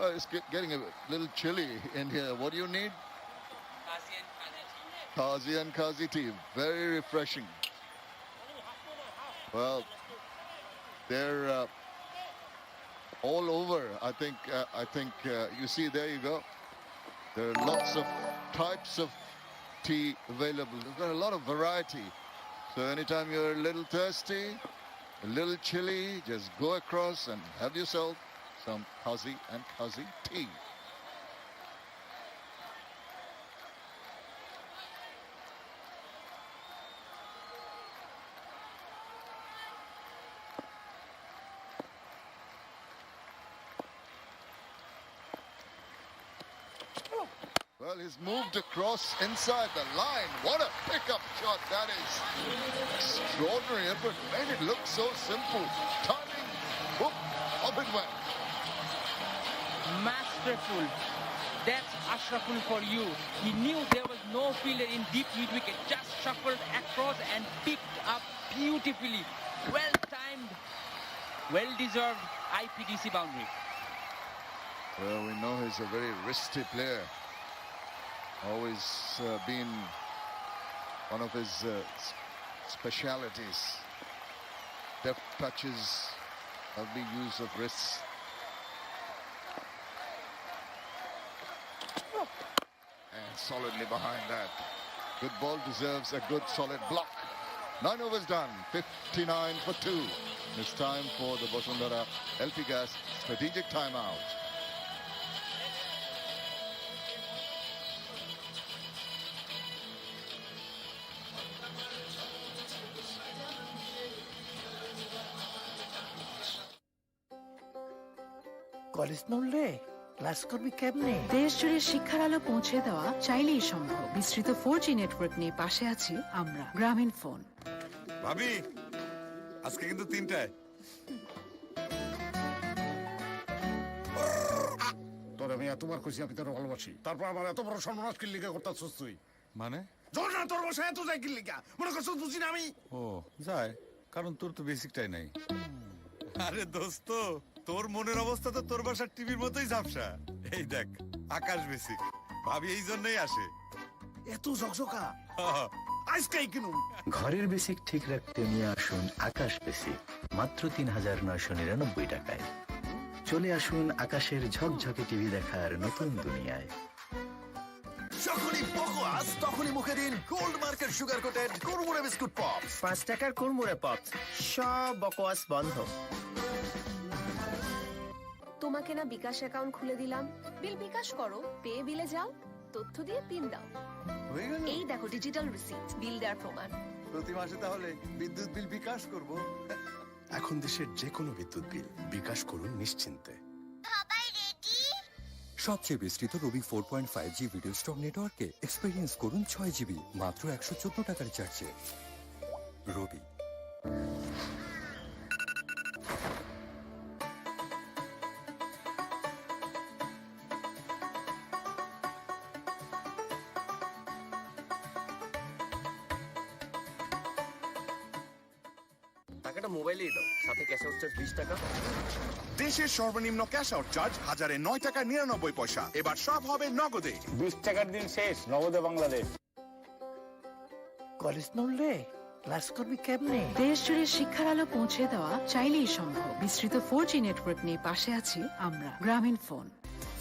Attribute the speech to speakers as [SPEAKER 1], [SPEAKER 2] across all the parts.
[SPEAKER 1] It's getting a little chilly in here. What do you need? Kazi and Kazi tea. Very refreshing. Well, they're all over. I think you see, there you go. There are lots of types of tea available. They've got a lot of variety. So anytime you're a little thirsty, a little chilly, just go across and have yourself some Kazi and Kazi tea. Well, he's moved across inside the line. What a pickup shot that is. Extraordinary effort. Made it look so simple. Timing. Whoop. Up it went.
[SPEAKER 2] Masterful. That's Ashraful for you. He knew there was no fielder in deep mid-wicket. Just shuffled across and picked up beautifully. Well-timed, well-deserved IPTC boundary.
[SPEAKER 1] Well, we know he's a very wristy player. Always been one of his specialities. Deft touches, lovely use of wrists. And solidly behind that. Good ball deserves a good solid block. 9 overs done, 59 for 2. It's time for the Bosundara LP Gas strategic timeout.
[SPEAKER 3] College নড়লে class করবি কেমনে?
[SPEAKER 4] দেশ জুড়ে শিক্ষার আলো পৌঁছে দেওয়া চাইলেই সম্ভব। বিস্তৃত 4G নেটওয়ার্ক নিয়ে পাশে আছি আমরা, গ্রামীণ ফোন।
[SPEAKER 5] ভাবি, আজকে কিন্তু 3টায়।
[SPEAKER 6] তোর আমি এতবার কইছি আমি তোর ভালোবাসি, তারপর আমার এত বড় সর্বনাশ কি লিগা করতাছস তুই?
[SPEAKER 5] মানে
[SPEAKER 6] জোর না তোর বসে এত যাই কি লিগা? মনে করছস বুঝি না আমি?
[SPEAKER 5] ও যায়, কারণ তোর তো বেসিকটাই নাই। আরে দোস্ত, তোর মনের অবস্থা তো তোর বাসার টিভির মতোই ঝাপসা। এই দেখ, আকাশ বেসিক। ভাবি এই জন্যই আসে।
[SPEAKER 6] এত ঝকঝকা আজকাই কিনু।
[SPEAKER 7] ঘরের বেসিক ঠিক রাখতে নিয়ে আসুন আকাশ বেসিক, মাত্র ৩,৯৯৯ টাকায়। চলে আসুন আকাশের ঝকঝকে টিভি দেখার নতুন দুনিয়ায়।
[SPEAKER 8] যখনই বকোয়াস তখনই মুখে দিন গোল্ড মার্কের সুগার কোটেড কুরমুরে বিস্কুট পপস।
[SPEAKER 9] 5 টাকার কুরমুরে পপস, সব বকোয়াস বন্ধ।
[SPEAKER 10] তোমাকে না বিকাশ অ্যাকাউন্ট খুলে দিলাম, বিল বিকাশ করো, পে বিলে যাও, তথ্য দিয়ে পিন দাও। এই দেখো ডিজিটাল রিসিপ্ট, বিল দেওয়ার প্রমাণ।
[SPEAKER 8] প্রতি মাসে তাহলে বিদ্যুৎ বিল বিকাশ করব।
[SPEAKER 11] এখন দেশের যে কোনো বিদ্যুৎ বিল বিকাশ করুন নিশ্চিন্তে।
[SPEAKER 12] সবচেয়ে বিস্তৃত রবি 4.5G ভিডিও স্টক নেটওয়ার্কে এক্সপেরিয়েন্স করুন 6GB মাত্র 114 টাকার রিচার্জে। রবি।
[SPEAKER 9] টাকাটা মোবাইলেই দাও, সাথে ক্যাশ আউট চার্জ 20 টাকা।
[SPEAKER 11] দেশের সর্বনিম্ন ক্যাশ আউট চার্জ 1009 টাকা 99 পয়সা। এবার সব হবে নগদে।
[SPEAKER 6] 20 টাকার দিন শেষ, নগদে বাংলাদেশ।
[SPEAKER 3] কলেজ নড়লে ক্লাস করবি কেমনে?
[SPEAKER 4] দেশ জুড়ে শিক্ষার আলো পৌঁছে দেওয়া চাইলেই সম্ভব। বিস্তৃত 4G নেটওয়ার্ক নিয়ে পাশে আছি আমরা, গ্রামীণ ফোন।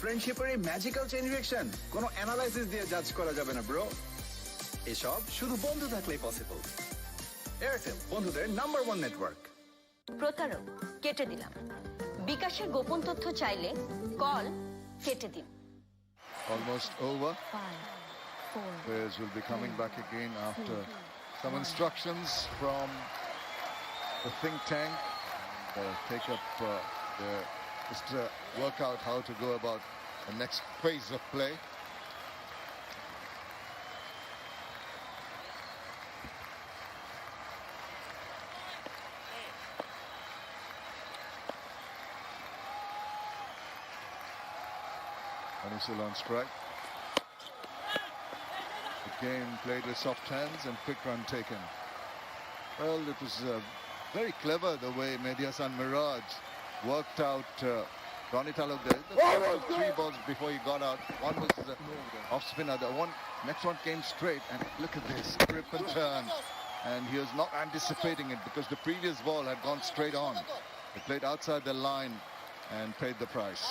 [SPEAKER 8] ফ্রেন্ডশিপের এই ম্যাজিক্যাল চেইন রিঅ্যাকশন কোনো অ্যানালাইসিস দিয়ে জাজ করা যাবে না ব্রো। এসব শুধু বন্ধু থাকলেই পসিবল। এয়ারটেল, বন্ধুদের নাম্বার 1 নেটওয়ার্ক।
[SPEAKER 10] প্রতারক কেটে দিলাম। বিকাশের গোপন তথ্য চাইলে কল কেটে দিন।
[SPEAKER 1] Almost over. Players will be coming back again after some instructions from the think tank. Take up just work out how to go about the next phase of play. Barisal on strike. The game played with soft hands and quick run taken. Well, it was very clever the way Mehdi Hasan Miraj worked out Ronnie Taluk there. The 3 balls before he got out. One was off spinner. The next one came straight. And look at this grip and turn. And he was not anticipating it because the previous ball had gone straight on. He played outside the line and paid the price.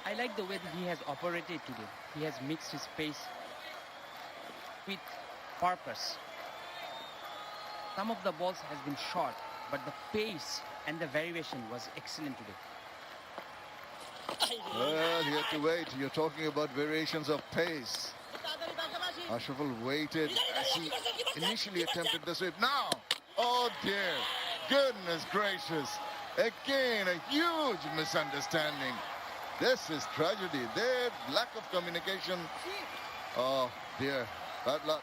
[SPEAKER 2] I like the way that he has operated today. He has mixed his pace with purpose. Some of the balls has been short, but the pace and the variation was excellent today.
[SPEAKER 1] Well, he had to wait. You're talking about variations of pace. Ashraful waited as he initially attempted the sweep. Now, oh dear, goodness gracious. Again, a huge misunderstanding. This is tragedy. Their lack of communication. Oh dear, bad luck.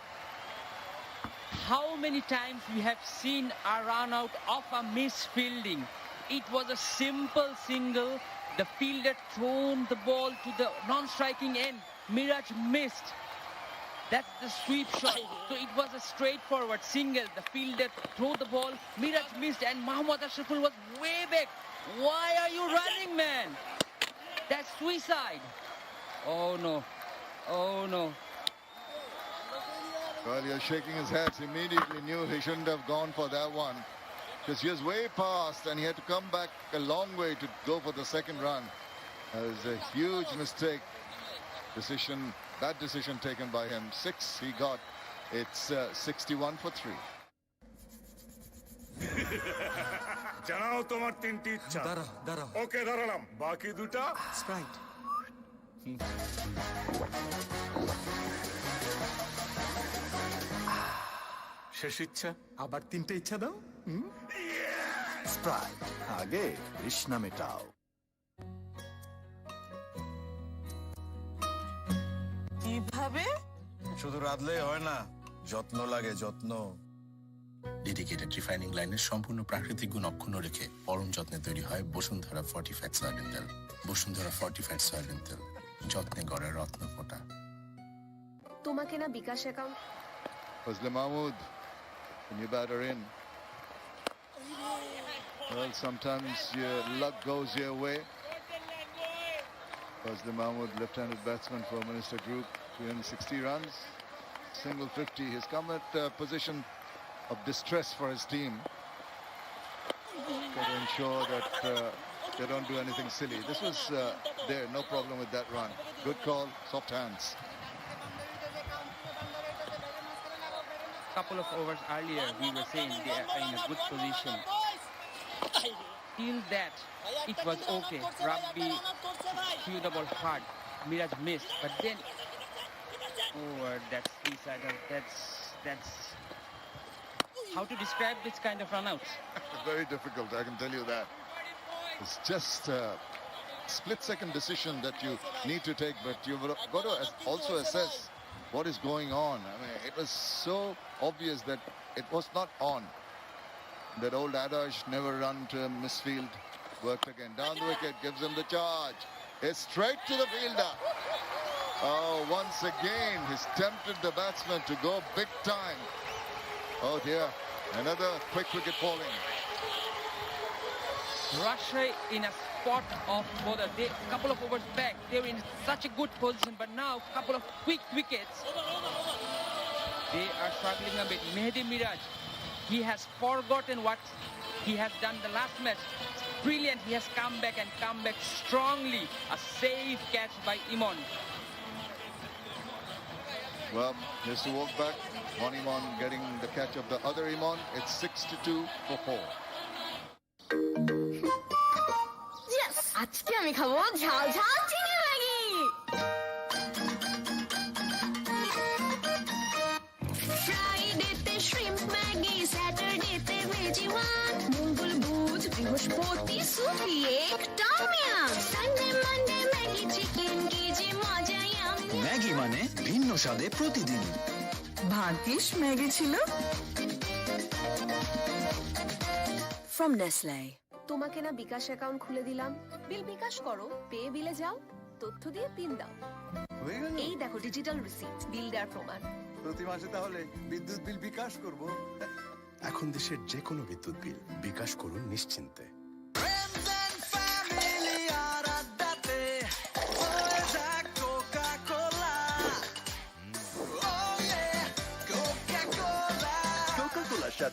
[SPEAKER 2] How many times we have seen a run out of a misfielding? It was a simple single. The fielder thrown the ball to the non-striking end. Miraj missed. That's the sweep shot. So it was a straightforward single. The fielder threw the ball. Miraj missed and Mohammad Ashraful was way back. Why are you running, man? That's suicide. Oh no. Oh no.
[SPEAKER 1] Well, he was shaking his head. He immediately knew he shouldn't have gone for that one. Because he was way past and he had to come back a long way to go for the second run. That was a huge mistake. Bad decision taken by him. 6 he got. It's 61 for 3.
[SPEAKER 6] জানাও তোমার 3টি ইচ্ছা
[SPEAKER 12] দাঁড়াও
[SPEAKER 6] ওকে দাঁড়ালাম বাকি দুটো
[SPEAKER 12] Sprite
[SPEAKER 6] শেষ ইচ্ছা আবার 3টে ইচ্ছা দাও
[SPEAKER 8] স্প্রাইট আগে তৃষ্ণা মেটাও
[SPEAKER 3] কিভাবে?
[SPEAKER 5] শুধু রাঁধলেই হয় না, যত্ন লাগে, যত্ন।
[SPEAKER 7] ডেডিকেটেড রিফাইনিং লাইনের সম্পূর্ণ প্রাকৃতিক গুণ অক্ষুণ্ণ রেখে পরম যত্নে তৈরি হয় বসুন্ধরা ফর্টিফাইড সয়াবিন তেল। বসুন্ধরা ফর্টিফাইড সয়াবিন তেল, যত্নে গড়ে রত্ন ফোঁটা।
[SPEAKER 10] তোমাকে না বিকাশ account
[SPEAKER 1] Fazle Mahmood, when you batter in. Well, sometimes your luck goes your way. Fazle Mahmood, left-handed batsman for Minister Group, 360 runs, single 50. He's come at a position of distress for his team. Got to ensure that they don't do anything silly. This was there, no problem with that run. Good call, soft hands.
[SPEAKER 2] Couple of overs earlier we were saying they are in a good position. Till that it was okay. Rabbi threw the ball hard. Miraj missed, but then over that's suicidal. That's how to describe this kind of run outs.
[SPEAKER 1] Very difficult, I can tell you that. It's just a split-second decision that you need to take, but you've got to also assess what is going on. I mean, it was so obvious that it was not on. That old adage, never run to a misfield, worked again. Down the wicket, gives him the charge. It's straight to the fielder. Oh, once again, he's tempted the batsman to go big time. Oh dear, another quick wicket falling.
[SPEAKER 2] Rajshahi in a spot of bother. They couple of overs back, they were in such a good position, but now couple of quick wickets. They are struggling a bit. Mehdi Miraj, he has forgotten what he has done the last match. Brilliant, he has come back and come back strongly. A safe catch by Imon.
[SPEAKER 1] Well, he has to walk back. One Imon getting the catch of the other Imon. It's 62 for 4.
[SPEAKER 10] Yes! আজকে আমি খাবো ঝাল ঝাল চিনি Maggi. ফ্রাইডেতে shrimp Maggi, স্যাটারডেতে veggie one, মঙ্গল বুধ বৃহস্পতি সুপি একটা মিয়াম, সানডে মানডে ম্যাগি চিকেন, কি যে মজা ইয়াম।
[SPEAKER 8] ম্যাগি মানে ভিন্ন স্বাদে প্রতিদিন।
[SPEAKER 3] ভাগ্যিস ম্যাগি ছিল।
[SPEAKER 10] From Nestle. তোমাকে না বিকাশ অ্যাকাউন্ট খুলে দিলাম, বিল বিকাশ করো, পে বিলে যাও, তথ্য দিয়ে পিন দাও। এই দেখো ডিজিটাল রিসিপ্ট, বিল দেওয়ার প্রমাণ।
[SPEAKER 8] প্রতি মাসে তাহলে বিদ্যুৎ বিল বিকাশ করব।
[SPEAKER 13] এখন দেশের যে কোনো বিদ্যুৎ বিল বিকাশ করুন নিশ্চিন্তে।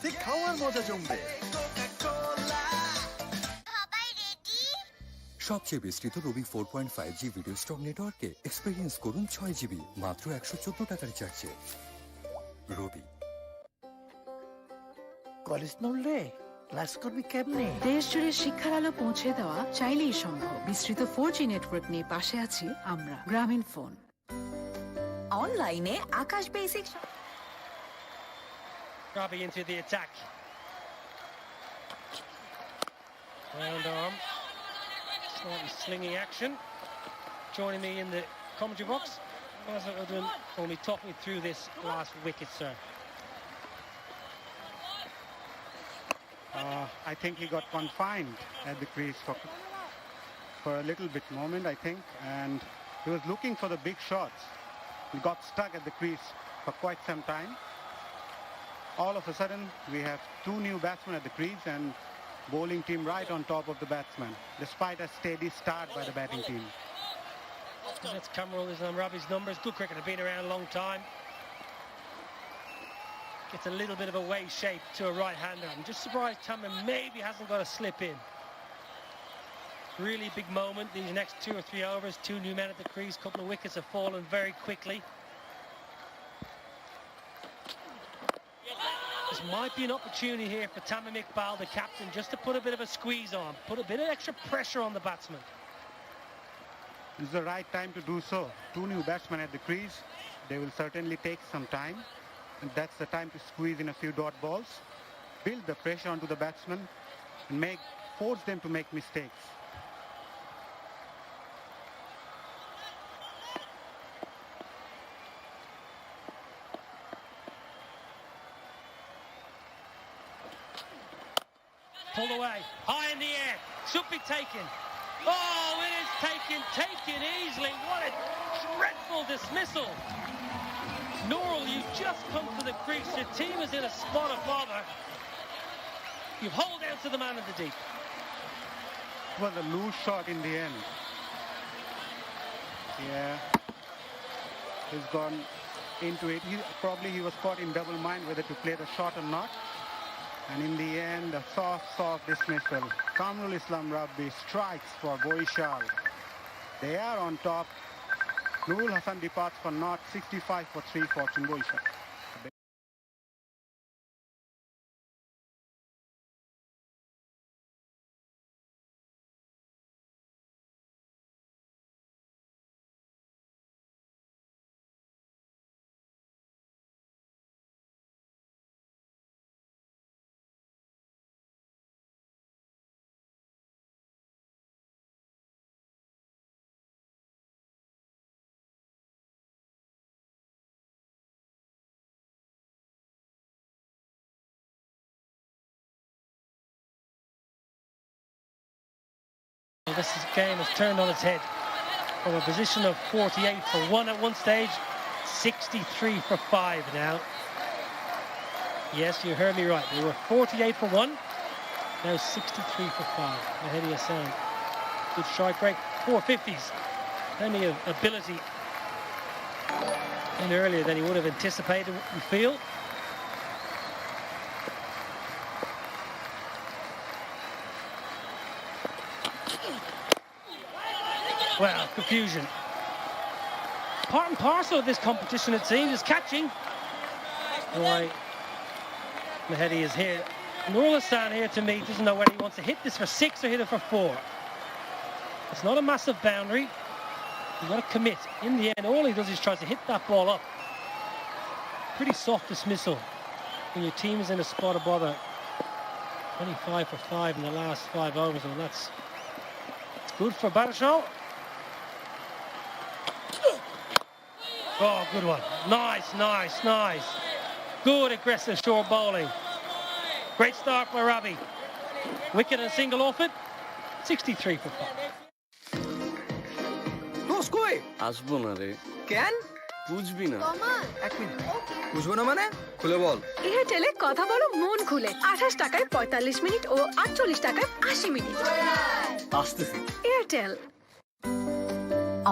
[SPEAKER 8] সাথে খাওয়ার মজা জমবে।
[SPEAKER 12] সবচেয়ে বিস্তৃত রবি 4.5G ভিডিও স্ট্রং নেটওয়ার্কে এক্সপেরিয়েন্স করুন 6 জিবি মাত্র 114 টাকার রিচার্জে। রবি।
[SPEAKER 3] কলেজ নড়লে ক্লাস করবি কেমনে?
[SPEAKER 4] দেশ জুড়ে শিক্ষার আলো পৌঁছে দেওয়া চাইলেই সম্ভব। বিস্তৃত 4G নেটওয়ার্ক নিয়ে পাশে আছি আমরা, গ্রামীণ ফোন।
[SPEAKER 10] অনলাইনে আকাশ basic
[SPEAKER 2] Rabi into the attack. Round arm. Slightly slingy action. Joining me in the commentary box, Barisal only talking me through this last wicket, sir.
[SPEAKER 13] I think he got confined at the crease for a little bit moment, I think, and he was looking for the big shots. He got stuck at the crease for quite some time. All of a sudden, we have two new batsmen at the crease and bowling team right on top of the batsman, despite a steady start by the batting team.
[SPEAKER 2] That's Kamrul Islam Rabi's numbers. Good cricketer, been around a long time. Gets a little bit of a way shape to a right-hander. I'm just surprised Tamim maybe hasn't got a slip in. Really big moment. These next 2 or 3 overs, 2 new men at the crease. Couple of wickets have fallen very quickly. This might be an opportunity here for Tamim Iqbal, the captain, just to put a bit of a squeeze on, put a bit of extra pressure on the batsman.
[SPEAKER 13] This is the right time to do so. Two new batsmen at the crease. They will certainly take some time. And that's the time to squeeze in a few dot balls, build the pressure onto the batsman, and force them to make mistakes.
[SPEAKER 2] Pulled away, high in the air, should be taken. Oh, it is taken easily. What a dreadful dismissal. Nurul, you just come to the crease. Your team is in a spot of bother. You hold out to the man in the deep.
[SPEAKER 13] It was a loose shot in the end. Yeah. He's gone into it. He was caught in double mind whether to play the shot or not. And in the end, a soft dismissal. Kamrul Islam Rabbi strikes for Barisal. They are on top. Nurul Hassan departs for not 65 for 3 for Barisal.
[SPEAKER 2] This game has turned on its head. From a position of 48 for 1 at one stage, 63 for 5 now. Yes, you heard me right. They were 48 for 1, now 63 for 5. Mahedi Hassan, good strike rate, 450s. Plenty of ability in earlier than he would have anticipated, we feel. Well, confusion. Part and parcel of this competition, it seems, is catching. Why Mahedi is here. Nurul Hassan here to me doesn't know whether he wants to hit this for 6 or hit it for 4. It's not a massive boundary. You've got to commit. In the end, all he does is tries to hit that ball up. Pretty soft dismissal when your team is in a spot of bother. 25 for 5 in the last 5 overs. Well, that's good for Barisal. Oh, good one. Nice. Good aggressive short bowling. Great start for Rabi. Wicket and single off it. 63 for 5.
[SPEAKER 14] দোষ কই আসবো না রে কেন বুঝবি না এক minute বুঝবো না মানে খুলে বল
[SPEAKER 10] এয়ারটেলে কথা বলো মন খুলে 28 টাকায় 45 মিনিট ও 48 টাকায় 80 মিনিট
[SPEAKER 14] আসতেছি
[SPEAKER 10] এয়ারটেল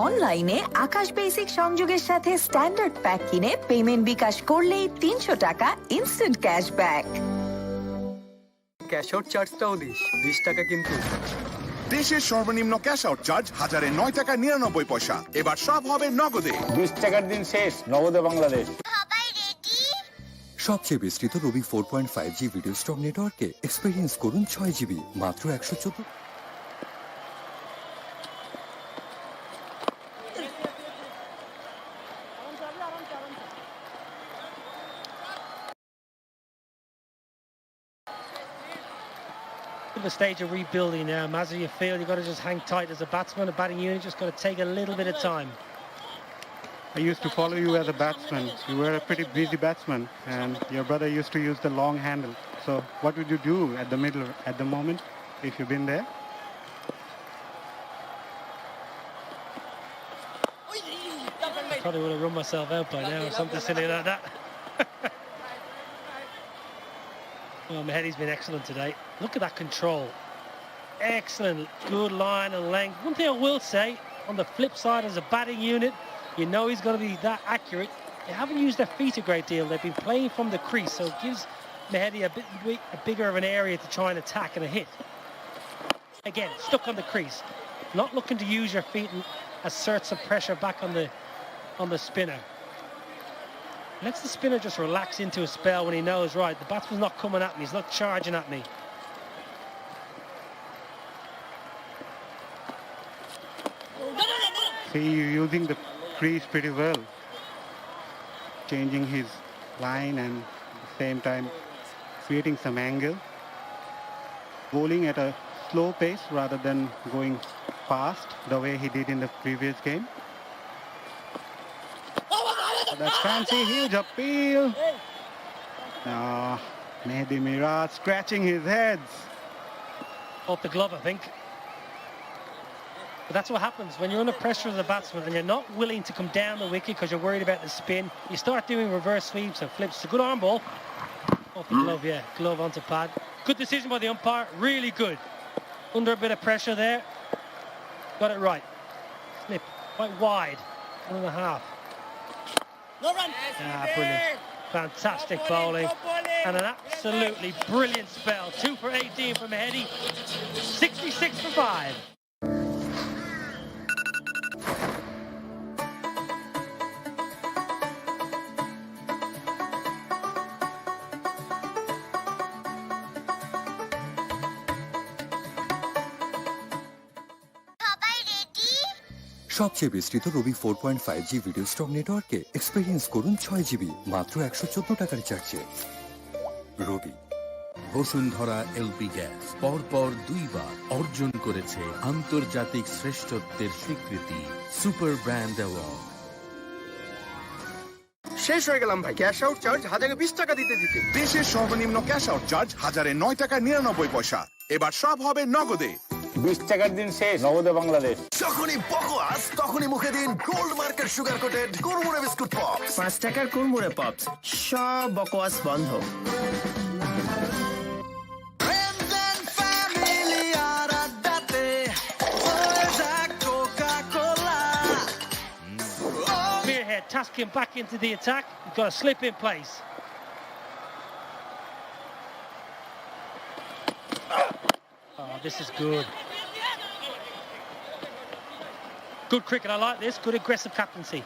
[SPEAKER 10] অনলাইনে আকাশ বেসিক সংযোগের সাথে স্ট্যান্ডার্ড প্যাক কিনে পেমেন্ট বিকাশ করলেই 300 টাকা ইনস্ট্যান্ট ক্যাশব্যাক
[SPEAKER 14] ক্যাশ আউট চার্জটাও দিস 20 টাকা কিন্তু।
[SPEAKER 11] দেশের সর্বনিম্ন ক্যাশ আউট চার্জ 1099 টাকা। এবার সব হবে নগদে।
[SPEAKER 15] 20 টাকার দিন শেষ, নগদে বাংলাদেশ।
[SPEAKER 12] সবচেয়ে বিস্তৃত রবি 4.5G ভিডিও স্ট্রং নেটওয়ার্কে এক্সপেরিয়েন্স করুন 6 জিবি মাত্র 114।
[SPEAKER 3] The stage of rebuilding now. Mazza, you feel you've got to just hang tight as a batsman. A batting unit just got to take a little bit of time.
[SPEAKER 13] I used to follow you as a batsman. You were a pretty busy batsman, and your brother used to use the long handle. So what would you do at the middle at the moment if you've been there?
[SPEAKER 3] I probably would have run myself out by now or something silly like that. Well, Mehedi's been excellent today. Look at that control. Excellent, good line and length. One thing I will say, on the flip side, as a batting unit, you know he's going to be that accurate. They haven't used their feet a great deal. They've been playing from the crease, so it gives Mehedi a bigger of an area to try and attack and a hit. Again, stuck on the crease. Not looking to use your feet and assert some pressure back on the spinner. Lets the spinner just relax into a spell when he knows, right, the batsman's not coming at me, he's not charging at me.
[SPEAKER 13] See, you're using the crease pretty well. Changing his line and at the same time creating some angle. Bowling at a slow pace rather than going fast the way he did in the previous game. That's fancy, huge appeal. Ah, Mehdi Miraj scratching his heads.
[SPEAKER 3] Off the glove, I think. But that's what happens when you're under pressure as a batsman and you're not willing to come down the wicket because you're worried about the spin. You start doing reverse sweeps and flips. It's a good arm ball. Off the glove, yeah. Glove onto pad. Good decision by the umpire. Really good. Under a bit of pressure there. Got it right. Slip. Quite wide. 1.5. Ah, brilliant. Fantastic bowling. And an absolutely brilliant spell. 2 for 18 from Mehedi. 66 for 5.
[SPEAKER 12] সবচেয়ে বিস্তৃত রবি 4.5G video strong নেটওয়ার্কে experience করুন 6 GB মাত্র 114 টাকার চার্জে। রবি
[SPEAKER 16] Bashundhara LP gas পরপর 2 বার অর্জন করেছে আন্তর্জাতিক শ্রেষ্ঠত্বের স্বীকৃতি সুপার ব্র্যান্ড অ্যাওয়ার্ড।
[SPEAKER 9] শেষ হয়ে গেলাম ভাই, ক্যাশ আউট চার্জ 1020 টাকা দিতে দিতে।
[SPEAKER 11] দেশের সর্বনিম্ন ক্যাশ আউট চার্জ 1009 টাকা। এবার সব হবে নগদে।
[SPEAKER 15] 20 টাকার দিন শেষ, নগদে বাংলাদেশ।
[SPEAKER 7] যখনই বকওয়াস তখনই মুখে দিন গোল্ড মার্কের সুগার কোটেড কুরমুরে বিস্কুট পপস।
[SPEAKER 9] 5 টাকার কুরমুরে পপস, সব বকওয়াস বন্ধ।
[SPEAKER 3] Spearhead tasking back into the attack. He's got a slip in place. Oh, this is good. Good cricket, I like this. Good aggressive captaincy.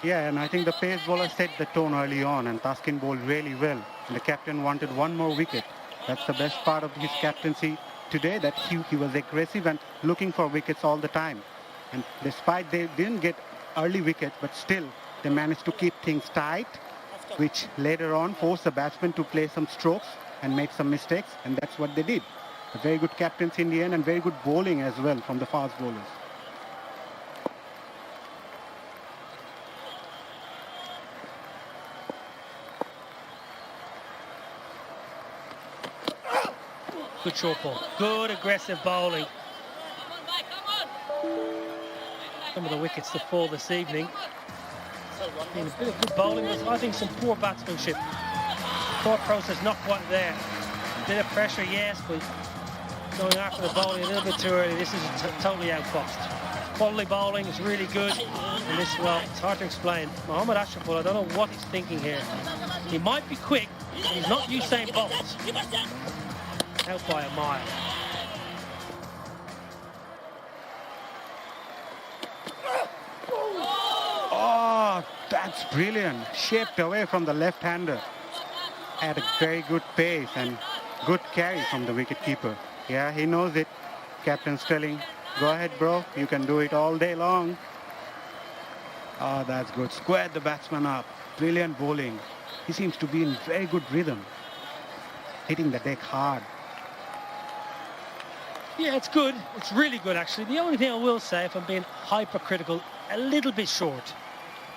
[SPEAKER 13] Yeah, and I think the pace bowler set the tone early on and Taskin bowled really well. And the captain wanted one more wicket. That's the best part of his captaincy today, that he was aggressive and looking for wickets all the time. And despite they didn't get early wickets, but still they managed to keep things tight, which later on forced the batsman to play some strokes and make some mistakes, and that's what they did. A very good captaincy in the end and very good bowling as well from the fast bowlers.
[SPEAKER 3] Good short ball. Good aggressive bowling. Some of the wickets to fall this evening. Been a bit of good bowling, but I think some poor batsmanship. Thought process not quite there. A bit of pressure, yes, but going after the bowling a little bit too early. This is totally outfoxed. Quality bowling is really good, and this, well, it's hard to explain. Mohammad Ashraf, I don't know what he's thinking here. He might be quick, but he's not Usain Bolt. out by a mile.
[SPEAKER 13] Oh, that's brilliant. Shaped away from the left-hander. Had a very good pace and good carry from the wicketkeeper. Yeah, he knows it. Captain Sterling, go ahead, bro. You can do it all day long. Oh, that's good. Squared the batsman up. Brilliant bowling. He seems to be in very good rhythm. Hitting the deck hard.
[SPEAKER 3] Yeah, it's good. It's really good, actually. The only thing I will say, if I'm being hypercritical, a little bit short.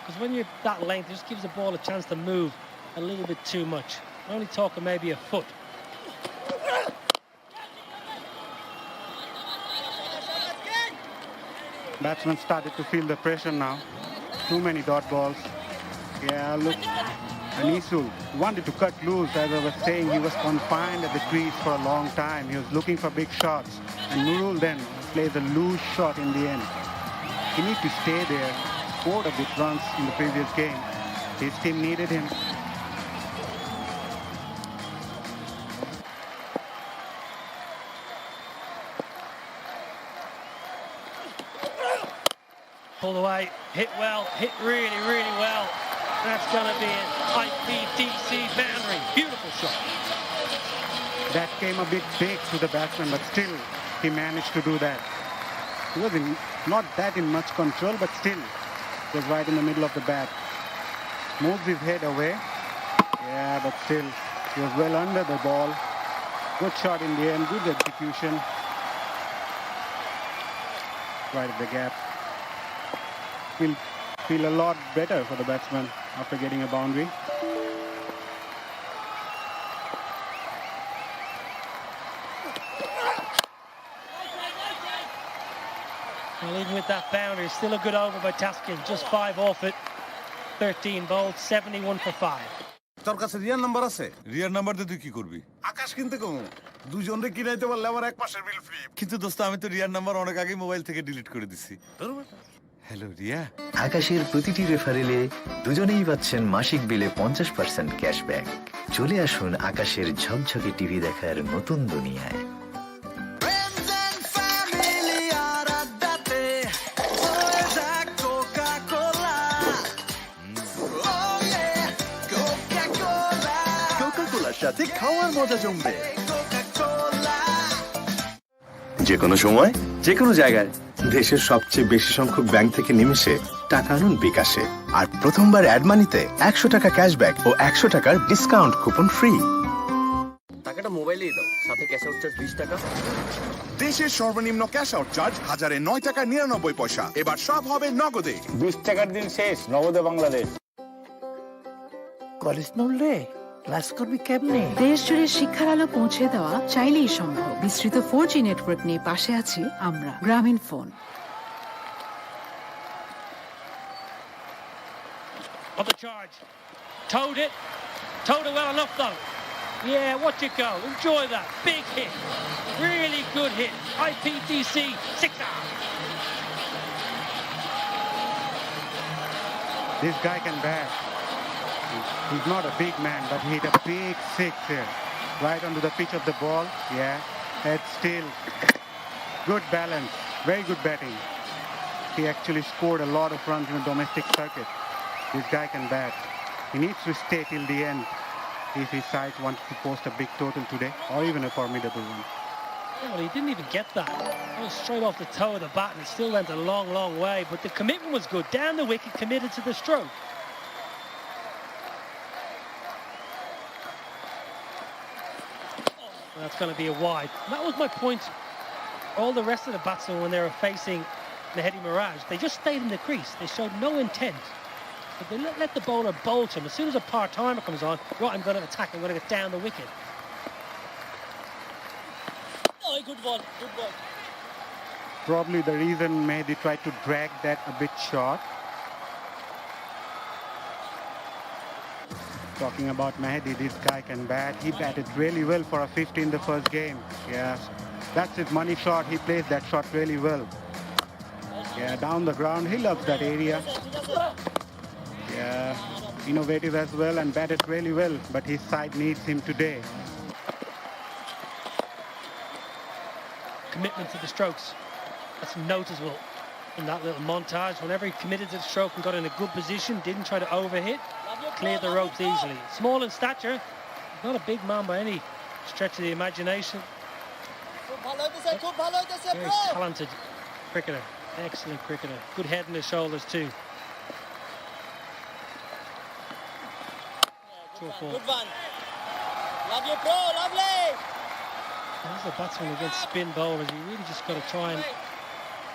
[SPEAKER 3] Because when you're that length, it just gives the ball a chance to move a little bit too much. I'm only talking maybe a foot.
[SPEAKER 13] Batsman started to feel the pressure now. Too many dot balls. Yeah, look. Anisul wanted to cut loose. As I was saying, he was confined at the crease for a long time. He was looking for big shots. And Nurul then plays a loose shot in the end. He needs to stay there. Scored a bit runs in the previous game. His team needed him.
[SPEAKER 3] Pulled away, hit well, hit really, really well. That's going to be an IPTC boundary. Beautiful shot.
[SPEAKER 13] That came a bit big to the batsman, but still he managed to do that. He was not that in much control, but still was right in the middle of the bat. Moves his head away. Yeah, but still he was well under the ball. Good shot in the end, good execution. Right at the gap. Will feel a lot better for the batsman after getting a boundary.
[SPEAKER 3] Well, even with that boundary, still a good over by Taskin. Just 5 off it. 13 bowled, 71 for 5.
[SPEAKER 6] তোর কাছে রিয়ার number আছে?
[SPEAKER 5] রিয়ার number দিয়ে তুই কি করবি?
[SPEAKER 6] আকাশ কিনতে কমু। দুজনরে কিনাইতে পারলে আমার এক মাসের বিল ফ্রি।
[SPEAKER 5] কিন্তু দোস্ত আমি তো রিয়ার নাম্বার অনেক আগেই মোবাইল থেকে ডিলিট করে দিছি। হ্যালো রিয়া।
[SPEAKER 7] আকাশের প্রতিটি রেফারেলে দুজনেই পাচ্ছেন মাসিক বিলে 50% ক্যাশব্যাক। চলে আসুন আকাশের ঝকঝকে টিভি দেখার নতুন দুনিয়ায়।
[SPEAKER 8] সাথে খাওয়ার মজা জমবে যে কোনো সময় যে কোনো জায়গায় দেশের সবচেয়ে বেশি সংখ্যক ব্যাংক থেকে নিমেষে টাকা আনুন বিকাশে আর প্রথমবার অ্যাড মানিতে 100 টাকা ক্যাশব্যাক ও 100 টাকার ডিসকাউন্ট কুপন ফ্রি।
[SPEAKER 14] টাকাটা মোবাইলেই দাও, সাথে ক্যাশ আউট চার্জ 20 টাকা।
[SPEAKER 11] দেশের সর্বনিম্ন ক্যাশ আউট চার্জ 1009 টাকা 99 পয়সা। এবার সব হবে নগদে।
[SPEAKER 15] 20 টাকার দিন শেষ, নগদে বাংলাদেশ।
[SPEAKER 17] কলেজ নড়লে ক্লাস করবি কেমনে?
[SPEAKER 4] দেশ জুড়ে শিক্ষার আলো পৌঁছে দেওয়া চাইলেই সম্ভব। বিস্তৃত 4G নেটওয়ার্ক নিয়ে পাশে আছি আমরা, গ্রামীণ phone.
[SPEAKER 3] On the charge. Towed it. Towed it well enough though. Yeah, watch it go. Enjoy that. Big hit. Really good hit. IPTC 6-hour.
[SPEAKER 13] This guy can bat. He's not a big man, but he hit a big 6 here. Right onto the pitch of the ball. Yeah, head still. Good balance. Very good batting. He actually scored a lot of runs in the domestic circuit. This guy can bat. He needs to stay till the end if his side wants to post a big total today, or even a formidable one.
[SPEAKER 3] Well, he didn't even get that. It was straight off the toe of the bat and it still went a long, long way. But the commitment was good. Down the wicket, committed to the stroke. That's going to be a wide. And that was my point. All the rest of the batsmen, when they were facing Mehedi Mirage, they just stayed in the crease. They showed no intent. But they let the bowler bowl to him. As soon as a part-timer comes on, right, I'm going to attack. I'm going to get down the wicket. Oh, good one. Good one.
[SPEAKER 13] Probably the reason Mehdi tried to drag that a bit short. Talking about Mehdi, this guy can bat. He batted really well for a 50 in the first game. Yes, that's his money shot. He plays that shot really well. Yeah, down the ground. He loves that area. Yeah, innovative as well and batted really well. But his side needs him today.
[SPEAKER 3] commitment to the strokes. That's noticeable in that little montage. Whenever he committed to the stroke and got in a good position, didn't try to overhit, cleared the ropes easily. Small in stature, not a big man by any stretch of the imagination. Very talented cricketer, excellent cricketer. Good head on his shoulders too. Good one. Lovely bro, lovely. As a batsman against spin bowlers, you really just got to try and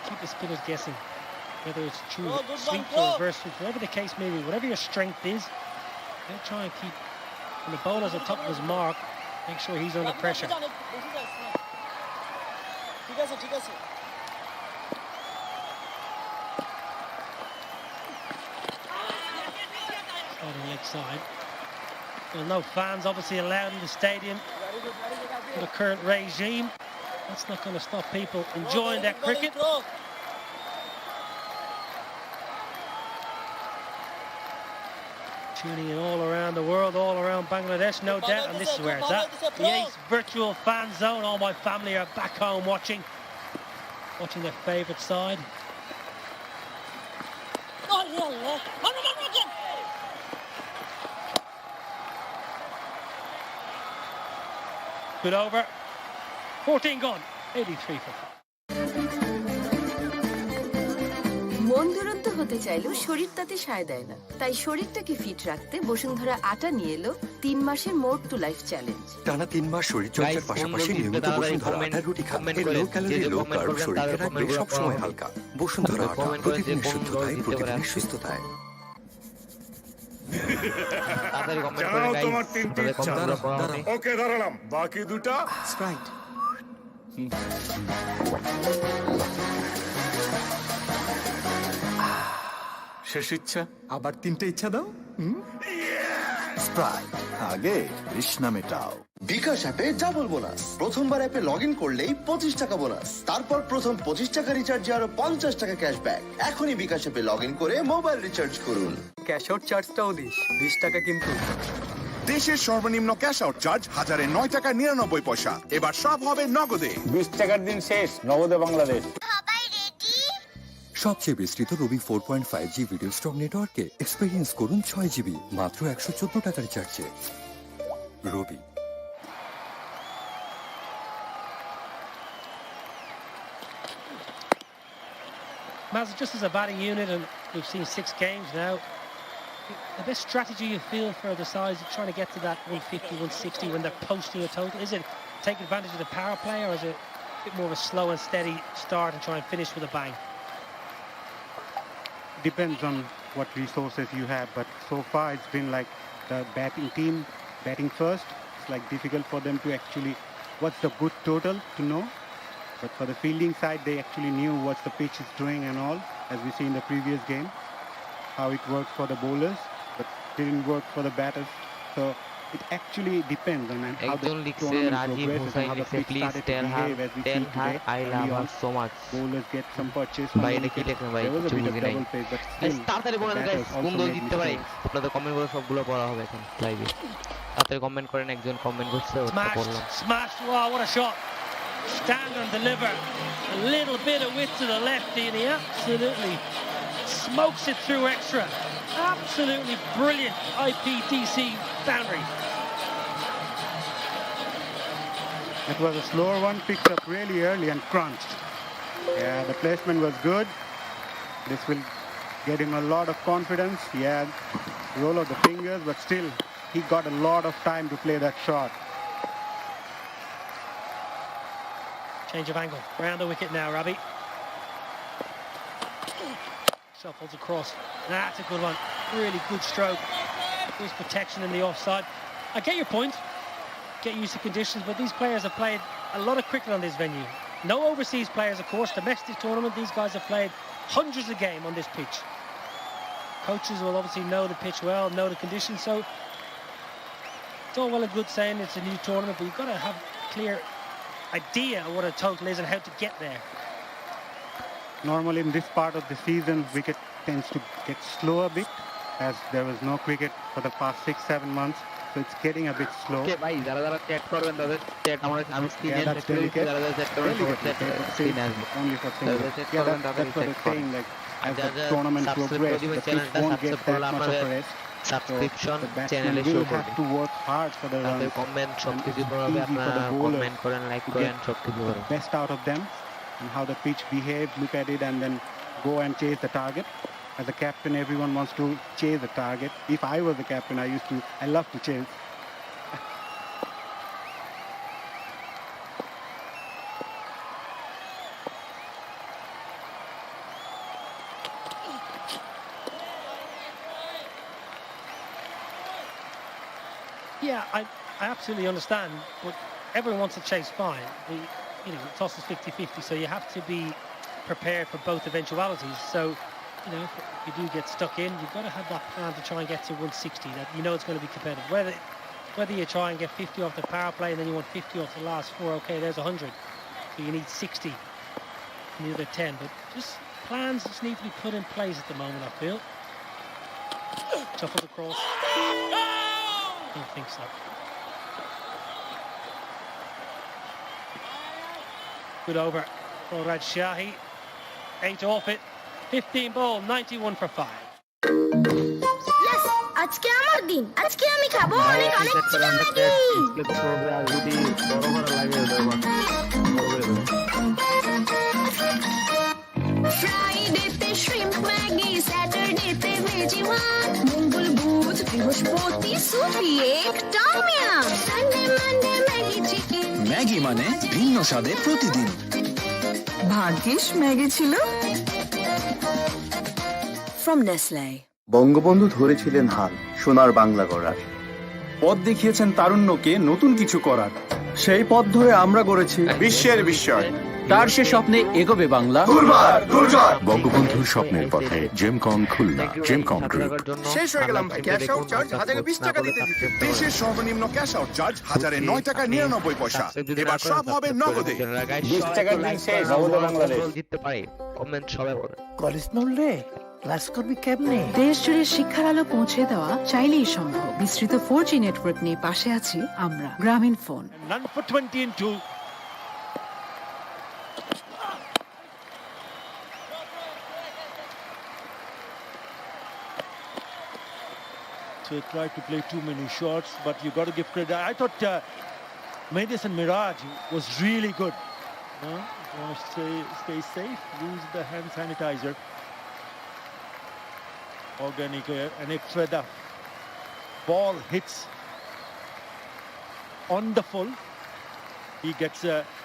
[SPEAKER 3] keep the spinners guessing. Whether it's true sweep or reverse sweep, whatever the case may be, whatever your strength is, they'll try and keep, when the bowler's on top of his mark, make sure he's under pressure. Starting leg side. Well, no fans obviously allowed in the stadium for the current regime. That's not going to stop people enjoying their cricket. Tuning in all around the world, all around Bangladesh, no doubt, and this is where it's at. The Ace virtual fan zone. All my family are back home watching their favourite side. Good over. 14 gone. 83 for 4.
[SPEAKER 18] মন দুরন্ত হতে চাইলেও শরীর তাতে সায় দেয় না, তাই শরীরটাকে ফিট রাখতে বসুন্ধরা আটা নিয়ে এলো 3 মাসের মোর টু লাইফ চ্যালেঞ্জ।
[SPEAKER 12] টানা 3 মাস শরীর চর্চার পাশাপাশি নিয়মিত বসুন্ধরা আটার রুটি খান। এর লো ক্যালোরি লো কার্ব শরীরকে রাখবে সবসময় হালকা। বসুন্ধরা আটা, প্রতিদিনের শুদ্ধতায়, প্রতিদিনের সুস্থতায়।
[SPEAKER 6] তোমার 3টি ইচ্ছা। ওকে দাঁড়ালাম, বাকি দুটা
[SPEAKER 7] স্প্রাইট।
[SPEAKER 8] শেষ ইচ্ছা, আবার 3টে ইচ্ছা দাও। স্প্রাইট, আগে তৃষ্ণা মেটাও।
[SPEAKER 19] বিকাশ অ্যাপে ডাবল বোনাস। প্রথমবার অ্যাপে লগ ইন করলেই 25 টাকা বোনাস, তারপর প্রথম 25 টাকা রিচার্জে আরো 50 টাকা ক্যাশব্যাক। এখনই বিকাশ অ্যাপে লগ ইন করে মোবাইল রিচার্জ করুন।
[SPEAKER 14] ক্যাশ আউট চার্জটাও দিস, 20 টাকা কিন্তু।
[SPEAKER 11] দেশের সর্বনিম্ন ক্যাশ আউট চার্জ 1009 টাকা 99 পয়সা। এবার সব হবে নগদে।
[SPEAKER 15] 20 টাকার দিন শেষ, নগদে বাংলাদেশ।
[SPEAKER 12] সবচেয়ে বিস্তৃত রবি 4.5G ভিডিও স্ট্রক নেটওয়ার্কে এক্সপেরিয়েন্স করুন 6 GB মাত্র 114 টাকার রিচার্জে। রবি।
[SPEAKER 3] Maz, just as a batting unit, and we've seen 6 games now, the best strategy you feel for the sides trying to get to that 150, 160 when they're posting a total? Is it take advantage of the power play, or is it a bit more of a slow and steady start and try and finish with a bang?
[SPEAKER 13] Depends on what resources you have, but so far it's been like the batting team batting first. It's like difficult for them to actually what's the good total to know, but for the fielding side they actually knew what the pitch is doing and all, as we see in the previous game how it worked for the bowlers but didn't work for the batters. So it actually depends on how the tournament progresses and how the pitch started to behave, as we see today.
[SPEAKER 2] I love her so much.
[SPEAKER 13] Bowlers get some purchase from the wicket. There was a bit of double pace, but still
[SPEAKER 2] তাড়াতাড়ি বলেন guys কোন দল জিততে পারে। আপনাদের কমেন্টগুলো সবগুলো পড়া হবে এখন লাইভে। তাড়াতাড়ি কমেন্ট করেন, একজন কমেন্ট করছে ওটা পড়লাম।
[SPEAKER 3] Smashed, wow, what a shot. Stand and deliver. A little bit of width to the left, and he absolutely smokes it through extra. Absolutely brilliant IPTC boundary.
[SPEAKER 13] It was a slower one, picked up really early and crunched. Yeah, the placement was good. This will get him a lot of confidence. Yeah, roll of the fingers, but still he got a lot of time to play that shot.
[SPEAKER 3] Change of angle, round the wicket now, Ravi. Shuffles across. That's a good one. Really good stroke. There's protection in the offside. I get your point. Get used to conditions, but these players have played a lot of cricket on this venue. No overseas players, of course. Domestic tournament, these guys have played hundreds of games on this pitch. Coaches will obviously know the pitch well, know the conditions, so it's all well and good saying it's a new tournament, but you've got to have a clear idea of what a total is and how to get there.
[SPEAKER 13] Normally in this part of the season, wicket tends to get slow a bit, as there was no cricket for the past 6-7 months. so it's getting a bit slow.
[SPEAKER 2] Okay, bhai, যারা যারা chat করবেন তাদের chat আমি স্ক্রিনে
[SPEAKER 13] Yeah, that's delicate.
[SPEAKER 2] যারা যারা chat করবেন
[SPEAKER 13] Delicate,
[SPEAKER 2] chat
[SPEAKER 13] but
[SPEAKER 2] স্ক্রিনে
[SPEAKER 13] safe
[SPEAKER 2] আসবে।
[SPEAKER 13] only for
[SPEAKER 2] যারা
[SPEAKER 13] singles.
[SPEAKER 2] চ্যাট
[SPEAKER 13] Yeah,
[SPEAKER 2] করবেন
[SPEAKER 13] that's
[SPEAKER 2] তাদের
[SPEAKER 13] what
[SPEAKER 2] চ্যাট
[SPEAKER 13] it's
[SPEAKER 2] করেন।
[SPEAKER 13] saying. Like as
[SPEAKER 2] যারা
[SPEAKER 13] the
[SPEAKER 2] যারা
[SPEAKER 13] tournament
[SPEAKER 2] সাবস্ক্রাইব করে
[SPEAKER 13] progresses,
[SPEAKER 2] দিবেন
[SPEAKER 13] the pitch
[SPEAKER 2] চ্যানেলটা
[SPEAKER 13] won't get
[SPEAKER 2] সাবস্ক্রাইব করলে
[SPEAKER 13] that much of
[SPEAKER 2] আপনাদের
[SPEAKER 13] a rest.
[SPEAKER 2] সাবস্ক্রিপশন
[SPEAKER 13] The
[SPEAKER 2] চ্যানেলে
[SPEAKER 13] batsman
[SPEAKER 2] শো
[SPEAKER 13] will have
[SPEAKER 2] করবে।
[SPEAKER 13] to work hard for the
[SPEAKER 2] তাদের
[SPEAKER 13] runs.
[SPEAKER 2] কমেন্ট
[SPEAKER 13] And
[SPEAKER 2] সবকিছু
[SPEAKER 13] it's
[SPEAKER 2] করবে,
[SPEAKER 13] easy for
[SPEAKER 2] আপনারা
[SPEAKER 13] the bowler
[SPEAKER 2] কমেন্ট করেন, লাইক
[SPEAKER 13] to
[SPEAKER 2] করেন,
[SPEAKER 13] get
[SPEAKER 2] সবকিছু করেন।
[SPEAKER 13] the best out of them and how the pitch behaves, look at it and then go and chase the target. As a captain, everyone wants to chase the target. If I was the captain, I love to chase.
[SPEAKER 3] Yeah, I absolutely understand, but everyone wants to chase fine. The toss is 50-50, so you have to be prepared for both eventualities. So, if you do get stuck in, you've got to have that plan to try and get to 160. That it's going to be competitive. Whether you try and get 50 off the power play and then you want 50 off the last 4, okay, there's 100. So you need 60 in the other 10. But plans just need to be put in place at the moment, I feel. Shuffles across. I don't think so. Good over for Rajshahi. 8 off it. 15 ball, 91 for 5.
[SPEAKER 10] Yes, আজকে আমার দিন। আজকে আমি খাবো অনেক অনেক chicken Maggi. ফ্রাইডেতে shrimp Maggi, স্যাটারডেতে ভেজি ওয়ান, মঙ্গল বুধ বৃহস্পতি সুপি এক tom yum, Sunday Monday Maggi chicken.
[SPEAKER 20] Maggi মানে ভিন্ন স্বাদে প্রতিদিন।
[SPEAKER 18] ভাগ্যিস ম্যাগি ছিল। From Nestle.
[SPEAKER 8] বঙ্গবন্ধু ধরেছিলেন হাল সোনার বাংলা গড়ার, পথ দেখিয়েছেন তারুণ্যকে নতুন কিছু করার। সেই পথ ধরে আমরা গড়েছি বিশ্বের বিস্ময়।
[SPEAKER 20] তার সে স্বপ্নে এগোবে বাংলা।
[SPEAKER 12] বঙ্গবন্ধুর স্বপ্নের পথে জেমকম খুলনা, জেমকম গ্রুপ।
[SPEAKER 11] শেষ হয়ে গেলাম ভাই, ক্যাশ আউট চার্জ 1020 টাকা দিতে দিতে। দেশের সর্বনিম্ন ক্যাশ আউট চার্জ 1009 টাকা 99 পয়সা। এবার সব হবে নগদে।
[SPEAKER 15] 20 টাকার দিন শেষ, নগদে বাংলাদেশ।
[SPEAKER 2] জিততে পারে, কমেন্ট সবাই বলেন।
[SPEAKER 17] কলেজ নড়লে ক্লাস করবি কেমনে?
[SPEAKER 4] দেশ জুড়ে শিক্ষার আলো পৌঁছে দেওয়া চাইলেই সম্ভব। বিস্তৃত 4G নেটওয়ার্ক নিয়ে পাশে আছি আমরা, গ্রামীণ phone.
[SPEAKER 3] None for 20 and 2. So he tried to play too many shots, but you got to give credit. I thought Madison Mirage was really good. Stay safe, use the hand sanitizer. Organic air, and if the ball hits on the full, he gets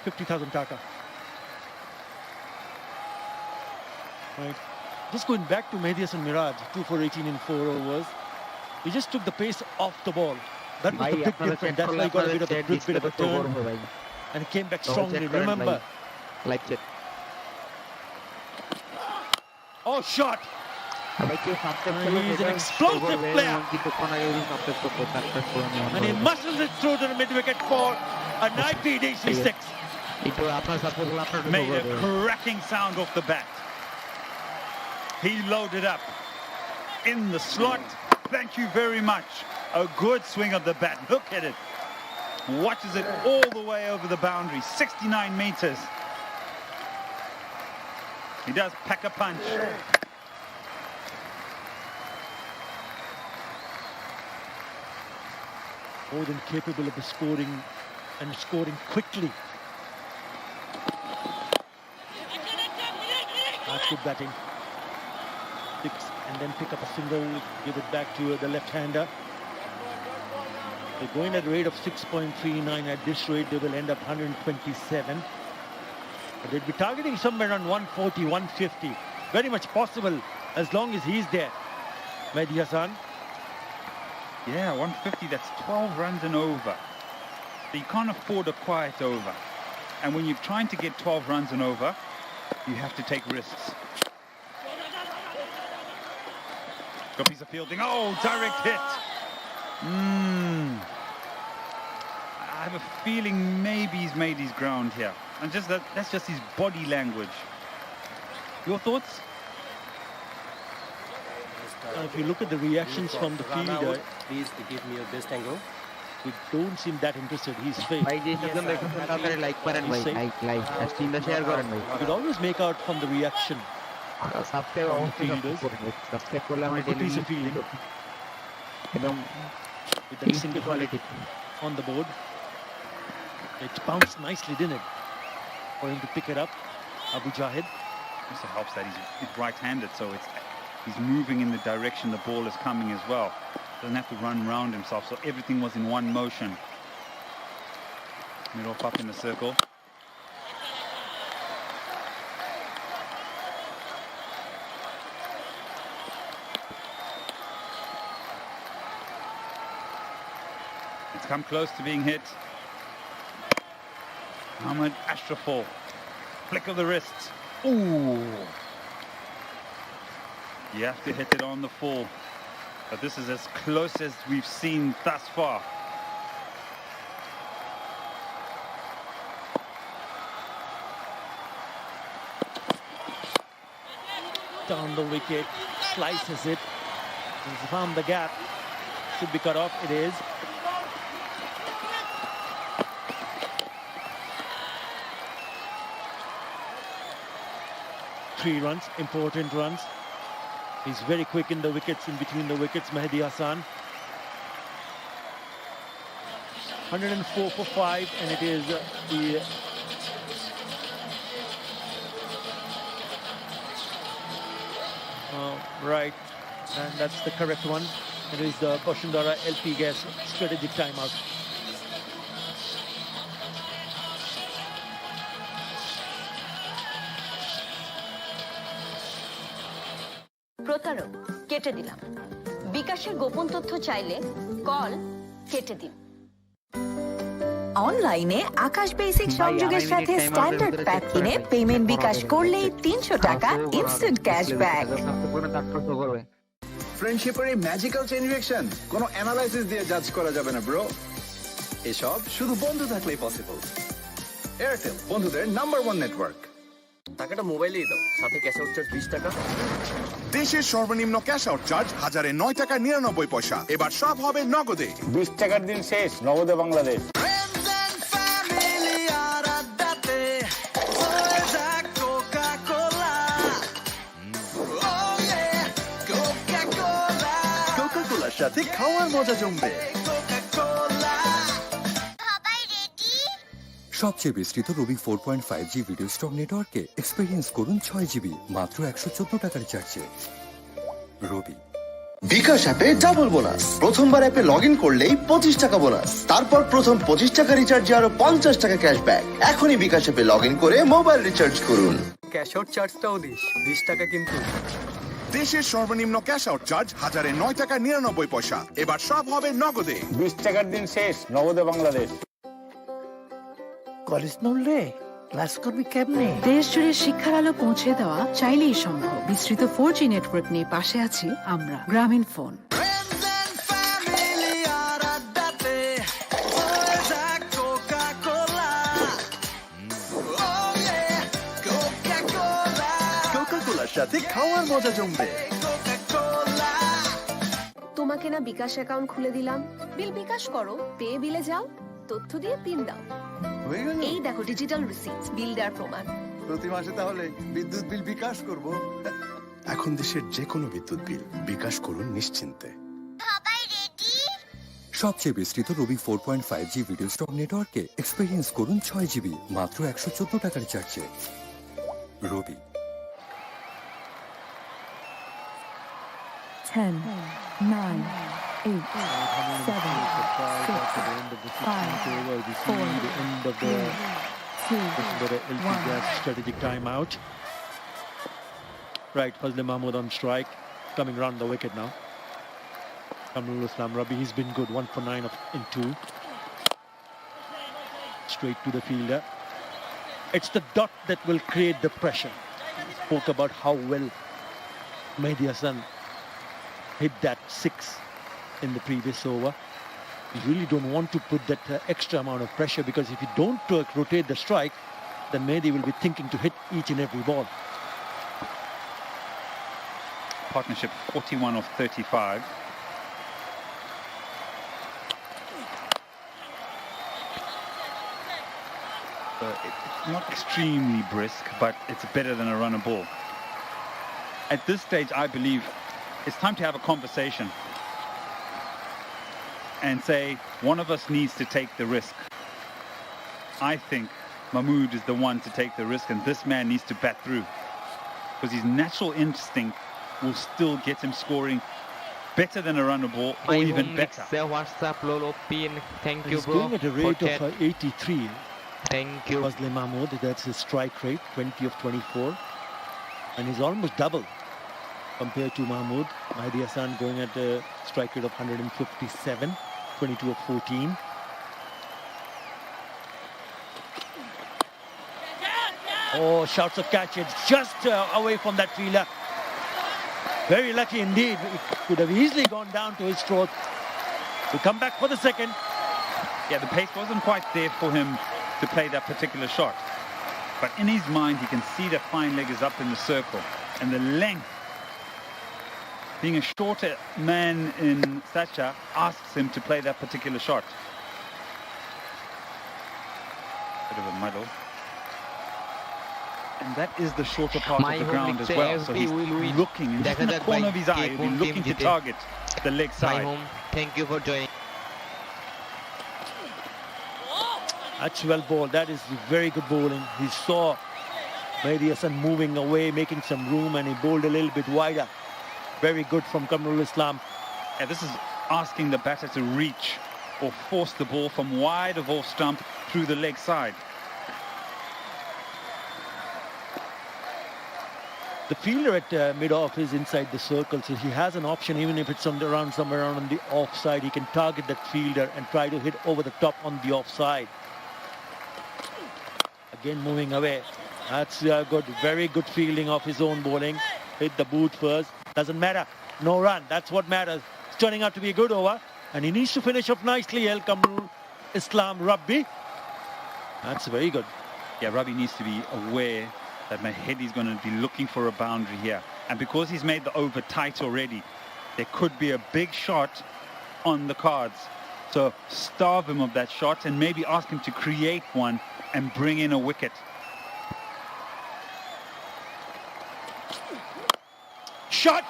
[SPEAKER 3] 50,000 taka. Right. Just going back to Madison Mirage, 2 for 18 in 4 overs. He just took the pace off the ball. That was the big difference. That's why he got a bit of a turn, and he came back strongly. Remember,
[SPEAKER 2] like it.
[SPEAKER 3] Oh, shot! He's an explosive player, and he muscles it through to the mid-wicket for a 1986. Made a cracking sound off the bat. He loaded up in the slot. Thank you very much. A good swing of the bat. Look at it. Watches it all the way over the boundary. 69 meters. He does pack a punch. More than capable of scoring, and scoring quickly. That's good batting. Fix and then pick up a single, give it back to the left-hander. They're going at a rate of 6.39. At this rate, they will end up 127. But they'd be targeting somewhere around 140, 150. Very much possible as long as he's there. Mehdi Hassan.
[SPEAKER 21] Yeah, 150, that's 12 runs and over. So you can't afford a quiet over. And when you're trying to get 12 runs and over, you have to take risks. Good piece of fielding. Oh, direct hit. I have a feeling maybe he's made his ground here. And just that's just his body language. Your thoughts?
[SPEAKER 3] If you look at the reactions from the field,
[SPEAKER 22] please give me your best angle.
[SPEAKER 3] We don't seem that interested. He's fake. You could always make out from the reaction from the fielders. Good piece of fielding. With that single quality on the board. It bounced nicely, didn't it? For him to pick it up. Abu Jahid.
[SPEAKER 21] Also helps that he's right-handed, so he's moving in the direction the ball is coming as well. Doesn't have to run round himself, so everything was in one motion. Middle up in the circle. It's come close to being hit. Ahmed Ashraful. Flick of the wrist. Ooh. You have to hit it on the full. But this is as close as we've seen thus far.
[SPEAKER 3] Down the wicket, slices it. He's found the gap. Should be cut off. It is. Three runs, important runs. He's very quick in the wickets, in between the wickets, Mehdi Hassan. 104 for 5, and it is the right, and that's the correct one. It is the Bashundhara LP Gas strategic timeout.
[SPEAKER 1] প্রতারক কেটে দিলাম বিকাশের গোপন তথ্য চাইলে call কেটে দিন অনলাইনে আকাশ বেসিক সংযোগের সাথে স্ট্যান্ডার্ড প্যাক কিনে পেমেন্ট বিকাশ করলেই 300 টাকা ইনস্ট্যান্ট ক্যাশব্যাক
[SPEAKER 11] ফ্রেন্ডশিপের এই ম্যাজিক্যাল চেইন রিঅ্যাকশন কোনো অ্যানালাইসিস দিয়ে জাজ করা যাবে না ব্রো এসব শুধু বন্ধু থাকলেই পসিবল এয়ারটেল বন্ধুদের নাম্বার 1 নেটওয়ার্ক
[SPEAKER 14] টাকাটা মোবাইলেই দাও সাথে ক্যাশ আউট চার্জ 20 টাকা
[SPEAKER 11] দেশের সর্বনিম্ন ক্যাশ আউট চার্জ 1009 টাকা 99 পয়সা এবার সব হবে নগদে
[SPEAKER 15] 20 টাকার দিন শেষ নগদে বাংলাদেশ
[SPEAKER 11] কোকা-কোলার সাথে খাওয়ার মজা জমবে
[SPEAKER 12] সবচেয়ে বিস্তৃত রবি 4.5G ভিডিও স্টক নেটওয়ার্কে এক্সপেরিয়েন্স করুন 6GB মাত্র 114 টাকার রিচার্জে। রবি
[SPEAKER 19] বিকাশ অ্যাপে ডাবল বোনাস প্রথমবার অ্যাপে লগ ইন করলেই 25 টাকা বোনাস তারপর প্রথম 25 টাকা রিচার্জে আরো 50 টাকা ক্যাশব্যাক এখনই বিকাশ অ্যাপে লগ ইন করে মোবাইল রিচার্জ করুন
[SPEAKER 14] ক্যাশ আউট চার্জটাও দিস 20 টাকা কিন্তু
[SPEAKER 11] দেশের সর্বনিম্ন ক্যাশ আউট চার্জ 1009 টাকা 99 পয়সা এবার সব হবে নগদে
[SPEAKER 15] 20 টাকার দিন শেষ নগদে বাংলাদেশ
[SPEAKER 17] কলেজ না উঠলে ক্লাস করবি কেমনে
[SPEAKER 4] দেশ জুড়ে শিক্ষার আলো পৌঁছে দেওয়া চাইলেই সম্ভব বিস্তৃত 4G নেটওয়ার্ক নিয়ে পাশে আছি আমরা গ্রামীণ ফোন
[SPEAKER 11] কোকা-কোলার সাথে খাওয়ার মজা জমবে
[SPEAKER 1] তোমাকে না বিকাশ অ্যাকাউন্ট খুলে দিলাম বিল বিকাশ করো পে বিলে যাও তথ্য দিয়ে পিন দাও এই দেখো ডিজিটাল রিসিপ্ট বিল দেওয়ার প্রমাণ
[SPEAKER 11] প্রতি মাসে তাহলে বিদ্যুৎ বিল বিকাশ করব
[SPEAKER 8] এখন দেশের যে কোনো বিদ্যুৎ বিল বিকাশ করুন নিশ্চিন্তে
[SPEAKER 12] সবচেয়ে বিস্তৃত রবি 4.5G ভিডিও স্টক নেটওয়ার্কে এক্সপেরিয়েন্স করুন 6GB মাত্র 114 টাকার রিচার্জে। রবি
[SPEAKER 22] 10, 9, 8, 7, 6, 5, 4, 3, 2, 1.
[SPEAKER 3] Strategic timeout. Right, Fazli Mahmood on strike, coming round the wicket now. Kamrul Islam Rabi, he's been good, 1 for 9 in 2. Straight to the fielder. It's the dot that will create the pressure. We spoke about how well Mehdi Hassan hit that 6 in the previous over. You really don't want to put that extra amount of pressure because if you don't rotate the strike, then Mehdi will be thinking to hit each and every ball.
[SPEAKER 21] Partnership 41 of 35. It's not extremely brisk, but it's better than a runner ball. At this stage, I believe it's time to have a conversation and say one of us needs to take the risk. I think Mahmood is the one to take the risk, and this man needs to bat through, because his natural instinct will still get him scoring better than a runner ball, or even better.
[SPEAKER 2] Thank
[SPEAKER 17] He's going at a rate of 83. Thank you. Muslim Mahmood, that's his strike rate, 20 of 24. And he's almost double compared to Mahmood. Mahdi Hassan going at a strike rate of 157, 22 of 14. Oh, shouts of catch. It's just away from that fielder. Very lucky indeed. It could have easily gone down to his throat. To come back for the second.
[SPEAKER 21] Yeah, the pace wasn't quite there for him to play that particular shot. But in his mind, he can see that fine leg is up in the circle. And the length, being a shorter man in stature, asks him to play that particular shot. Bit of a muddle. And that is the shorter part of the ground as well. So he's looking in the corner of his eye, he'll be looking to target the leg side.
[SPEAKER 2] Thank you for joining.
[SPEAKER 17] That's well bowled. That is very good bowling. He saw Mahdi Hassan moving away, making some room, and he bowled a little bit wider. Very good from Kamrul Islam.
[SPEAKER 21] Yeah, this is asking the batter to reach or force the ball from wide of off stump through the leg side.
[SPEAKER 17] The fielder at mid-off is inside the circle, so he has an option. Even if it's somewhere around on the offside, he can target that fielder and try to hit over the top on the offside. Again moving away. That's good. Very good fielding of his own bowling. Hit the boot first. Doesn't matter. No run. That's what matters. It's turning out to be a good over. And he needs to finish off nicely. El Kamrul Islam Rabbi. That's very good.
[SPEAKER 21] Yeah, Rabbi needs to be aware that Mahdi's going to be looking for a boundary here. And because he's made the over tight already, there could be a big shot on the cards. So starve him of that shot and maybe ask him to create one and bring in a wicket.
[SPEAKER 17] Shot!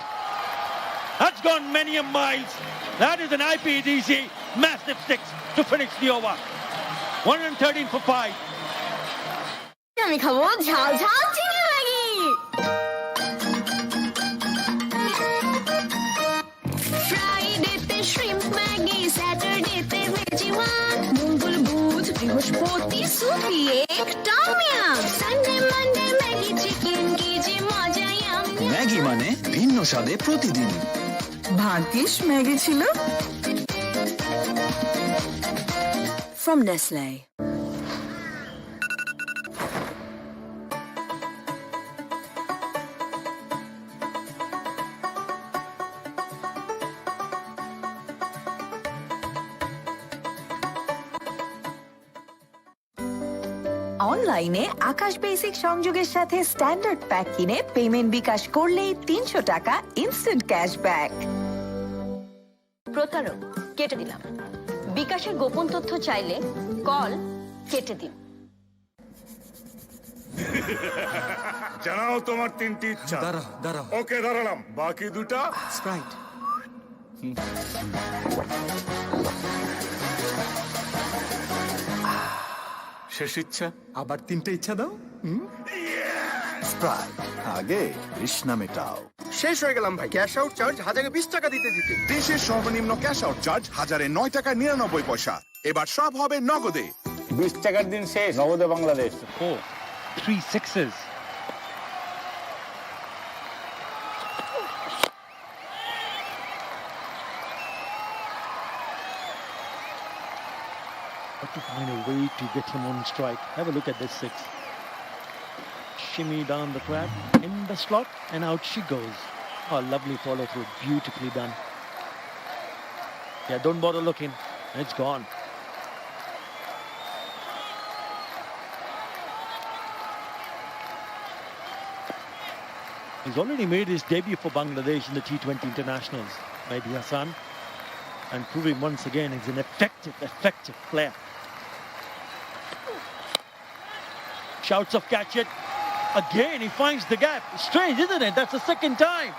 [SPEAKER 17] That's gone many a miles. That is an IPDC. Massive six to finish the over. 113 for 5.
[SPEAKER 10] আমি খাবো ঝাল ঝাল chicken Maggi ফ্রাইডেতে shrimp Maggi স্যাটারডেতে veggie one মঙ্গল বুধ বৃহস্পতি soupy এক tom yum Sunday Monday Maggi chicken কি যে মজা ইয়াম
[SPEAKER 20] ম্যাগি মানে ভিন্ন স্বাদে প্রতিদিন।
[SPEAKER 4] ভাগ্যিস ম্যাগি ছিল।
[SPEAKER 18] From Nestle.
[SPEAKER 9] অনলাইনে আকাশ বেসিক সংযোগের সাথে স্ট্যান্ডার্ড প্যাক কিনে পেমেন্ট বিকাশ করলেই ৩০০ টাকা ইনস্ট্যান্ট ক্যাশব্যাক।
[SPEAKER 1] প্রতারক কেটে দিলাম। বিকাশের গোপন তথ্য চাইলে কল কেটে দিন।
[SPEAKER 6] জানাও তোমার তিনটি ইচ্ছা।
[SPEAKER 12] দাঁড়াও।
[SPEAKER 6] ওকে দাঁড়ালাম, বাকি দুটা
[SPEAKER 12] স্প্রাইট।
[SPEAKER 11] শেষ ইচ্ছা, আবার তিনটে ইচ্ছা দাও।
[SPEAKER 7] স্প্রাইট, আগে তৃষ্ণা মেটাও।
[SPEAKER 11] শেষ হয়ে গেলাম ভাই। ক্যাশ আউট চার্জ 1020 টাকা দিতে।
[SPEAKER 8] দেশের সর্বনিম্ন ক্যাশ আউট চার্জ 1009 টাকা 99 পয়সা। এবার সব হবে নগদে।
[SPEAKER 15] 20 টাকার দিন শেষ, নগদে Bangladesh.
[SPEAKER 21] 3 sixes.
[SPEAKER 17] Got to find a way to get him on strike. Have a look at this six. Shimmy down the track, in the slot, and out she goes. Oh, lovely follow through, beautifully done. Yeah, don't bother looking. It's gone. He's already made his debut for Bangladesh in the T20 internationals, Mahdi Hassan, and proving once again he's an effective player. Shouts of catch it. Again, he finds the gap. Strange, isn't it? That's the second time.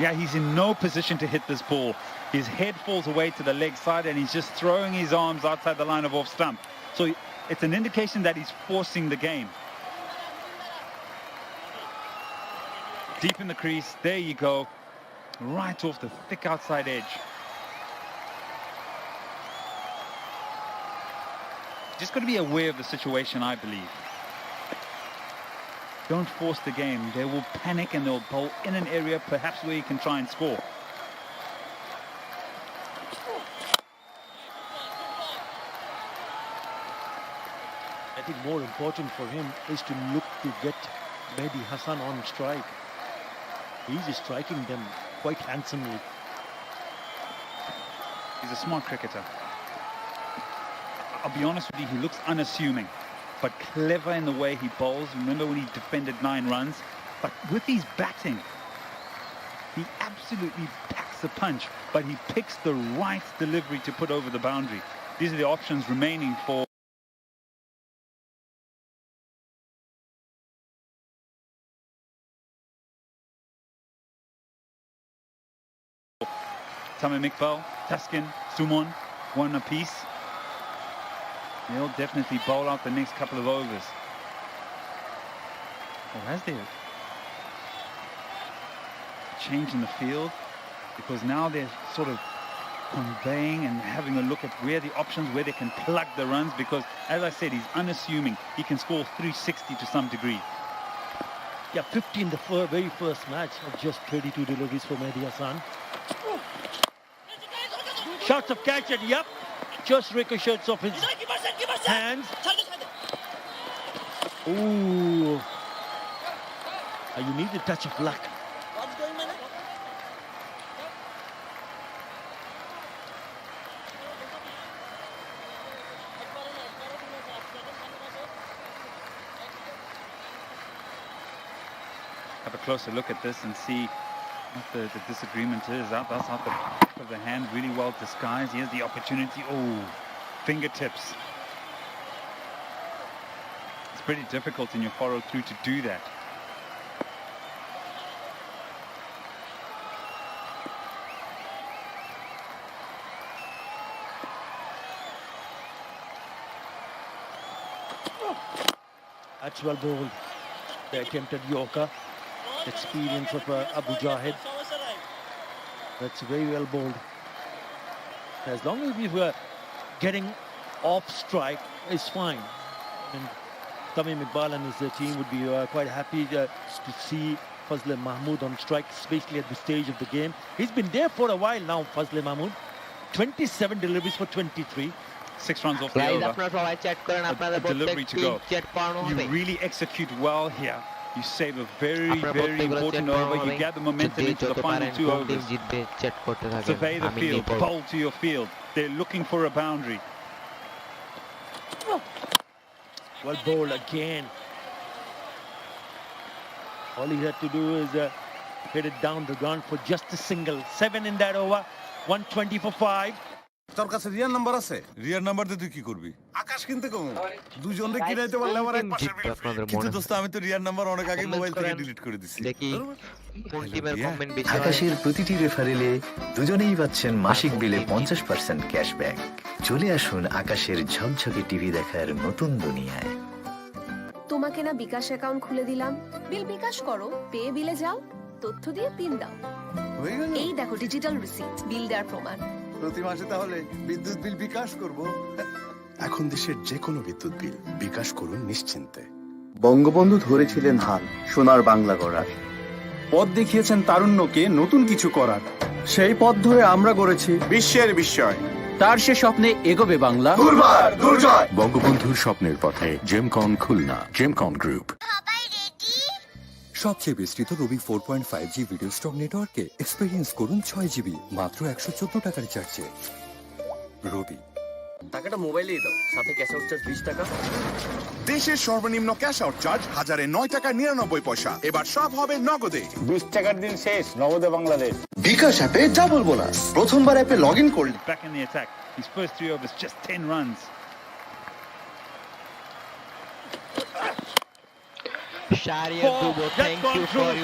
[SPEAKER 21] Yeah, he's in no position to hit this ball. His head falls away to the leg side and he's just throwing his arms outside the line of off stump. So it's an indication that he's forcing the game. Deep in the crease, there you go. Right off the thick outside edge. Just got to be aware of the situation, I believe. Don't force the game. They will panic and they'll bowl in an area perhaps where you can try and score.
[SPEAKER 3] I think more important for him is to look to get Mehdi Hassan on strike. He's striking them quite handsomely.
[SPEAKER 21] He's a smart cricketer. I'll be honest with you, he looks unassuming, but clever in the way he bowls. Remember when he defended 9 runs? But with his batting, he absolutely packs a punch, but he picks the right delivery to put over the boundary. These are the options remaining for Tamim Iqbal, Taskin, Sumon, one apiece. They'll definitely bowl out the next couple of overs. Or has there a change in the field? Because now they're sort of conveying and having a look at where the options, where they can plug the runs, because as I said, he's unassuming. He can score 360 to some degree.
[SPEAKER 3] Yeah, 50 in the very first match of just 32 deliveries for Mehdi Hassan. Shots of catch it, yep. Just ricochets off his hands. Ooh. You need a touch of luck.
[SPEAKER 21] Have a closer look at this and see what the disagreement is. That's out the back of the hand, really well disguised. Here's the opportunity. Oh, fingertips. It's pretty difficult in your follow through to do that.
[SPEAKER 3] That's well bowled. The attempted Yorker. Experience of Abu Jahid. That's very well bowled. As long as we were getting off strike, it's fine. And Tamim Iqbal and his team would be quite happy to see Fazle Mahmood on strike, especially at the stage of the game. He's been there for a while now, Fazle Mahmood. 27 deliveries for 23.
[SPEAKER 21] 6 runs off the over. A delivery to go. You really execute well here. You save a very important over. You gather momentum into the final 2 overs. Survey the field, bowl to your field. They're looking for a boundary.
[SPEAKER 3] Well bowled again. All he had to do is hit it down the ground for just a single. 7 in that over. 120 for 5.
[SPEAKER 6] তোর কাছে রিয়ার number আছে রিয়ার number দিয়ে তুই কি করবি আকাশ কিনতে কম দুজনরে কিনাইতে পারলে আমার এক পাশের কিন্তু দোস্ত আমি তো রিয়ার নাম্বার অনেক আগে মোবাইল থেকে ডিলিট করে দিছি
[SPEAKER 7] দেখি কোন টিমের কমেন্ট বেশি আকাশের প্রতিটি রেফারেলে দুজনেই পাচ্ছেন মাসিক বিলে 50% ক্যাশব্যাক চলে আসুন আকাশের ঝকঝকে টিভি দেখার নতুন দুনিয়ায়
[SPEAKER 1] তোমাকে না বিকাশ অ্যাকাউন্ট খুলে দিলাম বিল বিকাশ করো পে বিলে যাও তথ্য দিয়ে পিন দাও এই দেখো ডিজিটাল রিসিপ্ট বিল দেওয়ার প্রমাণ
[SPEAKER 11] প্রতি মাসে তাহলে বিদ্যুৎ বিল বিকাশ করব
[SPEAKER 8] এখন দেশের যে কোনো বিদ্যুৎ বিল বিকাশ করুন নিশ্চিন্তে
[SPEAKER 5] বঙ্গবন্ধু ধরেছিলেন হাল সোনার বাংলা গড়ার পথ দেখিয়েছেন তারুণ্যকে নতুন কিছু করার সেই পথ ধরে আমরা গড়েছি বিশ্বের বিস্ময় তার সে স্বপ্নে এগোবে বাংলা দুর্জয়
[SPEAKER 12] বঙ্গবন্ধুর স্বপ্নের পথে জেমকন খুলনা জেমকন গ্রুপ সবচেয়ে বিস্তৃত রবি 4.5G ভিডিও স্টক নেটওয়ার্কে এক্সপেরিয়েন্স করুন 6GB মাত্র 114 টাকার রিচার্জে রবি
[SPEAKER 14] টাকাটা মোবাইলেই দাও সাথে ক্যাশ আউট চার্জ 20 টাকা
[SPEAKER 8] দেশের সর্বনিম্ন ক্যাশ আউট চার্জ 1009 টাকা 99 পয়সা এবার সব হবে নগদে
[SPEAKER 15] 20 টাকার দিন শেষ নগদে বাংলাদেশ
[SPEAKER 19] বিকাশ অ্যাপে ডাবল বোনাস প্রথমবার অ্যাপে লগইন করলে
[SPEAKER 21] Back in the attack. His first 3 overs just 10 runs.
[SPEAKER 3] Just gone through.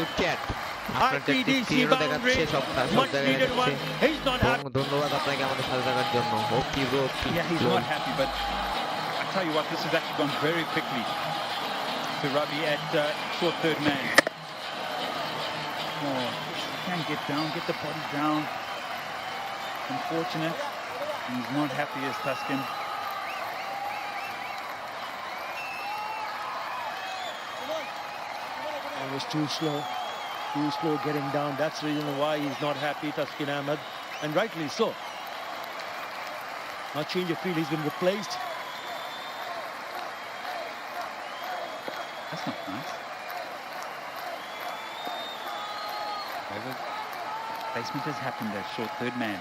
[SPEAKER 3] RPDC boundary. Much needed one. He's not happy.
[SPEAKER 21] Yeah, he's not happy, but I tell you what, this has actually gone very quickly to Ravi at short third man. Oh, can't get down, get the body down. Unfortunate. He's not happy as Tuscan.
[SPEAKER 3] It was too slow getting down. That's the reason why he's not happy, Taskin Ahmed, and rightly so. Now change of field, he's been replaced.
[SPEAKER 21] That's not nice. However, placement has happened there, short third man.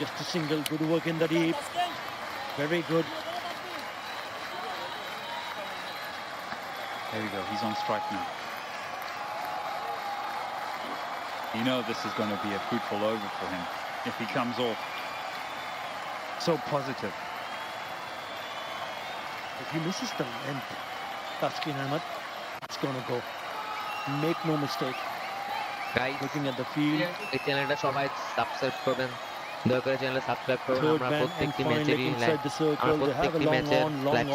[SPEAKER 3] Just a single, good work in the deep. Very good.
[SPEAKER 21] There we go, he's on strike now. You know this is going to be a fruitful over for him if he comes off. So positive.
[SPEAKER 3] If he misses the length, Taskin Ahmed, it's going to go. Make no mistake. Looking at the field.
[SPEAKER 13] এই চ্যানেলটা সবাই subscribe করবেন, দয়া করে চ্যানেলে subscribe করুন। আমরা প্রত্যেকটি ম্যাচেরই লাইভ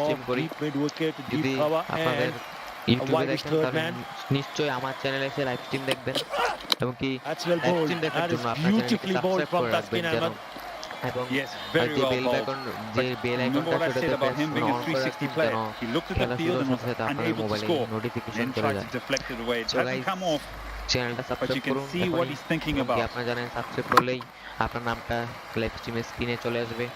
[SPEAKER 13] স্ট্রিম করি। যদি আপনাদের ইউটিউবে দেখেন তাহলে নিশ্চয়ই আমার চ্যানেলে এসে লাইভ স্ট্রিম দেখবেন এবং কি লাইভ স্ট্রিম দেখার জন্য আপনার চ্যানেলটি সাবস্ক্রাইব করে রাখবেন যেন এবং যে বেল আইকনটা সেটাতে প্রেস অন করে রাখবেন যেন খেলা শুরুর সাথে সাথে আপনার মোবাইলে নোটিফিকেশন চলে যায়। So guys, চ্যানেলটা সাবস্ক্রাইব করুন। আপনারা জানেন সাবস্ক্রাইব করলেই আপনার নামটা লাইভ স্ট্রিমের স্ক্রিনে চলে আসবে।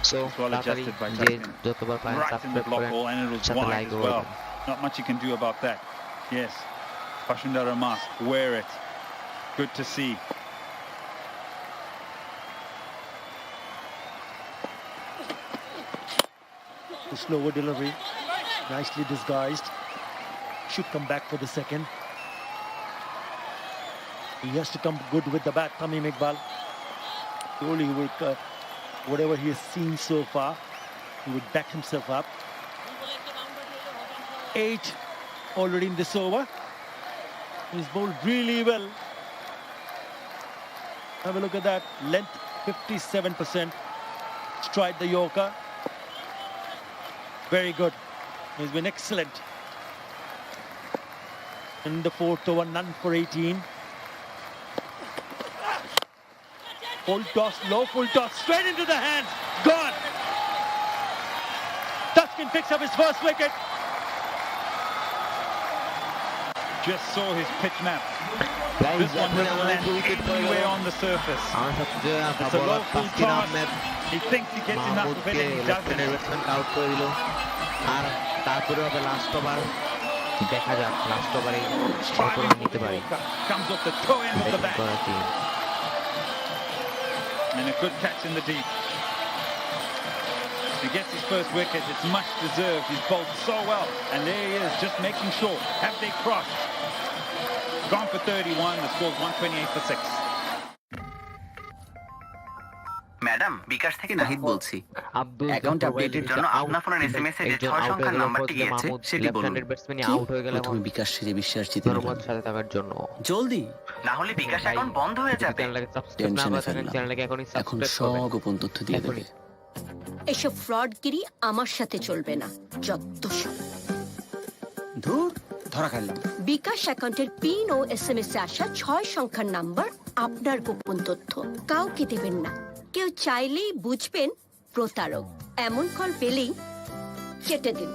[SPEAKER 13] সো তাড়াতাড়ি যে যতবার পারেন সাবস্ক্রাইব করেন, সাথে লাইক করবেন।
[SPEAKER 21] Not much you can do about that. Yes, Bashundara mask, wear it. Good to see.
[SPEAKER 3] The slower delivery, nicely disguised. Should come back for the second. He has to come good with the bat, Tamim Iqbal. Surely he would, whatever he has seen so far, he would back himself up. 8 already in this over. He's bowled really well. Have a look at that. Length 57%. Stride the Yorker. Very good. He's been excellent. In the fourth over, none for 18. Full toss, low full toss, straight into the hands. Gone. Tuscan picks up his first wicket.
[SPEAKER 21] Just saw his pitch map. This one doesn't land anywhere on the surface. It's a low full toss. He thinks he gets enough of it and he doesn't.
[SPEAKER 13] আর তারপরে হবে last over, দেখা যাক last ওভারে কত run নিতে পারি।
[SPEAKER 21] Comes off the toe end of the bat. And a good catch in the deep. He gets his first wicket. It's much deserved. He's bowled so well. And there he is, just making sure. Have they crossed? Gone for 31. The score's 128 for 6.
[SPEAKER 16] Madam, বিকাশ থেকে নাহিদ বলছি। Account আপডেটের জন্য আপনার ফোনের SMS এ যে 6 সংখ্যার নাম্বারটি গিয়েছে সেটি বলুন।
[SPEAKER 13] ব্যাটসম্যান আউট হয়ে গেল।
[SPEAKER 16] তুমি বিকাশ ছেড়ে বিশ্বাস জিতে নিলে
[SPEAKER 13] সাথে থাকার জন্য
[SPEAKER 16] জলদি, না হলে বিকাশ অ্যাকাউন্ট বন্ধ হয়ে যাবে।
[SPEAKER 13] চ্যানেলটাকে সাবস্ক্রাইব না করেন, চ্যানেলটাকে এখনই সাবস্ক্রাইব করবেন।
[SPEAKER 16] সব গোপন তথ্য দিয়ে দেবে।
[SPEAKER 23] এসব ফ্রডগিরি আমার সাথে চলবে না। যত সব
[SPEAKER 16] ধুর, ধরা খাইলাম।
[SPEAKER 23] বিকাশ অ্যাকাউন্টের পিন ও এসএমএস এ আসা 6 সংখ্যার নাম্বার আপনার গোপন তথ্য কাউকে দেবেন না। কেউ চাইলেই বুঝবেন প্রতারক। এমন কল পেলেই কেটে দিন।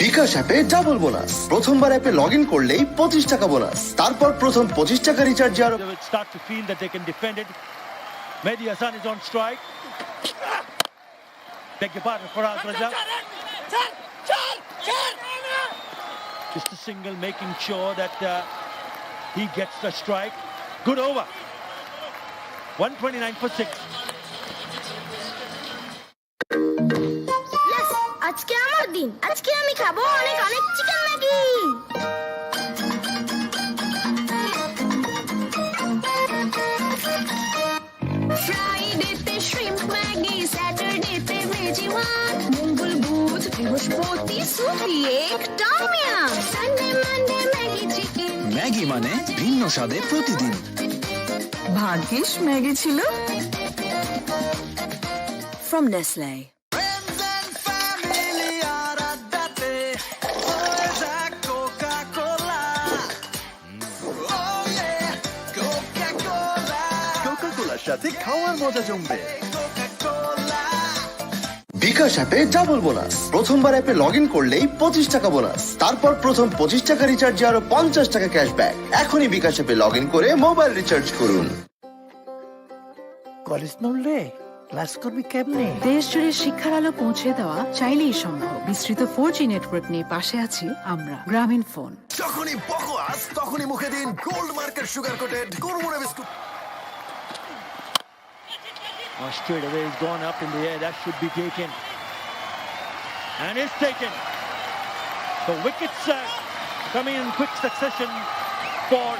[SPEAKER 19] বিকাশ অ্যাপে ডাবল বোনাস। প্রথমবার অ্যাপে লগ ইন করলেই 25 টাকা বোনাস। তারপর প্রথম 25 টাকা রিচার্জে আরো
[SPEAKER 3] start to feel that they can defend it. Mehdi Hasan is on strike. Beg your pardon, Faraz Raja. Just a single, making sure that he gets the strike. Good over. 129 for 6.
[SPEAKER 10] Yes, আজকে আমার দিন। আজকে আমি খাবো অনেক অনেক chicken Maggi. Soupy एकदम yum Sunday Monday Maggi chicken
[SPEAKER 11] Maggi মানে ভিন্ন স্বাদে প্রতিদিন।
[SPEAKER 9] ভাগ্যিস ম্যাগি ছিল ফ্রম নেসলে।
[SPEAKER 11] কোকা-কোলার সাথে খাওয়ার মজা জমবে। বিকাশ অ্যাপে ডাবল বোনাস। প্রথমবার অ্যাপে লগ ইন করলেই 25 টাকা বোনাস, তারপর প্রথম 25 টাকা রিচার্জে আরো 50 টাকা ক্যাশব্যাক। এখনই বিকাশ অ্যাপে লগ ইন করে মোবাইল রিচার্জ করুন।
[SPEAKER 4] কলেজ নড়লে ক্লাস করবি কেমনে? দেশ জুড়ে শিক্ষার আলো পৌঁছে দেওয়া চাইলেই সম্ভব। বিস্তৃত 4G নেটওয়ার্ক নিয়ে পাশে আছি আমরা, গ্রামীণ ফোন।
[SPEAKER 11] যখনই বকওয়াস তখনই মুখে দিন গোল্ড মার্কেট সুগার কোটেড কুরমুরে biscuit.
[SPEAKER 17] Straight away he's gone up in the air. That should be taken. And it's taken. The wickets coming in quick succession for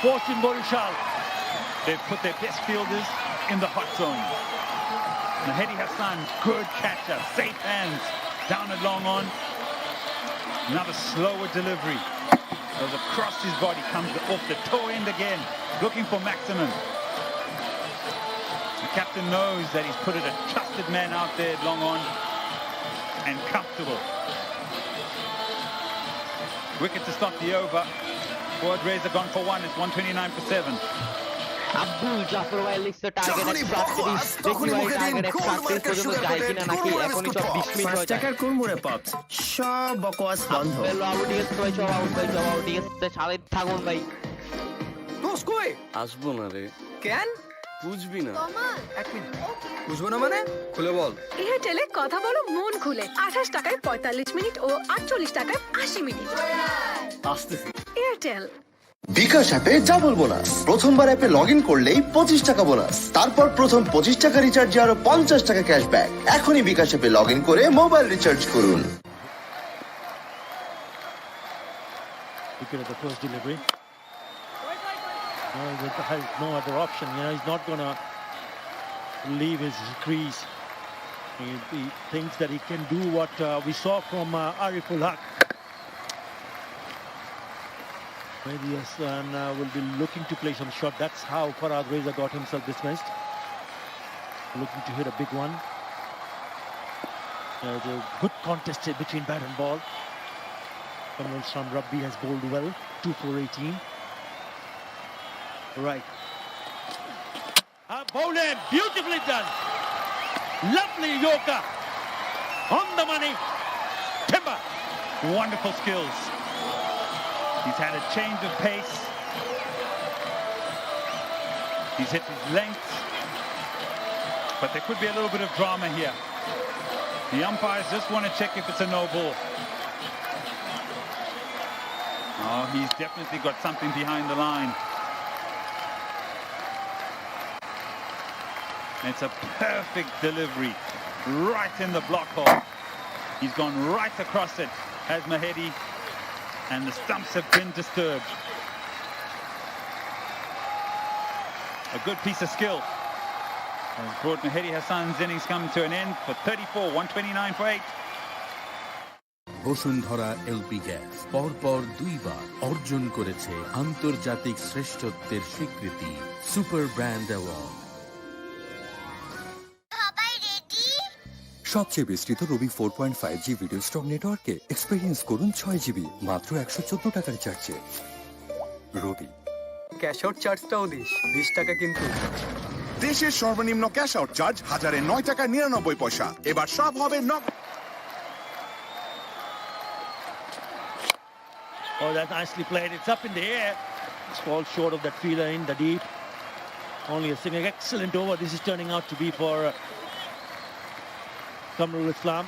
[SPEAKER 17] Fortune Barisal.
[SPEAKER 21] They've put their best fielders in the hot zone. Mehdi Hassan, good catcher, safe hands, down at long on. Another slower delivery. Goes across his body, comes off the toe end again, looking for maximum. The captain knows that he's put it a trusted man out there at long on and comfortable. Wicket to stop the over. Forward Razor gone for one. It's 129 for 7.
[SPEAKER 13] Abdul Zafar ভাই লিখছে target 130 দেখি ভাই target 130 পর্যন্ত যায় কিনা নাকি এখনই সব 20 মিনিট হয়ে যায়।
[SPEAKER 11] টাকার কুরমুরে পপস সব বকওয়াস বন্ধ।
[SPEAKER 13] বেল আউট গেছে ভাই, সব আউট ভাই, সব আউট গেছে। সাথে থাকুন ভাই।
[SPEAKER 14] দোস্ত কই? আসবো না রে। কেন? বুঝবি না। এক মিনিট। বুঝবো না মানে? খুলে বল।
[SPEAKER 1] এয়ারটেলে কথা বলো মন খুলে। 28 টাকায় 45 মিনিট ও 48 টাকায় 80 মিনিট।
[SPEAKER 14] আসতেছি।
[SPEAKER 1] এয়ারটেল।
[SPEAKER 11] বিকাশ অ্যাপে ডাবল বোনাস। প্রথমবার অ্যাপে লগ ইন করলেই 25 টাকা বোনাস, তারপর প্রথম 25 টাকা রিচার্জে আরো 50 টাকা ক্যাশব্যাক। এখনই বিকাশ অ্যাপে লগ ইন করে মোবাইল রিচার্জ করুন।
[SPEAKER 17] Wicket at the first delivery. He has no other option. He's not going to leave his crease. He thinks that he can do what we saw from Ariful Haq. Maybe Hassan will be looking to play some shot. That's how Farhad Reza got himself dismissed. Looking to hit a big one. The good contest between bat and ball. Kamran Sam Rabbi has bowled well. 2 for 18. Right. Bowled in. Beautifully done. Lovely Yorker. On the money. Timber.
[SPEAKER 21] Wonderful skills. He's had a change of pace. He's hit his length. But there could be a little bit of drama here. The umpires just want to check if it's a no ball. Oh, he's definitely got something behind the line. It's a perfect delivery. Right in the block hole. He's gone right across it, has Mehdi. And the stumps have been disturbed. A good piece of skill has brought Mehdi Hassan's innings coming to an end for 34, 129 for 8.
[SPEAKER 2] Bashundhara LP gas পরপর 2 বার অর্জন করেছে আন্তর্জাতিক শ্রেষ্ঠত্বের স্বীকৃতি super brand award.
[SPEAKER 12] সবচেয়ে বিস্তৃত রবি 4.5G video stock নেটওয়ার্কে experience করুন 6GB মাত্র 114 টাকা রিচার্জে। রবি।
[SPEAKER 14] ক্যাশ আউট চার্জটাও দিস 20 টাকা কিন্তু।
[SPEAKER 8] দেশের সর্বনিম্ন ক্যাশ আউট চার্জ 1009 টাকা 99 পয়সা। এবার সব হবে
[SPEAKER 17] Oh, that's nicely played. It's up in the air. It's fall short of that fielder in the deep. Only a single excellent over. This is turning out to be for Kamrul Islam.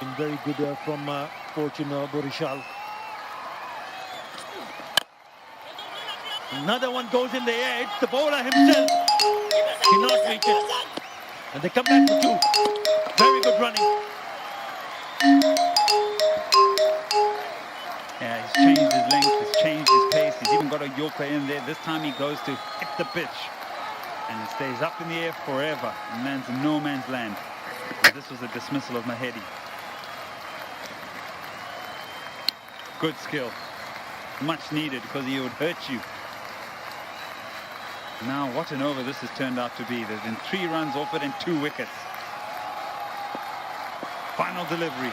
[SPEAKER 17] Been very good from Fortune Barisal. Another one goes in the air. It's the bowler himself. Cannot reach it. And they come back for two. Very good running.
[SPEAKER 21] Yeah, he's changed his length, he's changed his pace. He's even got a Yorker in there. This time he goes to hit the pitch. And it stays up in the air forever and lands in no man's land. And this was a dismissal of Mahedi. Good skill. Much needed because he would hurt you. Now what an over this has turned out to be. There's been 3 runs off it and 2 wickets. Final delivery.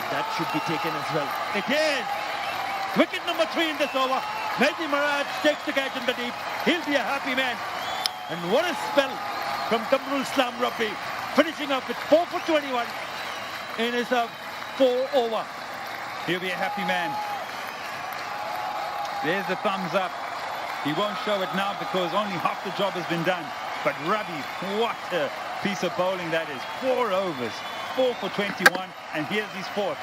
[SPEAKER 17] That should be taken as well. It is! Wicket number 3 in this over. Mehdi Maraj takes the catch in the deep. He'll be a happy man. And what a spell from Kamrul Islam Rabbi. Finishing up with 4 for 21 in his 4 over.
[SPEAKER 21] He'll be a happy man. There's the thumbs up. He won't show it now because only half the job has been done. But Rabi, what a piece of bowling that is. 4 overs. 4 for 21, and here's his 4th.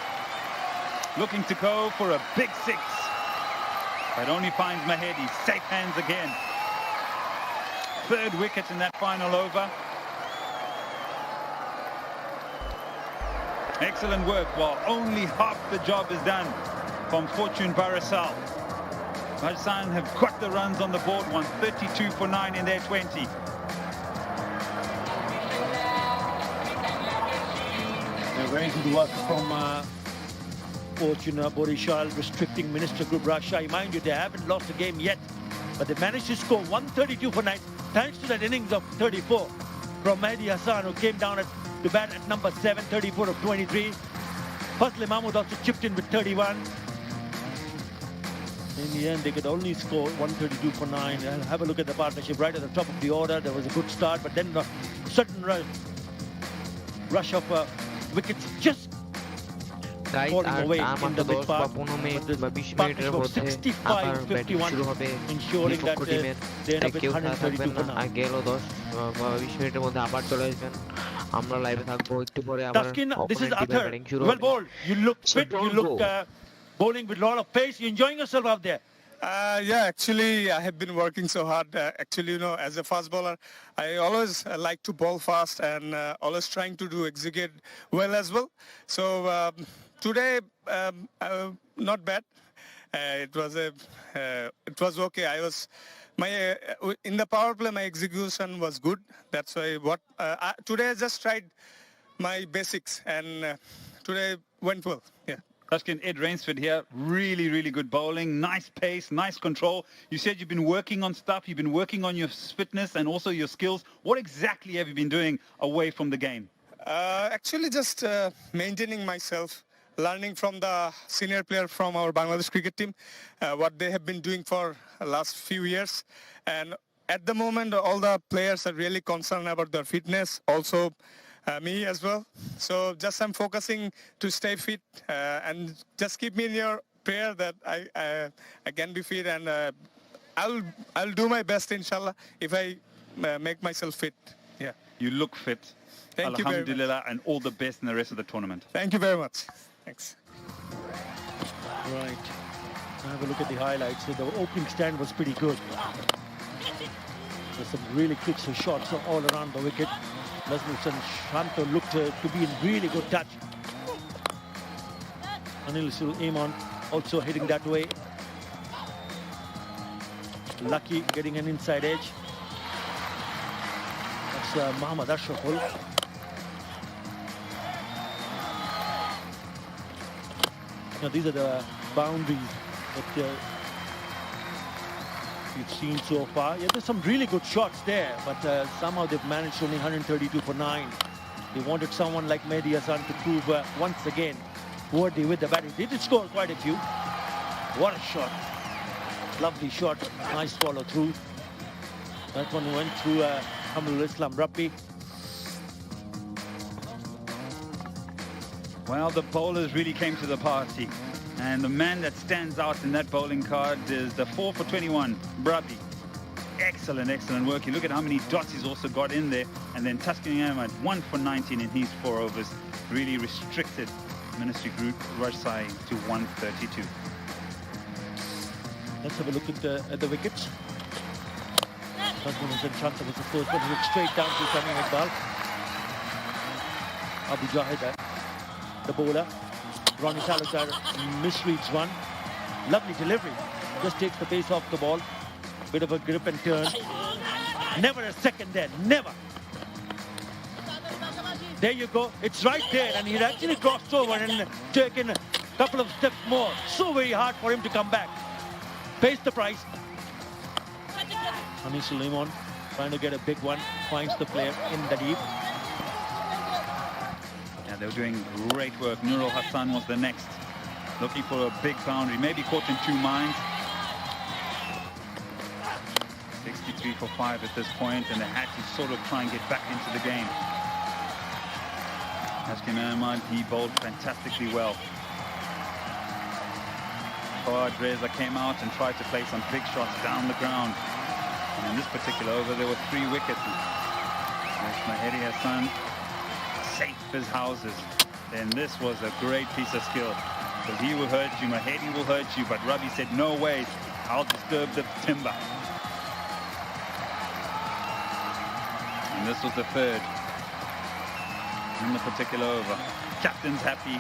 [SPEAKER 21] Looking to go for a big 6. But only finds Mahedi. Safe hands again. 3rd wicket in that final over. Excellent work, while only half the job is done from Fortune Barisal. Rajshahi have got the runs on the board, 132 for 9 in their 20.
[SPEAKER 17] Very good work from Fortune Barisal, restricting Minister Group Rajshahi. Mind you, they haven't lost a game yet, but they managed to score 132 for 9 thanks to that innings of 34 from Mehdi Hassan, who came down to bat at number 7, 34 of 23. Fazle Mahmood also chipped in with 31. In the end, they could only score 132 for 9. And have a look at the partnership right at the top of the order. There was a good start, but then a sudden rush of wickets just falling away in the mid part. But this partnership of 65-51 ensuring that they end up with 132 for 9. Taskin, this is Athar. Well bowled. You look fit. You look bowling with a lot of pace. You're enjoying yourself out there.
[SPEAKER 18] Yeah, actually, I have been working so hard. Actually, you know, as a fast bowler, I always like to bowl fast and always trying to execute well as well. So today, not bad. It was okay. I was in the power play. My execution was good. That's why today I just tried my basics, and today went well. Yeah.
[SPEAKER 21] Tashkent, Ed Rainsford here. Really, really good bowling. Nice pace, nice control. You said you've been working on stuff. You've been working on your fitness and also your skills. What exactly have you been doing away from the game?
[SPEAKER 18] Actually, just maintaining myself, learning from the senior player from our Bangladesh cricket team, what they have been doing for the last few years. And at the moment, all the players are really concerned about their fitness. Also, me as well. So just I'm focusing to stay fit and just keep me in your prayer that I can be fit, and I'll do my best, inshallah, if I make myself fit. Yeah.
[SPEAKER 21] You look fit.
[SPEAKER 18] Thank you very much.
[SPEAKER 21] Alhamdulillah, and all the best in the rest of the tournament.
[SPEAKER 18] Thank you very much. Thanks.
[SPEAKER 17] Right. Have a look at the highlights. So the opening stand was pretty good. There's some really quick shots all around the wicket. Leslie Shanto looked to be in really good touch. Anil Sulaiman also hitting that way. Lucky getting an inside edge. That's Muhammad Ashraful. Now these are the boundaries that you've seen so far. Yeah, there's some really good shots there, but somehow they've managed only 132 for 9. They wanted someone like Mehdi Hassan to prove once again worthy with the batting. They did score quite a few. What a shot. Lovely shot. Nice follow through. That one went through Kamrul Islam Rabbi.
[SPEAKER 21] Well, the bowlers really came to the party. And the man that stands out in that bowling card is the 4 for 21, Brabi. excellent work. You look at how many dots he's also got in there. And then Taskin Ahmad, 1 for 19 in his 4 overs. Really restricted Ministry Group Rajshahi to 132.
[SPEAKER 17] Let's have a look at the wickets. First one was in front of us, of course, but he looked straight down to Tamim Iqbal. Abu Jahid, the bowler. Ronnie Talukdar misreads one. Lovely delivery. Just takes the pace off the ball. Bit of a grip and turn. Never a second there. Never. There you go. It's right there. And he's actually crossed over and taken a couple of steps more. So very hard for him to come back. Pays the price. Hani Suleiman trying to get a big one. Finds the player in the deep.
[SPEAKER 21] Yeah, they were doing great work. Nurul Hassan was the next. Looking for a big boundary. Maybe caught in 2 minds. 63 for 5 at this point, and they had to sort of try and get back into the game. Taskin Ahmad, he bowled fantastically well. Fawad Reza came out and tried to play some big shots down the ground. And in this particular over, there were 3 wickets. Mahedi Hassan, safe as houses. Then this was a great piece of skill. Because he will hurt you, Mahedi will hurt you, but Ravi said, no way, I'll disturb the timber. And this was the 3rd in the particular over. Captain's happy,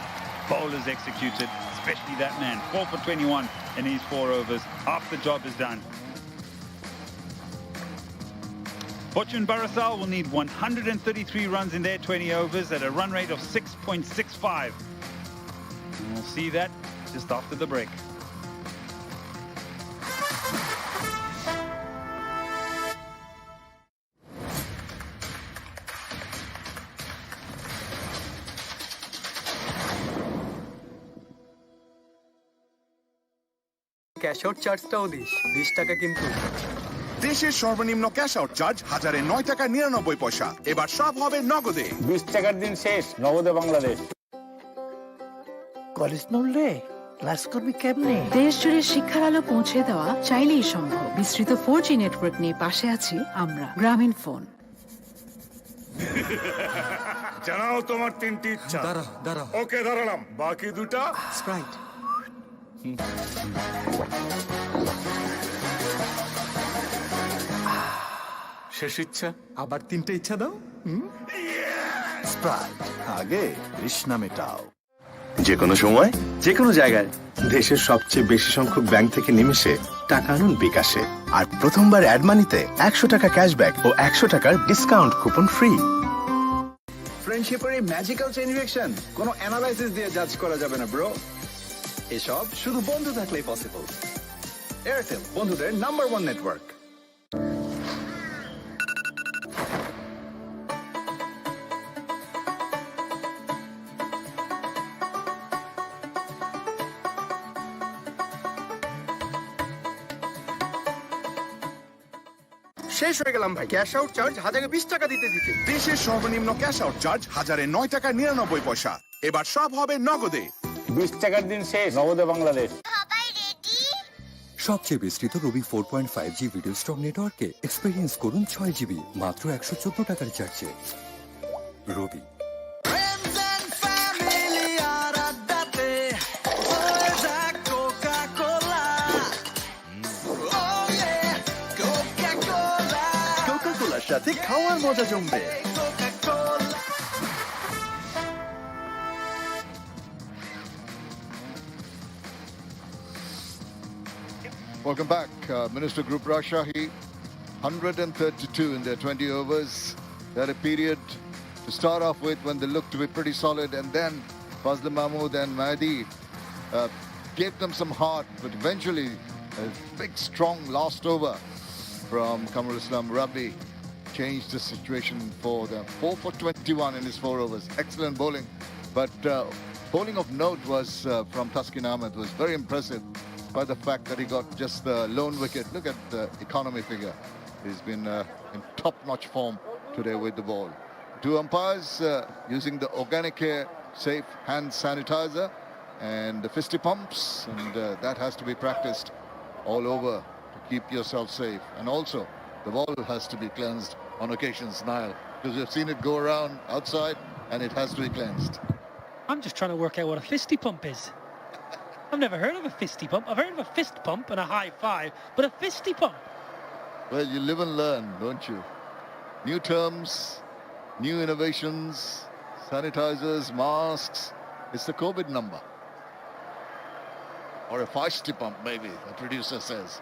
[SPEAKER 21] bowlers executed, especially that man. 4 for 21 in his 4 overs. Half the job is done. Fortune Barisal will need 133 runs in their 20 overs at a run rate of 6.65. And we'll see that just after the break.
[SPEAKER 14] Cash out চার্জটাও দিস 20 টাকা কিন্তু
[SPEAKER 8] দেশের সর্বনিম্ন cash out charge 1009 টাকা 99 পয়সা। এবার সব হবে নগদে।
[SPEAKER 15] 20 টাকার দিন শেষ, নগদে বাংলাদেশ।
[SPEAKER 4] কলেজ নড়লে ক্লাস করবি কেমনে? দেশ জুড়ে শিক্ষার আলো পৌঁছে দেওয়া চাইলেই সম্ভব। বিস্তৃত 4G নেটওয়ার্ক নিয়ে পাশে আছি আমরা, গ্রামীণ ফোন।
[SPEAKER 8] জানাও তোমার 3টি ইচ্ছা। দাঁড়াও। ওকে দাঁড়ালাম, বাকি 2টা
[SPEAKER 14] স্প্রাইট।
[SPEAKER 8] শেষ ইচ্ছা।
[SPEAKER 14] আবার 3টে ইচ্ছা দাও।
[SPEAKER 8] স্প্রাইট, আগে তৃষ্ণা মেটাও। যে কোনো সময় যে কোনো জায়গায় দেশের সবচেয়ে বেশি সংখ্যক ব্যাংক থেকে নিমেষে টাকা আনুন বিকাশে। আর প্রথমবার অ্যাড মানিতে 100 টাকা ক্যাশব্যাক ও 100 টাকার ডিসকাউন্ট কুপন ফ্রি।
[SPEAKER 5] ফ্রেন্ডশিপের এই ম্যাজিক্যাল চেইন রিঅ্যাকশন কোনো অ্যানালাইসিস দিয়ে জাজ করা যাবে না ব্রো। এসব শুধু বন্ধু থাকলেই পসিবল। এয়ারটেল, বন্ধুদের নাম্বার 1 নেটওয়ার্ক।
[SPEAKER 8] শেষ হয়ে গেলাম ভাই। ক্যাশ আউট চার্জ 1020 টাকা দিতে দিতে। দেশের সর্বনিম্ন ক্যাশ আউট চার্জ 1009 টাকা 99 পয়সা। এবার সব হবে নগদে।
[SPEAKER 15] 20 টাকার দিন শেষ, নগদে বাংলাদেশ।
[SPEAKER 12] সবচেয়ে বিস্তৃত রবি 4.5G ভিডিও স্ট্রং নেটওয়ার্কে এক্সপেরিয়েন্স করুন 6GB মাত্র 114 টাকার রিচার্জে। রবি।
[SPEAKER 5] কোকা-কোলার সাথে খাওয়ার মজা জমবে।
[SPEAKER 6] Welcome back. Minister Group Rajshahi, 132 in their 20 overs. They had a period to start off with when they looked to be pretty solid, and then Fazl Mahmood and Mahdi gave them some heart, but eventually a big, strong last over from Kamrul Islam Rabbi changed the situation for them. 4 for 21 in his 4 overs. Excellent bowling, but bowling of note was from Taskin Ahmad, was very impressive by the fact that he got just the lone wicket. Look at the economy figure. He's been in top-notch form today with the ball. 2 umpires using the organic care safe hand sanitizer and the fisty pumps, and that has to be practiced all over to keep yourself safe. And also the ball has to be cleansed on occasions, Niall, because we've seen it go around outside and it has to be cleansed.
[SPEAKER 3] I'm just trying to work out what a fisty pump is. I've never heard of a fisty pump. I've heard of a fist pump and a high five, but a fisty pump.
[SPEAKER 6] Well, you live and learn, don't you? New terms, new innovations, sanitizers, masks. It's the COVID number. Or a feisty pump, maybe, the producer says.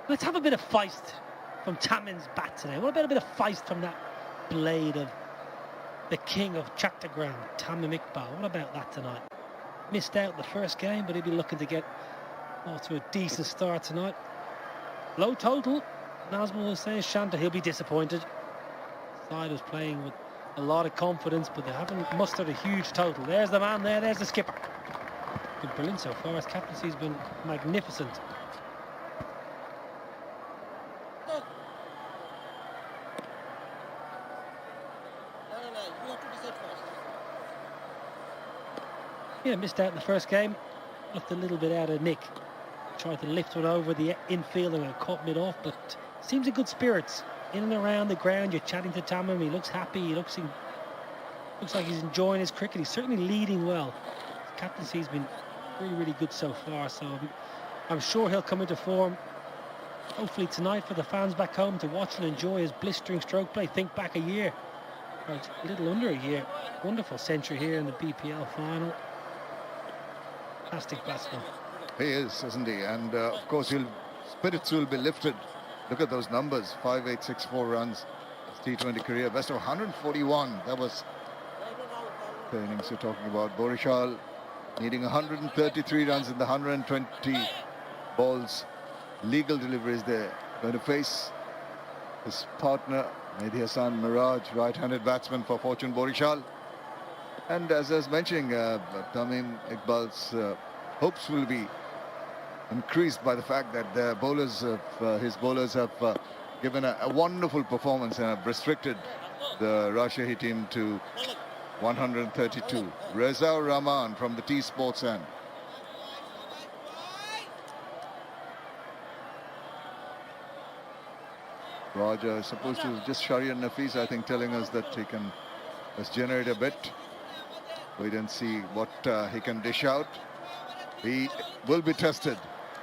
[SPEAKER 3] Let's have a bit of feist from Tamin's bat today. What about a bit of feist from that blade of the king of Chattogram, Tamim Iqbal? What about that tonight? Missed out the first game, but he'll be looking to get off to a decent start tonight. Low total, Nazmul will say, Shanta, he'll be disappointed. Side was playing with a lot of confidence, but they haven't mustered a huge total. There's the man there, there's the skipper. Been brilliant so far. His captaincy's been magnificent. Yeah, missed out in the first game. Left a little bit out of nick. Tried to lift one over the infield and got caught mid-off, but seems in good spirits. In and around the ground, you're chatting to Tamim. He looks happy. He looks like he's enjoying his cricket. He's certainly leading well. His captaincy's been really, really good so far. So I'm sure he'll come into form. Hopefully tonight for the fans back home to watch and enjoy his blistering stroke play. Think back a year, or a little under a year. Wonderful century here in the BPL final. Fantastic batsman.
[SPEAKER 6] He is, isn't he? And of course, spirits will be lifted. Look at those numbers: 5,864 runs. His T20 career best of 141. That was the innings you're talking about. Barisal needing 133 runs in the 120 balls. Legal deliveries there. Going to face his partner, Mehdi Hassan Miraj, right-handed batsman for Fortune Barisal. And as I was mentioning, Tamim Iqbal's hopes will be increased by the fact that the his bowlers have given a wonderful performance and have restricted the Rajshahi team to 132. Reza Rahman from the T-Sports end. Raja is supposed to just Sharian Nafis, I think, telling us that he can just generate a bit. Wait and see what he can dish out. He will be tested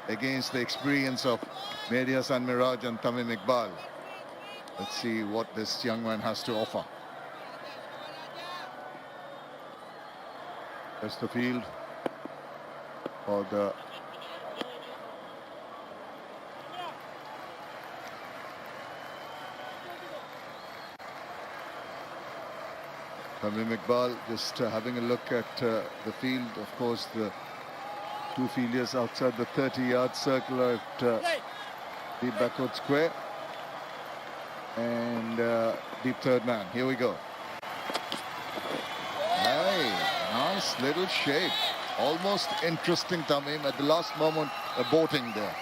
[SPEAKER 6] against the experience of Mehdi Hassan Miraj and Tamim Iqbal. Let's see what this young man has to offer. That's the field for the Tamim Iqbal. Just having a look at the field. Of course, the two fielders outside the 30-yard circle at deep backward square. And deep third man. Here we go. Hey, nice little shape. Almost interesting, Tamim, at the last moment aborting there.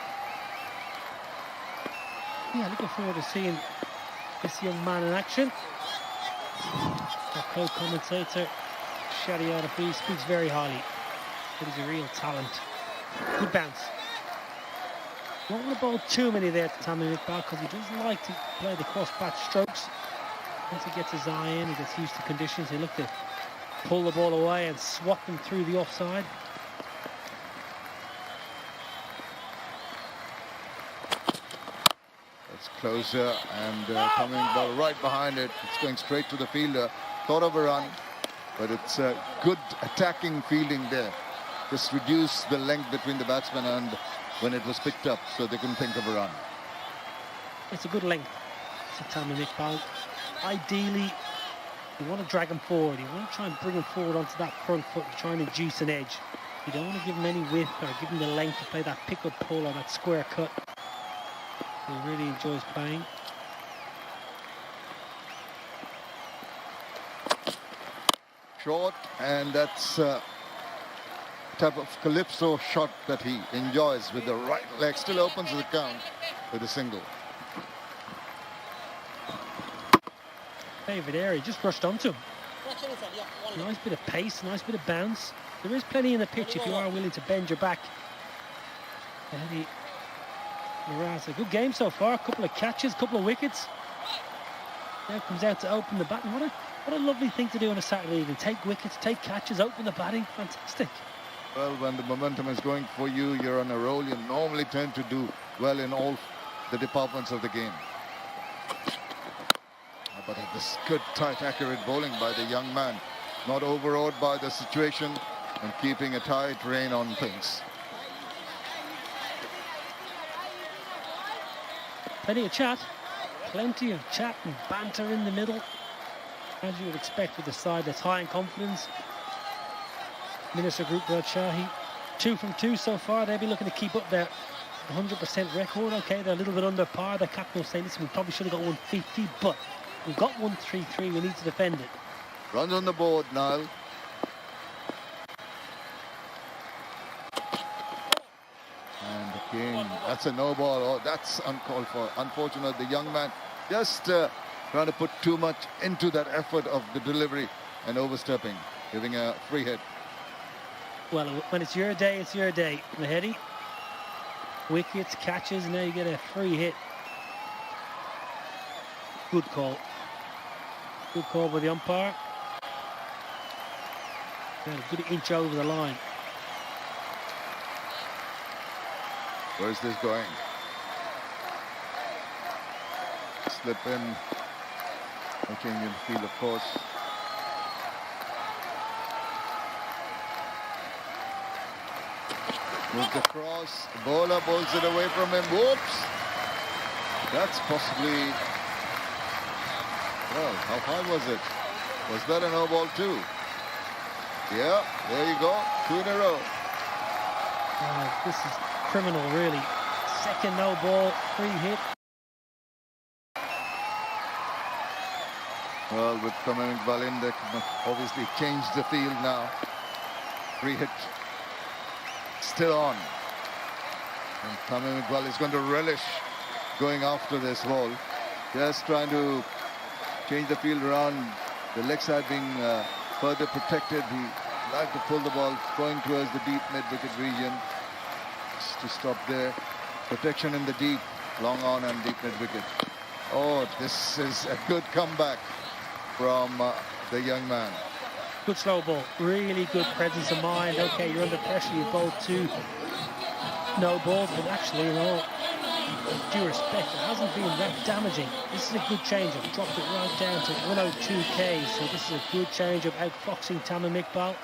[SPEAKER 3] Yeah, looking forward to seeing this young man in action. Our co-commentator, Sharian Nafis, speaks very highly. But he's a real talent. Good bounce. Don't want to bowl too many there to Tamim Iqbal because he doesn't like to play the cross-patch strokes. Once he gets his eye in, he gets used to conditions. He look to pull the ball away and swat them through the offside.
[SPEAKER 6] It's closer and coming ball right behind it. It's going straight to the fielder. Thought of a run, but it's a good attacking fielding there. Just reduce the length between the batsmen and when it was picked up, so they couldn't think of a run.
[SPEAKER 3] It's a good length to Tamim Iqbal. Ideally, you want to drag him forward. You want to try and bring him forward onto that front foot. You're trying to juice an edge. You don't want to give him any width or give him the length to play that pick-up pull or that square cut. He really enjoys playing.
[SPEAKER 6] Short, and that's type of calypso shot that he enjoys with the right leg. Still opens the count with a single.
[SPEAKER 3] David Airy just rushed onto him. Nice bit of pace, nice bit of bounce. There is plenty in the pitch if you are willing to bend your back. And he It's a good game so far. A couple of catches, a couple of wickets. Now comes out to open the batting. What a lovely thing to do on a Saturday evening. Take wickets, take catches, open the batting. Fantastic.
[SPEAKER 6] Well, when the momentum is going for you, you're on a roll. You normally tend to do well in all the departments of the game. But this good, tight, accurate bowling by the young man. Not overawed by the situation and keeping a tight rein on things.
[SPEAKER 3] Plenty of chat and banter in the middle, as you would expect with a side that's high in confidence. Minister Group Rajshahi, 2 from 2 so far. They'll be looking to keep up their 100% record. Okay, they're a little bit under par. The captain will say, listen, we probably should have got 150, but we've got 133. We need to defend it.
[SPEAKER 6] Runs on the board, Niall. And again, that's a no ball. Oh, that's uncalled for. Unfortunate, the young man just trying to put too much into that effort of the delivery and overstepping, giving a free hit.
[SPEAKER 3] Well, when it's your day, it's your day. Mahedi, wickets, catches, and now you get a free hit. Good call. Good call by the umpire. And a good inch over the line.
[SPEAKER 6] Where's this going? Slip in. No change in field, of course. Moves across. The bowler bowls it away from him. Whoops! That's possibly... Well, how high was it? Was that a no ball too? Yeah, there you go. 2 in a row.
[SPEAKER 3] This is criminal, really. Second no ball, free hit.
[SPEAKER 6] Well, with Tamim Iqbal in, they can obviously change the field now. Free hit still on. And Tamim Iqbal is going to relish going after this ball. Just trying to change the field around. The leg side being further protected. He liked to pull the ball going towards the deep mid-wicket region. Just to stop there. Protection in the deep, long on and deep mid-wicket. Oh, this is a good comeback from the young man.
[SPEAKER 3] Good slow ball, really good presence of mind. Okay, you're under pressure, you bowled 2 no balls, but actually, you know, with due respect, it hasn't been that damaging. This is a good change-up, dropped it right down to 102 Ks, so this is a good change-up, outfoxing Tamim Iqbal.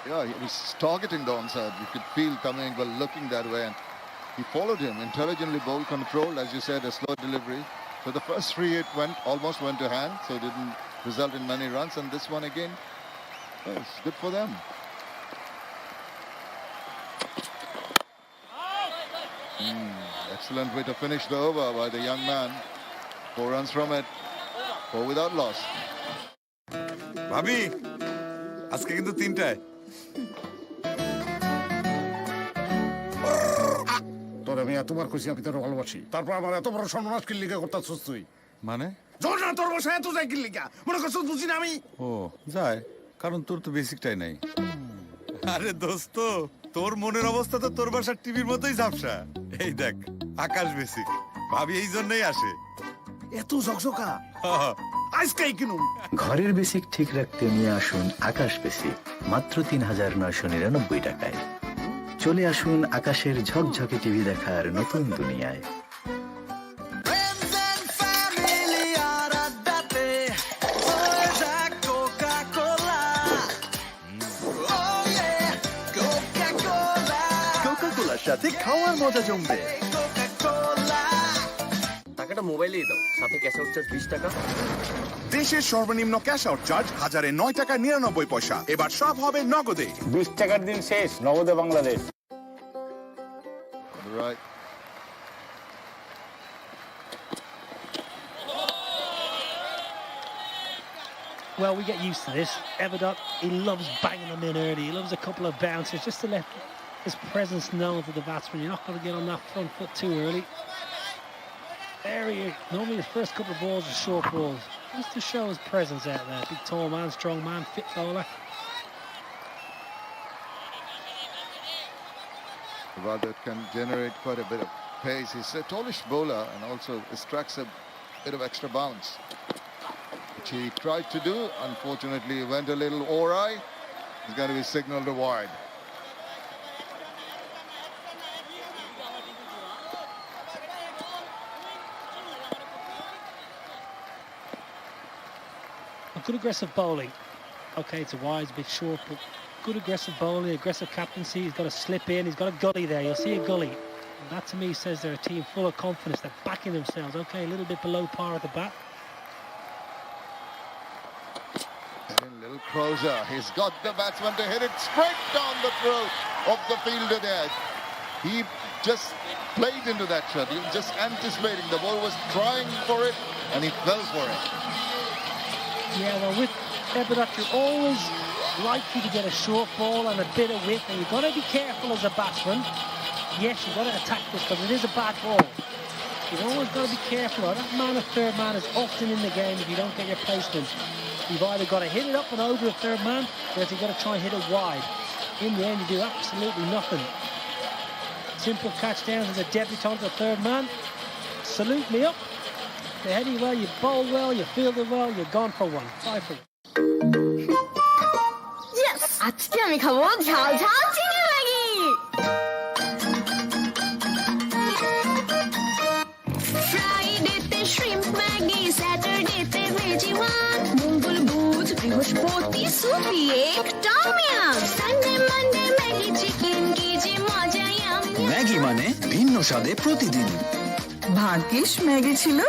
[SPEAKER 6] Yeah, he was targeting the onside. You could feel Tamim Iqbal looking that way, and he followed him. Intelligently ball control, as you said, a slow delivery. So the first free hit almost went to hand, so it didn't result in many runs. And this one again, well, it's good for them. Excellent way to finish the over by the young man. 4 runs from it, 4 without loss.
[SPEAKER 7] ভাবি আজকে কিন্তু 3টায়
[SPEAKER 20] তোর আমি এতবার কইছি আমি তোর ভালোবাসি তারপর আমার এত বড় সর্বনাশ কি লিগা করতাছস তুই
[SPEAKER 7] মানে
[SPEAKER 20] জোর না তোর বসে এত যাই কি লিগা মনে করছস বুঝি না আমি
[SPEAKER 7] ও যায় কারণ তোর তো বেসিকটাই নাই আরে দোস্ত তোর মনের অবস্থা তো তোর বাসার টিভির মতোই ঝাপসা এই দেখ আকাশ বেসিক ভাবি এই জন্যই আসে
[SPEAKER 20] এত ঝকঝকা আজকে কিনুম
[SPEAKER 22] ঘরের বেসিক ঠিক রাখতে নিয়ে আসুন আকাশ বেসিক মাত্র ৩৯৯৯ টাকায় চলে আসুন আকাশের ঝকঝকে টিভি দেখার নতুন দুনিয়ায়
[SPEAKER 8] কোকা-কোলার সাথে খাওয়ার মজা জমবে
[SPEAKER 14] টাকাটা মোবাইলেই দাও, সাথে ক্যাশ আউট চার্জ 20 টাকা।
[SPEAKER 24] দেশের সর্বনিম্ন ক্যাশ আউট চার্জ 1009 টাকা 99 পয়সা। এবার সব হবে নগদে।
[SPEAKER 15] 20 টাকার দিন শেষ, নগদে Bangladesh.
[SPEAKER 6] Right.
[SPEAKER 3] Well, we get used to this. Everduck, he loves banging them in early. He loves a couple of bounces just to let his presence known to the batsman. You're not going to get on that front foot too early. Normally his first couple of balls are short balls. Just to show his presence out there. Big, tall man, strong man, fit bowler.
[SPEAKER 6] Rather can generate quite a bit of pace. He's a tallish bowler and also extracts a bit of extra bounce, which he tried to do. Unfortunately, he went a little awry. He's going to be signaled to wide.
[SPEAKER 3] Good aggressive bowling. Okay, it's a wide, it's a bit short, but good aggressive bowling, aggressive captaincy. He's got a slip in, he's got a gully there. You'll see a gully. And that to me says they're a team full of confidence. They're backing themselves. Okay, a little bit below par at the bat.
[SPEAKER 6] Getting a little closer. He's got the batsman to hit it straight down the throat of the fielder there. He just played into that shot. He was just anticipating. The ball was trying for it and he fell for it.
[SPEAKER 3] Yeah, well, with Eberat, you're always likely to get a short ball and a bit of width, and you've got to be careful as a batsman. Yes, you've got to attack this because it is a bad ball. You've always got to be careful. That man of third man is often in the game if you don't get your placement. You've either got to hit it up and over the third man, or you've got to try and hit it wide. In the end, you do absolutely nothing. Simple catch down as a debutant, the third man. Salute me up. You're heading well, you bowl well, you fielded well, you're gone for one. 5 for 1.
[SPEAKER 10] Yes! আজকে আমি খাবো ঝাল ঝাল চিনি Maggi. ফ্রাইডেতে shrimp Maggi, স্যাটারডেতে veggie one, মঙ্গল বুধ বৃহস্পতি সুপি এক tom yum, Sunday Monday Maggi chicken, কি যে মজা ইয়াম।
[SPEAKER 16] ম্যাগি মানে ভিন্ন স্বাদে প্রতিদিন।
[SPEAKER 9] ভাগ্যিস ম্যাগি ছিল।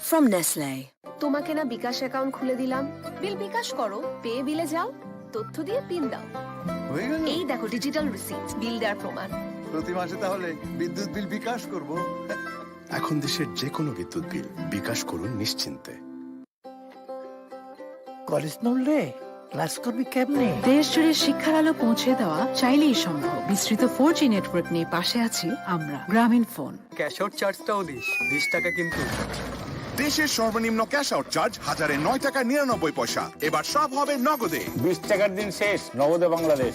[SPEAKER 9] From Nestle.
[SPEAKER 1] তোমাকে না বিকাশ অ্যাকাউন্ট খুলে দিলাম, বিল বিকাশ করো, পে বিলে যাও, তথ্য দিয়ে পিন দাও। এই দেখো ডিজিটাল রিসিট, বিল দেওয়ার প্রমাণ।
[SPEAKER 5] প্রতি মাসে তাহলে বিদ্যুৎ বিল বিকাশ করব।
[SPEAKER 8] এখন দেশের যে কোনো বিদ্যুৎ বিল বিকাশ করুন নিশ্চিন্তে।
[SPEAKER 4] কলেজ নড়লে ক্লাস করবি কেমনে? দেশ জুড়ে শিক্ষার আলো পৌঁছে দেওয়া চাইলেই সম্ভব। বিস্তৃত 4G নেটওয়ার্ক নিয়ে পাশে আছি আমরা, গ্রামীণ ফোন।
[SPEAKER 14] ক্যাশ আউট চার্জটাও দিস, 20 টাকা কিন্তু।
[SPEAKER 24] দেশের সর্বনিম্ন ক্যাশ আউট চার্জ 1009 টাকা 99 পয়সা। এবার সব হবে নগদে।
[SPEAKER 15] 20 টাকার দিন শেষ, নগদে Bangladesh.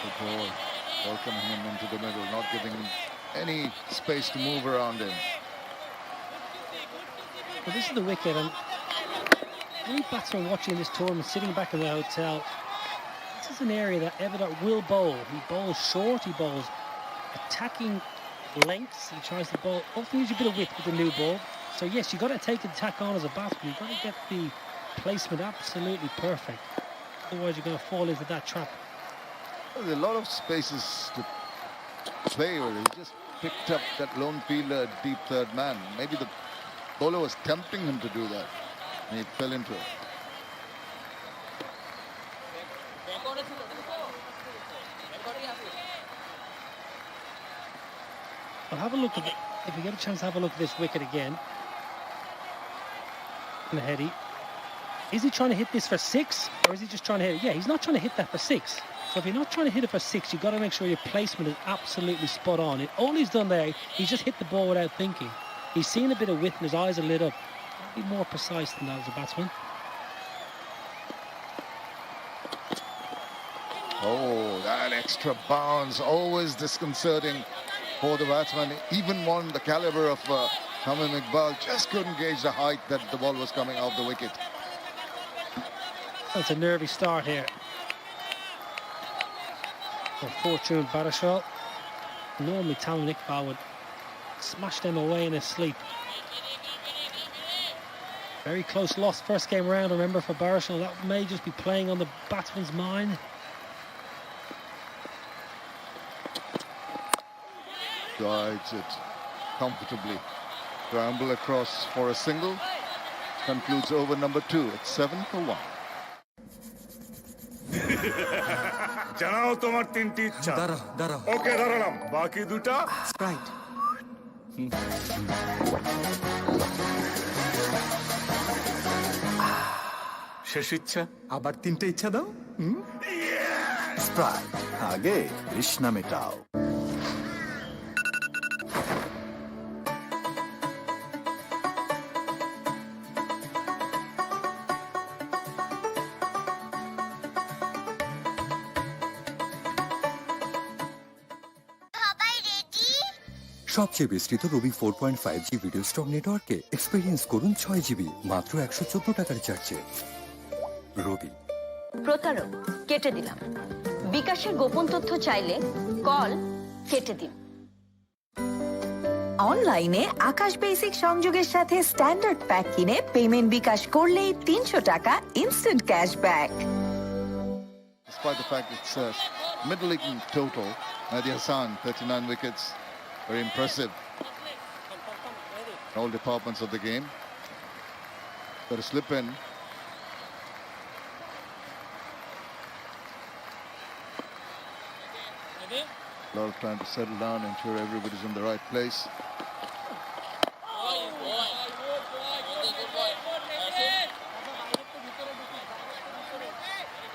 [SPEAKER 6] Good ball. Welcoming him into the middle, not giving him any space to move around him.
[SPEAKER 3] Well, this is the wicket, and any batsman watching this tournament, sitting back in the hotel, this is an area that Everett will bowl. He bowls short, he bowls attacking lengths, he tries to bowl, often use a bit of width with the new ball. So yes, you've got to take and tack on as a batsman. You've got to get the placement absolutely perfect. Otherwise you're going to fall into that trap.
[SPEAKER 6] There's a lot of spaces to play with. He just picked up that lone fielder, deep third man. Maybe the bowler was tempting him to do that, and he fell into it.
[SPEAKER 3] Well, have a look at it. If you get a chance to have a look at this wicket again. And Heady. Is he trying to hit this for 6? Or is he just trying to hit it? Yeah, he's not trying to hit that for 6. So if you're not trying to hit it for 6, you've got to make sure your placement is absolutely spot on. All he's done there, he's just hit the ball without thinking. He's seen a bit of width and his eyes are lit up. Be more precise than that as a batsman.
[SPEAKER 6] Oh, that extra bounce, always disconcerting for the batsman. Even one the caliber of Tamim Iqbal just couldn't gauge the height that the ball was coming off the wicket.
[SPEAKER 3] That's a nervy start here. Unfortunate Barisal. Normally Tamim Iqbal would smash them away in his sleep. Very close loss first game round, remember, for Barisal. That may just be playing on the batsman's mind.
[SPEAKER 6] Guides it comfortably. Scramble across for a single. Concludes over number 2. It's 7 for 1.
[SPEAKER 20] জানাও তোমার 3টি ইচ্ছা।
[SPEAKER 12] দাঁড়াও।
[SPEAKER 20] ওকে, দাঁড়ালাম। বাকি 2টা
[SPEAKER 12] Sprite.
[SPEAKER 20] শেষ ইচ্ছা। আবার 3টে ইচ্ছা দাও।
[SPEAKER 22] স্প্রাইট, আগে তৃষ্ণা মেটাও।
[SPEAKER 12] সবচেয়ে বিস্তৃত রবি 4.5G ভিডিও স্টক নেটওয়ার্কে এক্সপিরিয়েন্স করুন 6GB মাত্র 114 টাকার চার্জে। রবি।
[SPEAKER 9] প্রতারক কেটে দিলাম। বিকাশের গোপন তথ্য চাইলে কল কেটে দিন। অনলাইনে আকাশ বেসিক সংযোগের সাথে স্ট্যান্ডার্ড প্যাক কিনে পেমেন্ট বিকাশ করলেই 300 টাকা instant cashback.
[SPEAKER 6] Despite the fact it's a middle league total, Mehdi Hassan, 39 wickets, very impressive in all departments of the game. Got a slip in. A lot of time to settle down, ensure everybody's in the right place.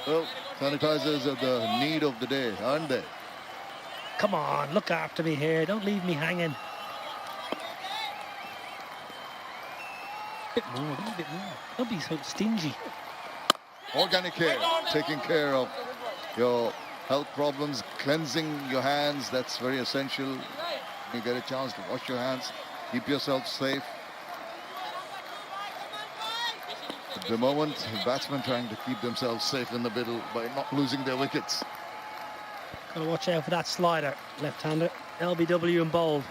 [SPEAKER 6] Well, sanitizers are the need of the day, aren't they?
[SPEAKER 3] Come on, look after me here. Don't leave me hanging. Bit more, do a bit more. Don't be so stingy.
[SPEAKER 6] Organic care, taking care of your health problems, cleansing your hands, that's very essential. You get a chance to wash your hands, keep yourself safe. At the moment, batsmen trying to keep themselves safe in the middle by not losing their wickets.
[SPEAKER 3] Got to watch out for that slider, left-hander. LBW and bowled.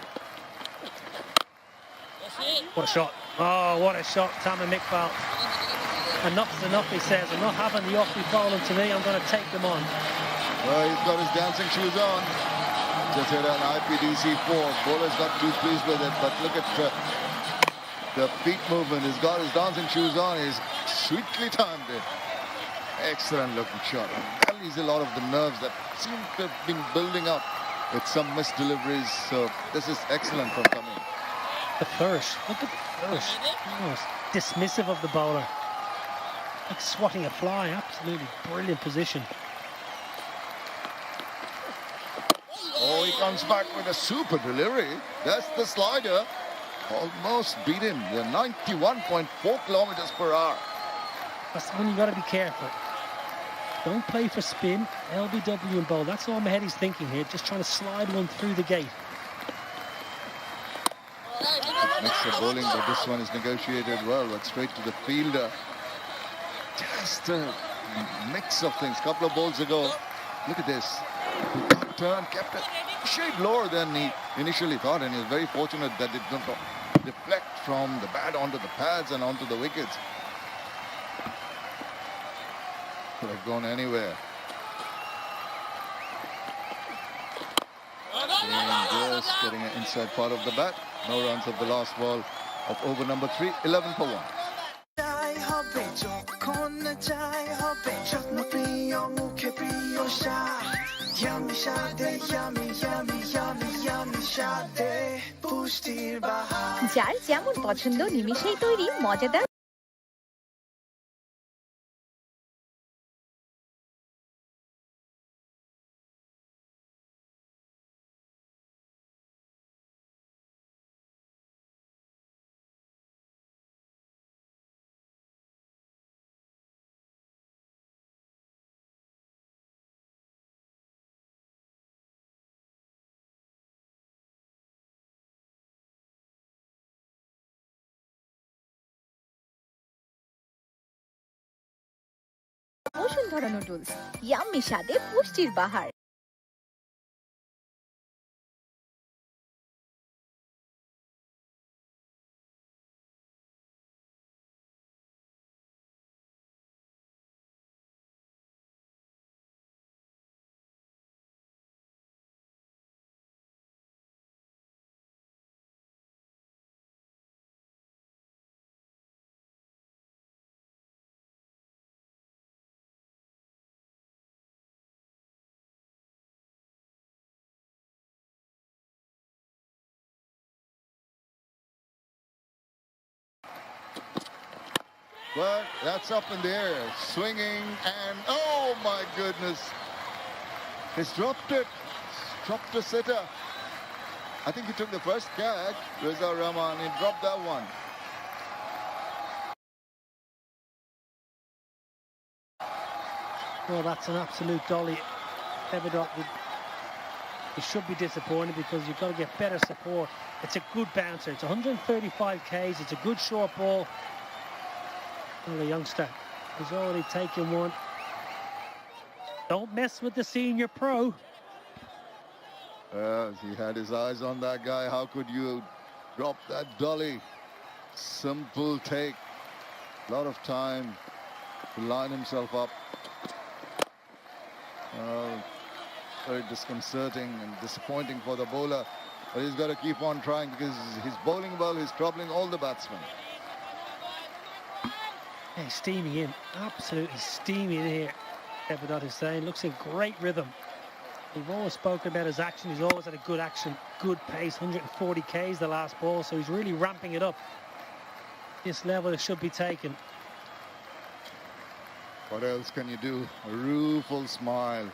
[SPEAKER 3] What a shot. Oh, what a shot, Tamim Iqbal. Enough's enough, he says. I'm not having the off-beat bowling to me. I'm going to take them on.
[SPEAKER 6] Well, he's got his dancing shoes on. Just hit an IPDC 4. Bowler's got too pleased with it, but look at the feet movement. He's got his dancing shoes on. He's sweetly timed it. Excellent looking shot. That leaves a lot of the nerves that seem to have been building up with some missed deliveries. So this is excellent from coming.
[SPEAKER 3] The first. Look at the first. Almost dismissive of the bowler. Like swatting a fly. Absolutely brilliant position.
[SPEAKER 6] Oh, he comes back with a super delivery. That's the slider. Almost beat him. They're 91.4 kilometers per hour.
[SPEAKER 3] That's when you got to be careful. Don't play for spin. LBW and bowl. That's all Mehdi's thinking here. Just trying to slide one through the gate.
[SPEAKER 6] Mix of bowling, but this one is negotiated well. But straight to the fielder. Just a mix of things. Couple of balls ago. Look at this. He got turn, kept it a shade lower than he initially thought, and he was very fortunate that it didn't deflect from the bat onto the pads and onto the wickets. Could have gone anywhere. And just getting an inside part of the bat. No runs of the last ball of over number 3, 11 for 1.
[SPEAKER 10] যার যেমন পছন্দ নিমিষেই তৈরি মজাদার Bashundhara noodles yummy স্বাদে পুষ্টির বাহার।
[SPEAKER 6] But that's up in the air, swinging, and oh my goodness, he's dropped it, dropped the sitter. I think he took the first catch, Reza Rahman, he dropped that one.
[SPEAKER 3] Well, that's an absolute dolly. Ever dropped He should be disappointed because you've got to get better support. It's a good bouncer. It's 135 Ks. It's a good short ball. Well, the youngster has already taken one. Don't mess with the senior pro.
[SPEAKER 6] He had his eyes on that guy. How could you drop that dolly? Simple take. A lot of time to line himself up. Very disconcerting and disappointing for the bowler. But he's got to keep on trying because his bowling ball is troubling all the batsmen.
[SPEAKER 3] Hey, steaming in. Absolutely steaming in here. Everybody is saying looks in great rhythm. We've always spoken about his action. He's always had a good action, good pace, 140 Ks the last ball, so he's really ramping it up. This level it should be taken.
[SPEAKER 6] What else can you do? A rueful smile.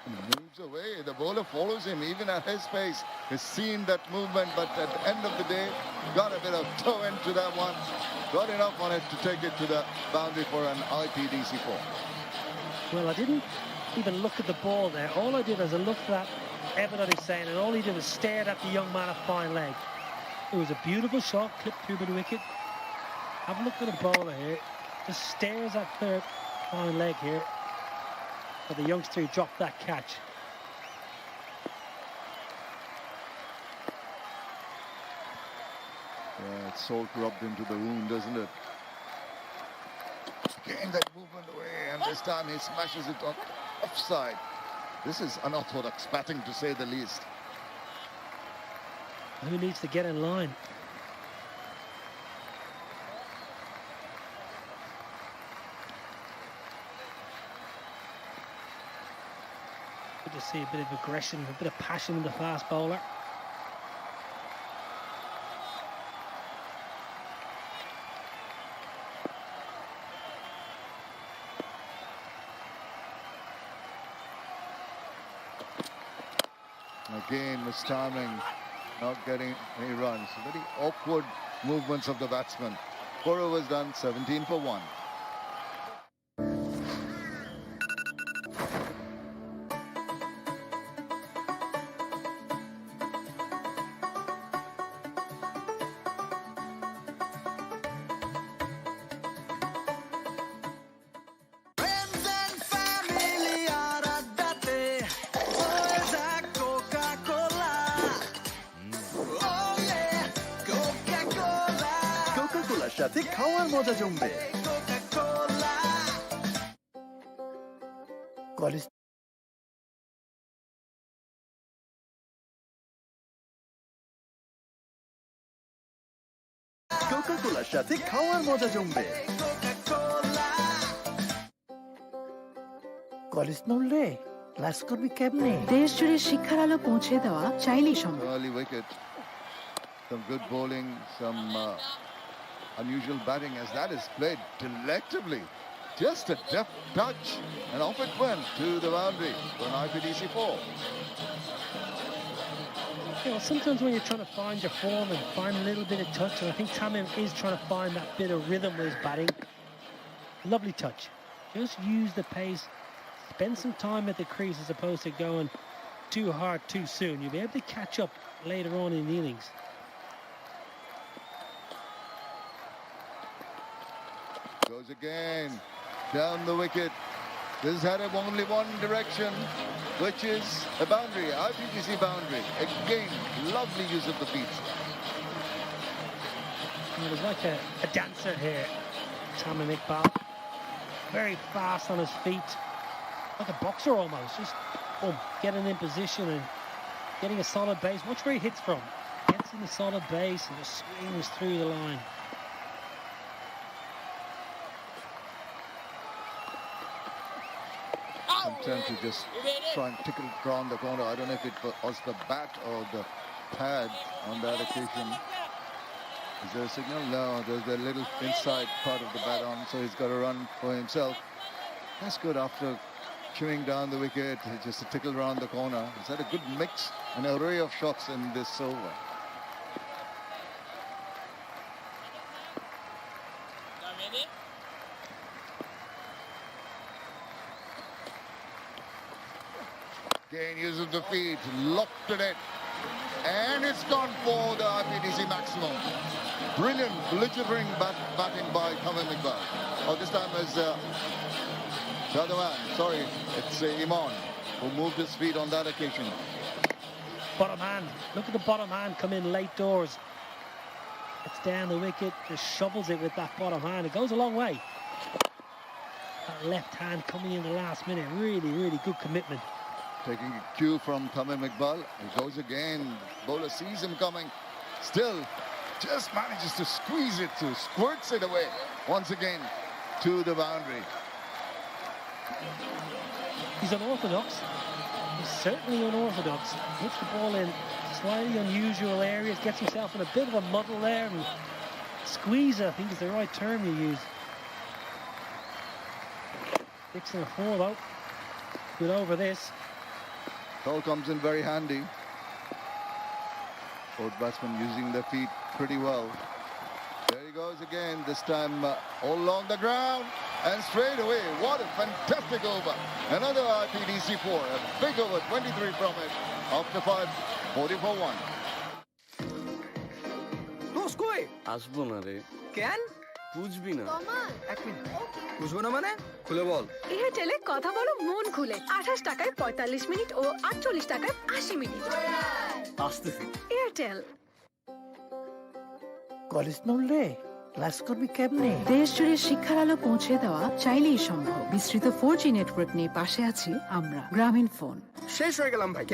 [SPEAKER 6] He moves away. The bowler follows him even at his pace. He's seen that movement, but at the end of the day, got a bit of toe into that one. Got enough on it to take it to the boundary for an IPDC4.
[SPEAKER 3] Well, I didn't even look at the ball there. All I did was I looked at Everton Hussain, and all he did was stared at the young man of fine leg. It was a beautiful shot, clipped through the wicket. Have a look at the bowler here. Just stares at their fine leg here. But the youngster who dropped that catch.
[SPEAKER 6] Yeah, it's salt rubbed into the wound, doesn't it? Getting that movement away, and this time he smashes it on offside. This is unorthodox batting, to say the least.
[SPEAKER 3] Who needs to get in line? Good to see a bit of aggression, a bit of passion in the fast bowler.
[SPEAKER 6] Again, mistiming, not getting any runs. Very awkward movements of the batsman. 4 overs done, 17 for 1.
[SPEAKER 22] সাথে খাওয়ার মজা জমবে। College কোকা-কোলার সাথে খাওয়ার মজা জমবে।
[SPEAKER 4] College নড়লে class করবি কেমনে? দেশ জুড়ে শিক্ষার আলো পৌঁছে দেওয়া চাইলেই সম্ভব।
[SPEAKER 6] Early wicket. Some good bowling, some unusual batting as that is played delectably. Just a deft touch and off it went to the boundary for an IPDC4.
[SPEAKER 3] You know, sometimes when you're trying to find your form and find a little bit of touch, and I think Tamim is trying to find that bit of rhythm with his batting. Lovely touch. Just use the pace. Spend some time at the crease as opposed to going too hard too soon. You'll be able to catch up later on in the innings.
[SPEAKER 6] Goes again, down the wicket. This had only one direction, which is a boundary, IPTC boundary. Again, lovely use of the feet.
[SPEAKER 3] It was like a dancer here, Tamim Iqbal. Very fast on his feet, like a boxer almost. Just getting in position and getting a solid base. Watch where he hits from. Gets in the solid base and just swings through the line.
[SPEAKER 6] Sometimes you just try and tickle it around the corner. I don't know if it was the bat or the pad on that occasion. Is there a signal? No, there's a little inside part of the bat on, so he's got to run for himself. That's good after chewing down the wicket, just a tickle around the corner. He's had a good mix, an array of shots in this over. Again uses the feet, locked at it. And it's gone for the IPTC maximum. Brilliant, glittering batting by Tamim Iqbal. Oh, this time is the other man. Sorry, it's Iman who moved his feet on that occasion.
[SPEAKER 3] Bottom hand. Look at the bottom hand come in late doors. It's down the wicket, just shovels it with that bottom hand. It goes a long way. That left hand coming in the last minute. Really, really good commitment.
[SPEAKER 6] Taking a cue from Tamim Iqbal. He goes again. Bowler sees him coming. Still just manages to squeeze it, to squirts it away once again to the boundary.
[SPEAKER 3] He's unorthodox. He's certainly unorthodox. Hits the ball in slightly unusual areas, gets himself in a bit of a muddle there, and squeeze, I think is the right term you use. Dixon a 4 though. Good over this.
[SPEAKER 6] Ball comes in very handy. Both batsmen using their feet pretty well. There he goes again, this time all along the ground and straight away. What a fantastic over. Another IPTC 4, a big over, 23 from it. After 5, 40 for 1.
[SPEAKER 14] দোস্ত কই আসবো না রে কেন বুঝবি না এক minute বুঝবো না মানে খুলে বল
[SPEAKER 1] এয়ারটেলে কথা বলো মন খুলে 28 টাকায় 45 মিনিট ও 48 টাকায় 80 মিনিট
[SPEAKER 14] আসতেছি
[SPEAKER 1] এয়ারটেল
[SPEAKER 4] কলেজ নড়লে ক্লাস করবি কেমনে? দেশ জুড়ে শিক্ষার আলো পৌঁছে দেওয়া চাইলেই সম্ভব। বিস্তৃত 4G নেটওয়ার্ক নিয়ে পাশে আছি আমরা, গ্রামীণ ফোন।
[SPEAKER 14] শেষ হয়ে গেলাম ভাই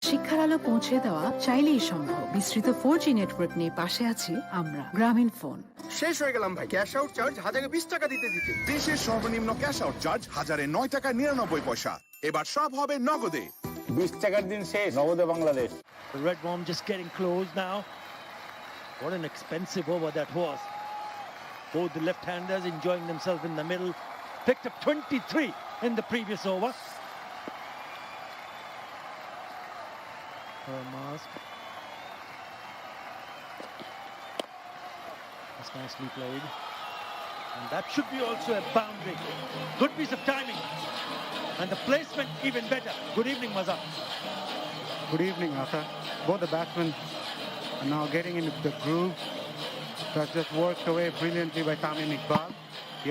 [SPEAKER 4] শিক্ষার আলো পৌঁছে দেওয়া চাইলেই সম্ভব। বিস্তৃত 4G নেটওয়ার্ক নিয়ে পাশে আছি আমরা, গ্রামীণ ফোন।
[SPEAKER 14] শেষ হয়ে গেলাম ভাই ক্যাশ আউট চার্জ 1020 টাকা দিতে দিতে
[SPEAKER 24] দেশের সর্বনিম্ন ক্যাশ আউট চার্জ 1009 টাকা 99 পয়সা। এবার সব হবে নগদে।
[SPEAKER 15] 20 টাকার দিন শেষ, নগদে Bangladesh.
[SPEAKER 17] The red worm just getting close now. What an expensive over that was. Both the left-handers enjoying themselves in the middle. Picked up 23 in the previous over. Her mask. That's nicely played. And that should be also a boundary. Good piece of timing. And the placement even better. Good evening, Maza.
[SPEAKER 11] Good evening, Asa. Both the batsmen are now getting into the groove. That just worked away brilliantly by Tamim Iqbal.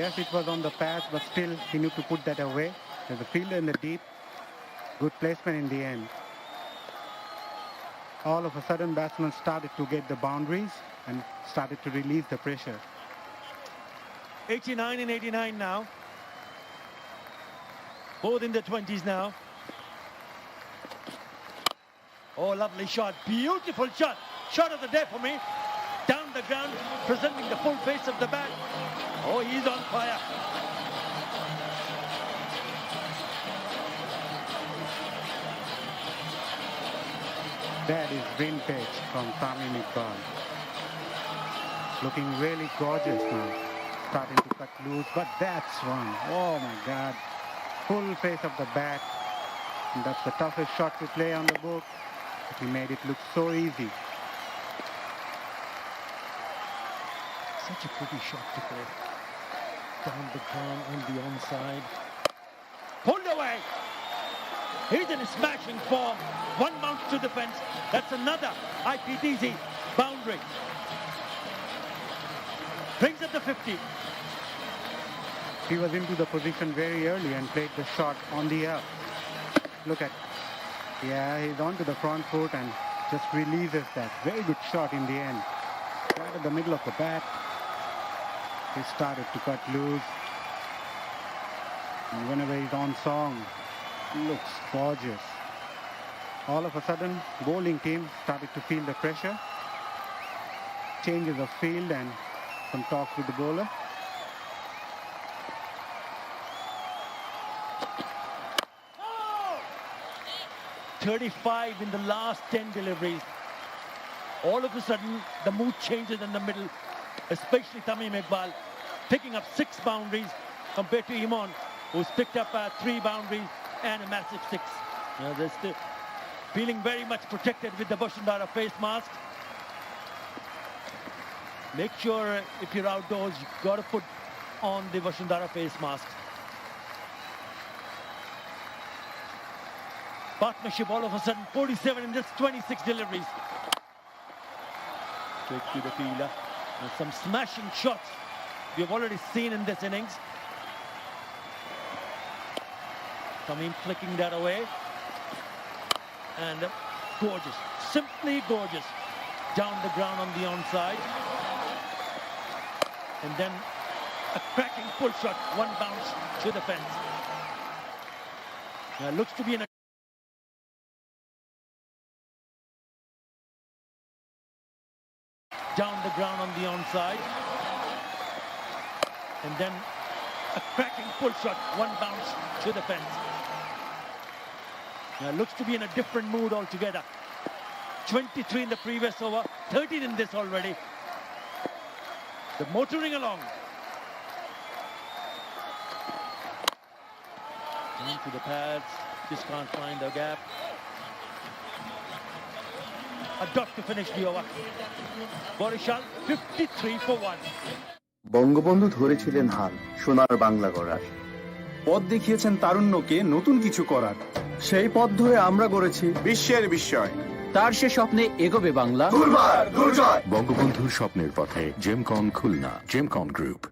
[SPEAKER 11] Yes, it was on the pads, but still he knew to put that away. There's a fielder in the deep. Good placement in the end. All of a sudden, batsmen started to get the boundaries and started to release the pressure.
[SPEAKER 17] 89 and 89 now. Both in their 20s now. Oh, lovely shot. Beautiful shot. Shot of the day for me. Down the ground, presenting the full face of the bat. Oh, he's on fire.
[SPEAKER 11] That is vintage from Tamim Iqbal. Looking really gorgeous now. Starting to cut loose, but that's one. Oh my God. Full face of the bat. And that's the toughest shot to play on the book. But he made it look so easy.
[SPEAKER 17] Such a pretty shot to play. Down the ground on the onside. Pulled away. He's in a smashing form. One bounce to defense. That's another IPTC boundary. Brings up the 50.
[SPEAKER 11] He was into the position very early and played the shot on the up. Look at, yeah, he's onto the front foot and just releases that. Very good shot in the end. Right at the middle of the bat. He started to cut loose. And whenever he's on song, looks gorgeous. All of a sudden, bowling team started to feel the pressure. Changes of field and some talks with the bowler.
[SPEAKER 17] Oh! 35 in the last 10 deliveries. All of a sudden, the mood changes in the middle, especially Tamim Iqbal, picking up 6 boundaries compared to Iman, who's picked up 3 boundaries and a massive 6. They're still feeling very much protected with the Bashundara face mask. Make sure if you're outdoors, you've got to put on the Vasundhara face mask. Partnership all of a sudden, 47 in just 26 deliveries. Straight to the fielder. And some smashing shots we have already seen in this innings. Tamim flicking that away. And gorgeous, simply gorgeous. Down the ground on the onside. And then a cracking pull shot, one bounce to the fence. Now looks to be in a down the ground on the onside. And then a cracking pull shot, one bounce to the fence. Now looks to be in a different mood altogether. 23 in the previous over, 13 in this already. The motoring along. Into the pads, just can't find the gap. A dot to finish the over. Barisal 53 for 1.
[SPEAKER 5] Bangabandhu ধরেছিলেন হাল সোনার বাংলা গড়ার। পথ দেখিয়েছেন তারুণ্যকে নতুন কিছু করার। সেই পথ ধরে আমরা গড়েছি বিশ্বের বিস্ময়। তার সে স্বপ্নে এগোবে বাংলা।
[SPEAKER 8] বঙ্গবন্ধুর স্বপ্নের পথে জেমকন খুলনা, জেমকন গ্রুপ।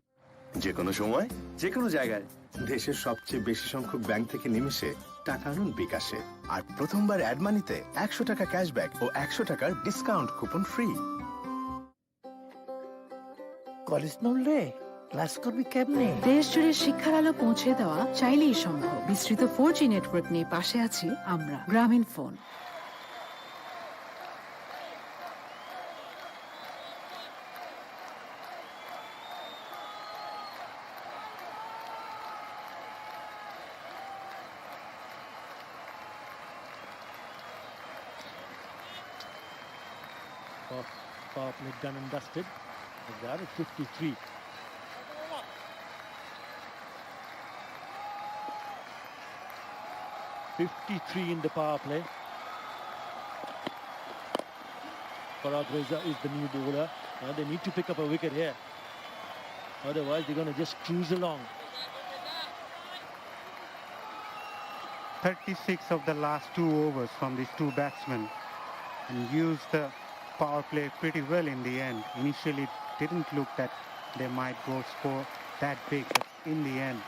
[SPEAKER 8] যে কোনো সময় যে কোনো জায়গায় দেশের সবচেয়ে বেশি সংখ্যক ব্যাংক থেকে নিমেষে টাকা আনুন বিকাশে। আর প্রথমবার অ্যাড মানিতে 100 টাকা ক্যাশব্যাক ও 100 টাকার ডিসকাউন্ট কুপন ফ্রি।
[SPEAKER 4] কলেজ নড়লে ক্লাস করবি কেমনে? দেশ জুড়ে শিক্ষার আলো পৌঁছে দেওয়া চাইলেই সম্ভব। বিস্তৃত 4G নেটওয়ার্ক নিয়ে পাশে আছি আমরা, গ্রামীণ phone.
[SPEAKER 17] Power play done and dusted. That is 53. In the power play. Parag Reza is the new bowler. Now they need to pick up a wicket here. Otherwise they're going to just cruise along.
[SPEAKER 11] 36 of the last 2 overs from these 2 batsmen, and used the power play pretty well in the end. Initially it didn't look that they might go score that big, but in the end,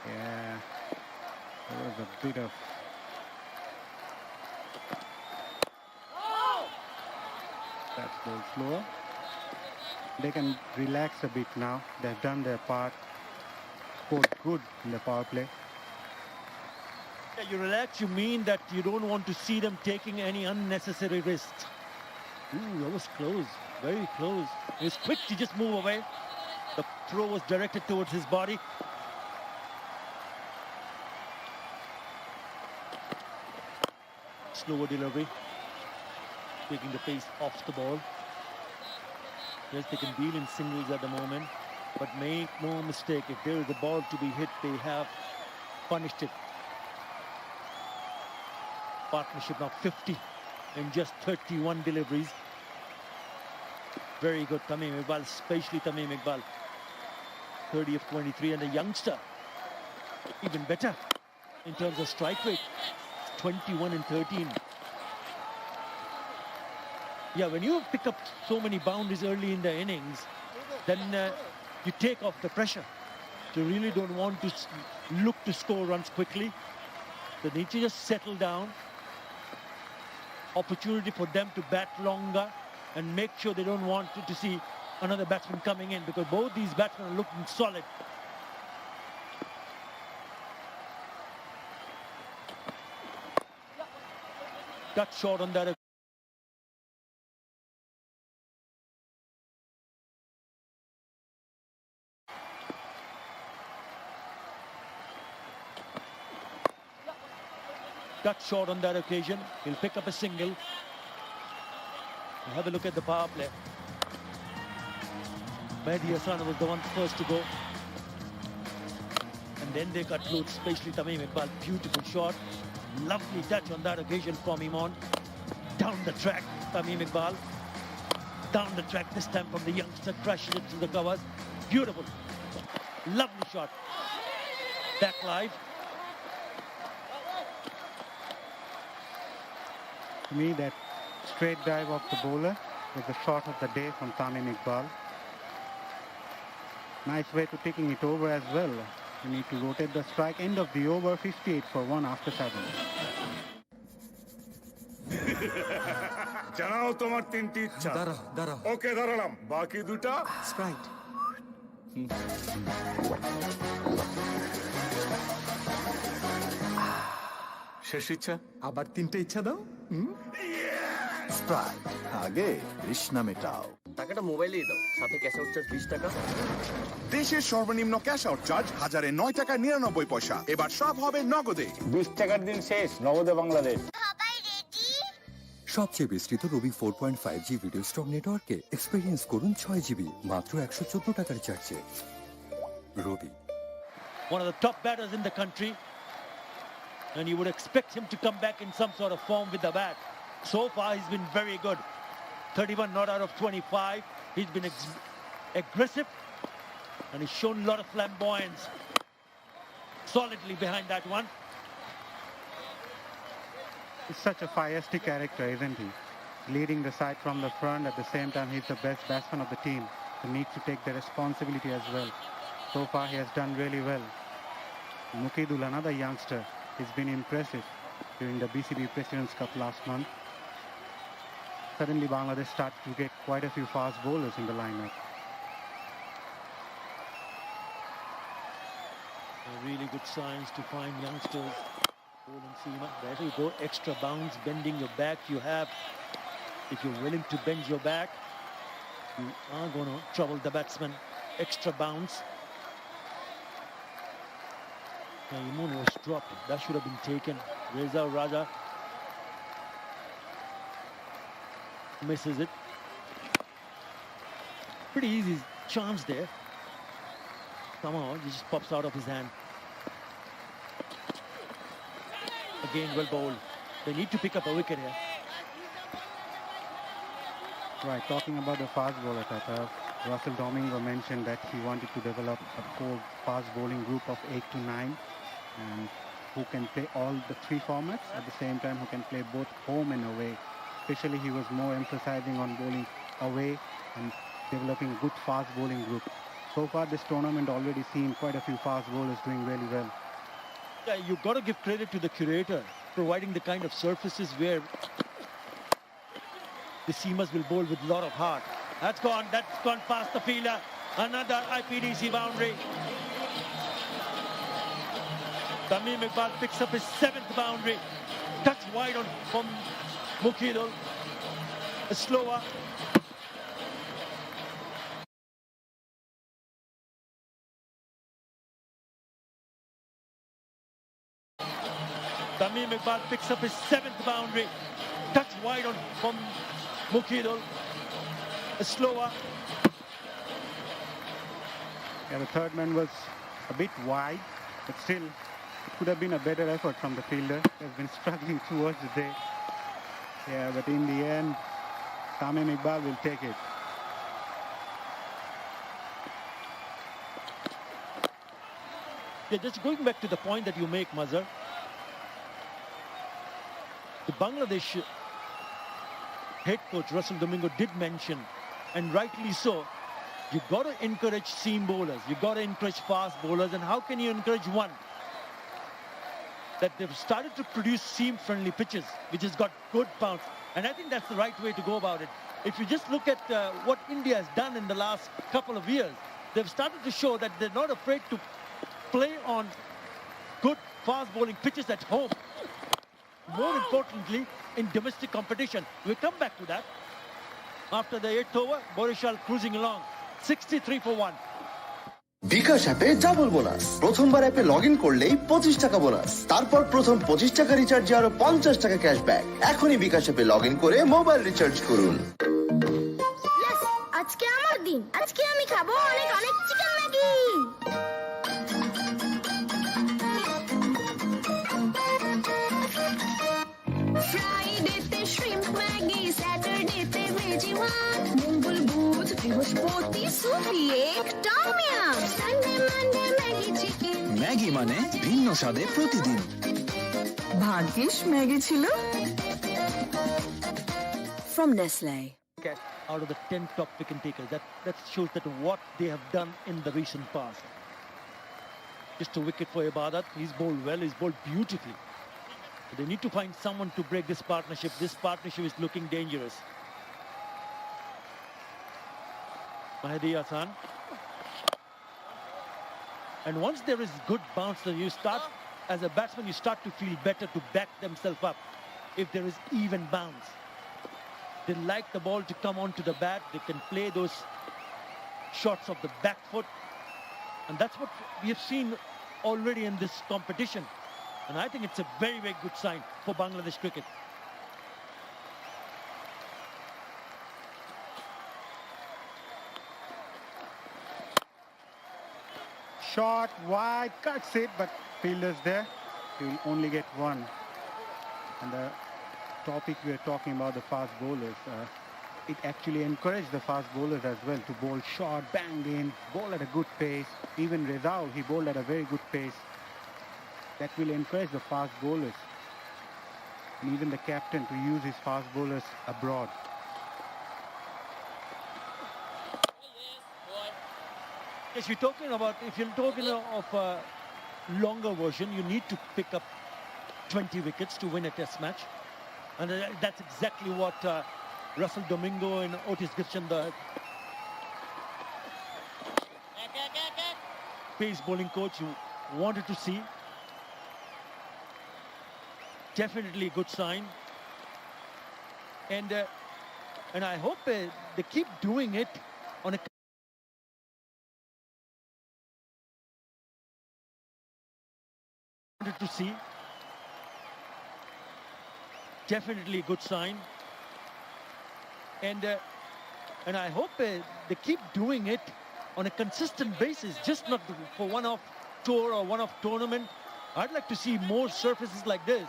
[SPEAKER 11] yeah, there was a bit of that's ball slower. They can relax a bit now. They've done their part, scored good in the power play.
[SPEAKER 17] You relax, you mean that you don't want to see them taking any unnecessary risks. Ooh, that was close, very close. It was quick to just move away. The throw was directed towards his body. Slower delivery, taking the pace off the ball. Yes, they can deal in singles at the moment, but make no mistake, if there is a ball to be hit, they have punished it. Partnership now 50 in just 31 deliveries. Very good Tamim Iqbal, especially Tamim Iqbal. 30 of 23, and the youngster even better in terms of strike rate. 21 and 13. Yeah, when you pick up so many boundaries early in the innings, then you take off the pressure. You really don't want to look to score runs quickly. They need to just settle down. Opportunity for them to bat longer and make sure they don't want to see another batsman coming in, because both these batsmen are looking solid. Cut short on that. Cut short on that occasion. He'll pick up a single. We'll have a look at the power play. Mehdi Hasan was the one first to go. And then they cut loose, especially Tamim Iqbal. Beautiful shot. Lovely touch on that occasion from him on. Down the track, Tamim Iqbal. down the track, this time from the youngster, crushes it to the covers. Beautiful. Lovely shot. Back live.
[SPEAKER 11] To me, that straight dive of the bowler was the shot of the day from Tamim Iqbal. Nice way to taking it over as well. You need to rotate the strike. End of the over, 58 for 1 after 7.
[SPEAKER 20] জানাও তোমার তিনটি ইচ্ছা
[SPEAKER 12] দাঁড়াও
[SPEAKER 20] ওকে দাঁড়ালাম বাকি দুটা
[SPEAKER 12] Sprite
[SPEAKER 20] শেষ ইচ্ছা
[SPEAKER 12] আবার 3টে ইচ্ছা দাও
[SPEAKER 22] স্প্রাইট আগে তৃষ্ণা মেটাও
[SPEAKER 14] টাকাটা মোবাইলেই দাও, সাথে ক্যাশ আউট চার্জ 20 টাকা।
[SPEAKER 24] দেশের সর্বনিম্ন ক্যাশ আউট চার্জ 1009 টাকা 99 পয়সা। এবার সব হবে নগদে।
[SPEAKER 15] 20 টাকার দিন শেষ, নগদে বাংলাদেশ।
[SPEAKER 12] সবচেয়ে বিস্তৃত রবি 4.5G ভিডিও স্ট্রং নেটওয়ার্কে এক্সপেরিয়েন্স করুন 6GB মাত্র 114 টাকার চার্জে। রবি,
[SPEAKER 17] one of the top batters in the country, and you would expect him to come back in some sort of form with the bat. So far he's been very good. 31 not out of 25. He's been aggressive, and he's shown a lot of flamboyance solidly behind that one.
[SPEAKER 11] He's such a feisty character, isn't he? Leading the side from the front, at the same time he's the best batsman of the team. He needs to take the responsibility as well. So far he has done really well. Mukidul, another youngster, he's been impressive during the BCB President's Cup last month. Suddenly Bangladesh starts to get quite a few fast bowlers in the lineup.
[SPEAKER 17] Really good signs to find youngsters bowling seamer. There you go, extra bounce, bending your back. You have, if you're willing to bend your back, you are going to trouble the batsman. Extra bounce. Imun was dropped. That should have been taken. Reza Raja misses it. Pretty easy chance there. Somehow it just pops out of his hand. Again, well bowled. They need to pick up a wicket here.
[SPEAKER 11] Right, talking about the fast bowler, Tata, Russell Domingo mentioned that he wanted to develop a core fast bowling group of 8 to 9 and who can play all the 3 formats at the same time, who can play both home and away. Especially he was more emphasizing on bowling away and developing a good fast bowling group. So far this tournament already seen quite a few fast bowlers doing really well.
[SPEAKER 17] Yeah, you've got to give credit to the curator, providing the kind of surfaces where the seamers will bowl with a lot of heart. That's gone past the fielder. Another IPDC boundary. Tamim Iqbal picks up his 7th boundary. Touch wide on from Mukidul. A slower. Tamim Iqbal picks up his 7th boundary. Touch wide on from Mukidul. A slower.
[SPEAKER 11] Yeah, the third man was a bit wide, but still it could have been a better effort from the fielder. He's been struggling towards the day. Yeah, but in the end, Tamim Iqbal will take it.
[SPEAKER 17] Yeah, just going back to the point that you make, Mazhar. The Bangladesh head coach Russell Domingo did mention, and rightly so, you've got to encourage seam bowlers, you've got to encourage fast bowlers, and how can you encourage one? That they've started to produce seam-friendly pitches, which has got good bounce, and I think that's the right way to go about it. If you just look at what India has done in the last couple of years, they've started to show that they're not afraid to play on good fast bowling pitches at home. More importantly, in domestic competition. We'll come back to that. After the 8th over, Barisal cruising along. 63 for 1.
[SPEAKER 8] বিকাশ অ্যাপে double bonus. প্রথমবার অ্যাপে log in করলেই 25 টাকা bonus, তারপর প্রথম 25 টাকা রিচার্জে আরো 50 টাকা ক্যাশব্যাক। এখনই বিকাশ অ্যাপে লগ ইন করে মোবাইল রিচার্জ করুন।
[SPEAKER 10] আজকে আমার দিন, আজকে আমি খাবো অনেক অনেক চিকেন ম্যাগি। ফ্রাইডেতে শ্রিম্প ম্যাগি, স্যাটারডেতে ভেজি ওয়ান, মঙ্গল বুধ বৃহস্পতি সুপি একটা মিয়াম Sunday Monday Maggi chicken
[SPEAKER 16] Maggi মানে ভিন্ন স্বাদে প্রতিদিন।
[SPEAKER 9] ভাগ্যিস ম্যাগি ছিল। From Nestle.
[SPEAKER 17] Out of the 10 top wicket takers, that shows that what they have done in the recent past. Just a wicket for Ibadat. He's bowled well. He's bowled beautifully. They need to find someone to break this partnership. This partnership is looking dangerous. Mahdi Hassan. And once there is good bounce, then you start, as a batsman, you start to feel better to back themselves up if there is even bounce. They like the ball to come onto the bat. They can play those shots of the back foot. And that's what we have seen already in this competition. And I think it's a very, very good sign for Bangladesh cricket.
[SPEAKER 11] Shot wide, cuts it, but fielder's there. He will only get one. And the topic we are talking about, the fast bowlers, it actually encouraged the fast bowlers as well to bowl short, bang in, bowl at a good pace. Even Rizal, he bowled at a very good pace. That will encourage the fast bowlers and even the captain to use his fast bowlers abroad.
[SPEAKER 17] If you're talking of a longer version, you need to pick up 20 wickets to win a test match. And that's exactly what Russell Domingo and Otis Gibson, the pace bowling coach, wanted to see. Definitely a good sign. And I hope they keep doing it on a to see. Definitely a good sign. And I hope they keep doing it on a consistent basis, just not for one-off tour or one-off tournament. I'd like to see more surfaces like this,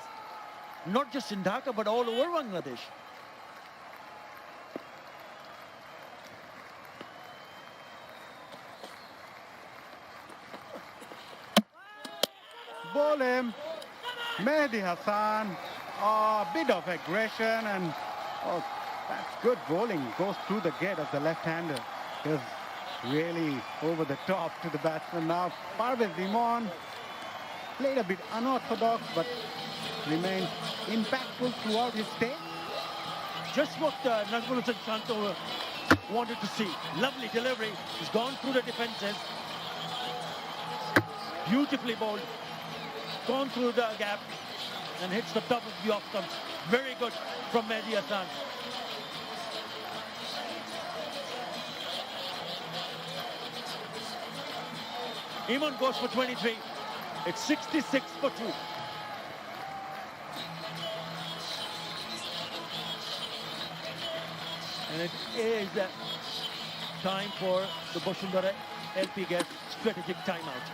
[SPEAKER 17] not just in Dhaka, but all over Bangladesh.
[SPEAKER 11] Ball him. Mehdi Hassan. A bit of aggression and that's good bowling. Goes through the gate of the left-hander. Just really over the top to the batsman now. Parvez Imran played a bit unorthodox but remained impactful throughout his stay.
[SPEAKER 17] Just what Nazmul Hussain Shanto wanted to see. Lovely delivery. He's gone through the defences. Beautifully bowled. Gone through the gap and hits the top of the off stumps. Very good from Mehdi Hassan. Iman goes for 23. It's 66 for 2. And it is time for the Boshundara LP Guest strategic timeout.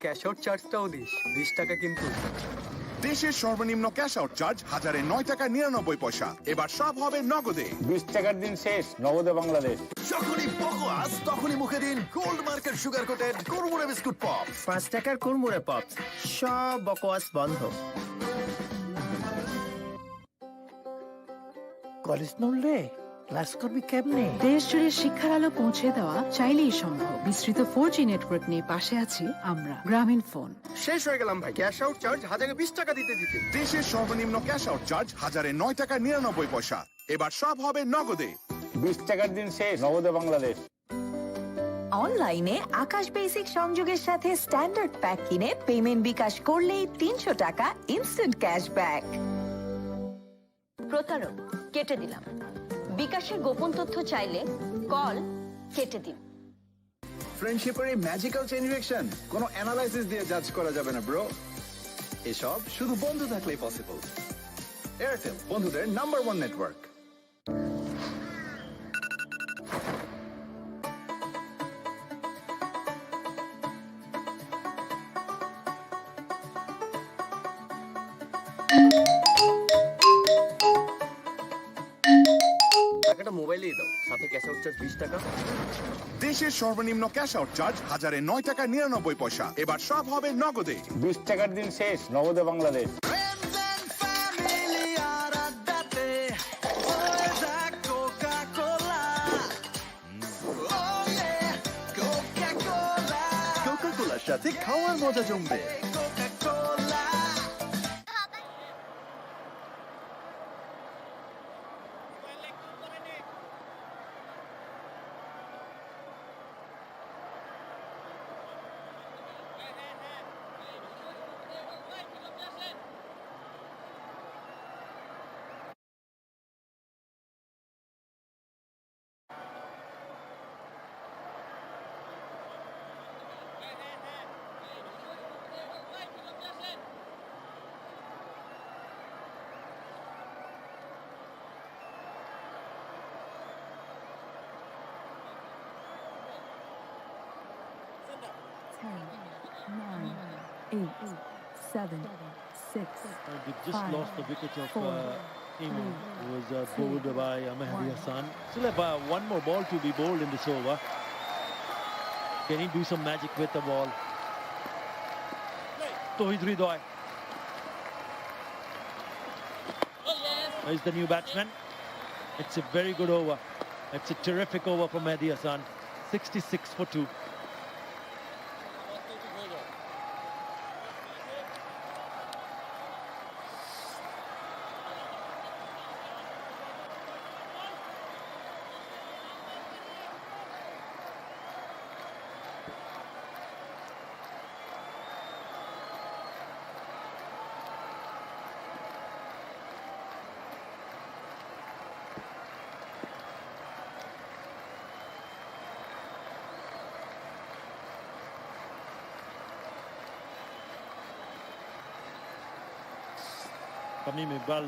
[SPEAKER 14] Cash out চার্জটাও দিস 20 টাকা কিন্তু।
[SPEAKER 24] দেশের সর্বনিম্ন cash out charge 1009.99 টাকা। এবার সব হবে নগদে।
[SPEAKER 15] 20 টাকার দিন শেষ, নগদে বাংলাদেশ।
[SPEAKER 8] যখনই বকোয়াস তখনই মুখে দিন গোল্ড মার্কের সুগার কোটেড কুরমুরে বিস্কুট পপ।
[SPEAKER 22] 5 টাকার কুরমুরে পপ, সব বকওয়াস বন্ধ।
[SPEAKER 4] কলেজ নড়লে ক্লাস করবি কেমনে? দেশ জুড়ে শিক্ষার আলো পৌঁছে দেওয়া চাইলেই সম্ভব। বিস্তৃত 4G নেটওয়ার্ক নিয়ে পাশে আছি আমরা, গ্রামীণ ফোন।
[SPEAKER 14] শেষ হয়ে গেলাম ভাই, ক্যাশ আউট চার্জ 1020 টাকা দিতে।
[SPEAKER 24] দেশের সর্বনিম্ন ক্যাশ আউট চার্জ 1009.99 টাকা। এবার সব হবে নগদে।
[SPEAKER 15] 20 টাকার দিন শেষ, নগদে বাংলাদেশ।
[SPEAKER 9] অনলাইনে আকাশ বেসিক সংযোগের সাথে স্ট্যান্ডার্ড প্যাক কিনে পেমেন্ট বিকাশ করলেই 300 টাকা ইনস্ট্যান্ট ক্যাশব্যাক।
[SPEAKER 1] প্রতারক কেটে দিলাম। বিকাশের গোপন তথ্য চাইলে কল কেটে দিন।
[SPEAKER 5] ফ্রেন্ডশিপের এই ম্যাজিক্যাল চেইন রিঅ্যাকশন কোনো অ্যানালাইসিস দিয়ে জাজ করা যাবে না ব্রো। এসব শুধু বন্ধু থাকলেই পসিবল। এয়ারটেল, বন্ধুদের নাম্বার 1 নেটওয়ার্ক।
[SPEAKER 14] দিয়ে দাও, সাথে ক্যাশ আউট চার্জ 20 টাকা।
[SPEAKER 24] দেশের সর্বনিম্ন ক্যাশ আউট চার্জ 1009 টাকা 99 পয়সা। এবার সব হবে নগদে।
[SPEAKER 15] 20 টাকার দিন শেষ, নগদে বাংলাদেশ।
[SPEAKER 8] কোকা-কোলার সাথে খাওয়ার মজা জমবে।
[SPEAKER 17] They just lost the wicket of Imam, who was bowled by Mehdi Hassan. Still have one more ball to be bowled in this over. Can he do some magic with the ball? Tohid Hridoy. Is the new batsman. It's a very good over. It's a terrific over from Mehdi Hassan. 66 for 2. Tamim Iqbal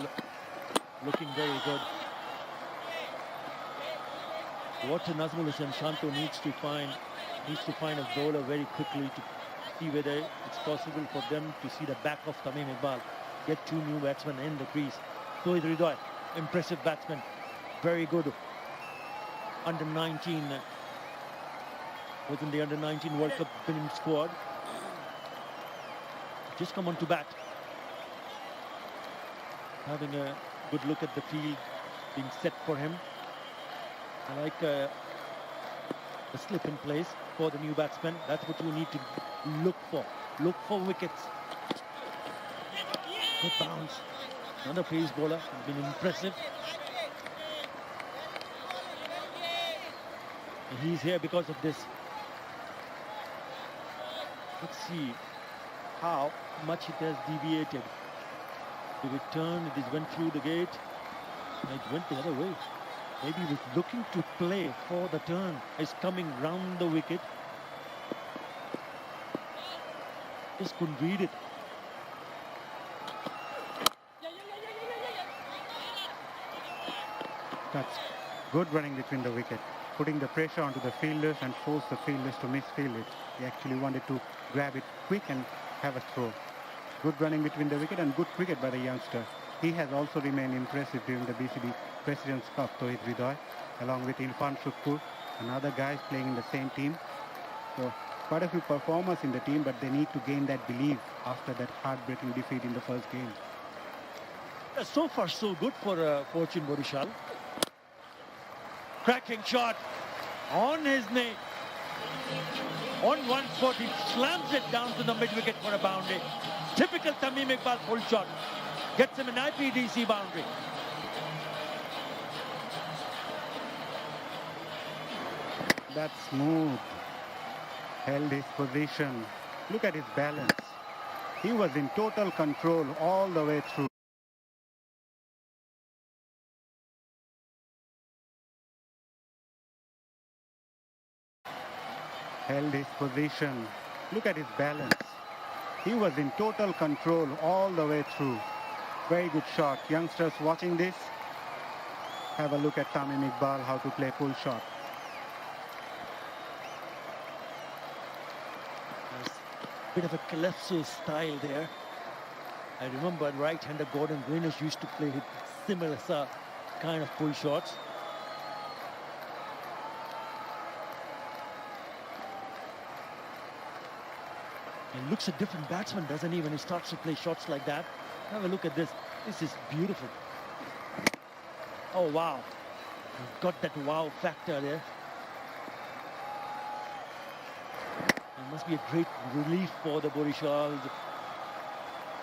[SPEAKER 17] looking very good. What Nazmul Hussain Shanto needs to find a bowler very quickly to see whether it's possible for them to see the back of Tamim Iqbal. Get two new batsmen in the crease. Tohid Hridoy, impressive batsman, very good. Under 19, within the under 19 World Cup winning squad. Just come on to bat. Having a good look at the field being set for him. I like the slip in place for the new batsman. That's what you need to look for. Look for wickets. Good bounce. Another pace bowler has been impressive. And he's here because of this. Let's see how much it has deviated. Did it turn? It just went through the gate. It went the other way. Maybe he was looking to play for the turn. It's coming round the wicket. Just couldn't read it.
[SPEAKER 11] That's good running between the wicket, putting the pressure onto the fielders and force the fielders to misfield it. He actually wanted to grab it quick and have a throw. Good running between the wicket and good cricket by the youngster. He has also remained impressive during the BCB President's Cup, Tohid Hridoy, along with Irfan Shukkur and other guys playing in the same team. So quite a few performers in the team, but they need to gain that belief after that heartbreaking defeat in the first game.
[SPEAKER 17] So far so good for Fortune Barisal. Cracking shot on his knee. On one foot, he slams it down to the mid-wicket for a boundary. Typical Tamim Iqbal full shot. Gets him an IPDC boundary.
[SPEAKER 11] That's smooth. Held his position. Look at his balance. He was in total control all the way through. Held his position. Look at his balance. He was in total control all the way through. Very good shot. Youngsters watching this, have a look at Tamim Iqbal, how to play full shot.
[SPEAKER 17] Bit of a calypso style there. I remember right-hander Gordon Greenish used to play similar kind of full shots. He looks a different batsman, doesn't he, when he starts to play shots like that? Have a look at this. This is beautiful. Oh, wow. He's got that wow factor there. It must be a great relief for the Barisal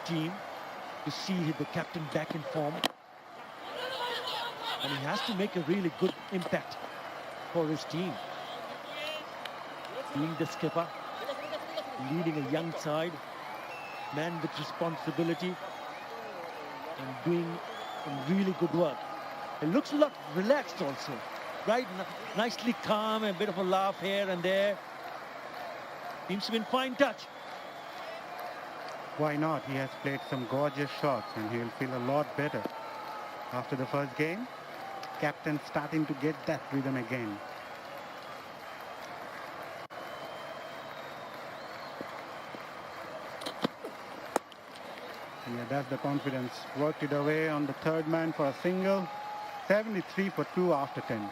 [SPEAKER 17] team to see the captain back in form. And he has to make a really good impact for his team. Being the skipper, leading a young side, man with responsibility, and doing some really good work. It looks a lot relaxed also, right? Nicely calm, a bit of a laugh here and there. Seems to be in fine touch.
[SPEAKER 11] Why not? He has played some gorgeous shots and he'll feel a lot better. After the first game, captain starting to get that rhythm again. Yeah, that's the confidence. Worked it away on the third man for a single. 73 for 2 after 10.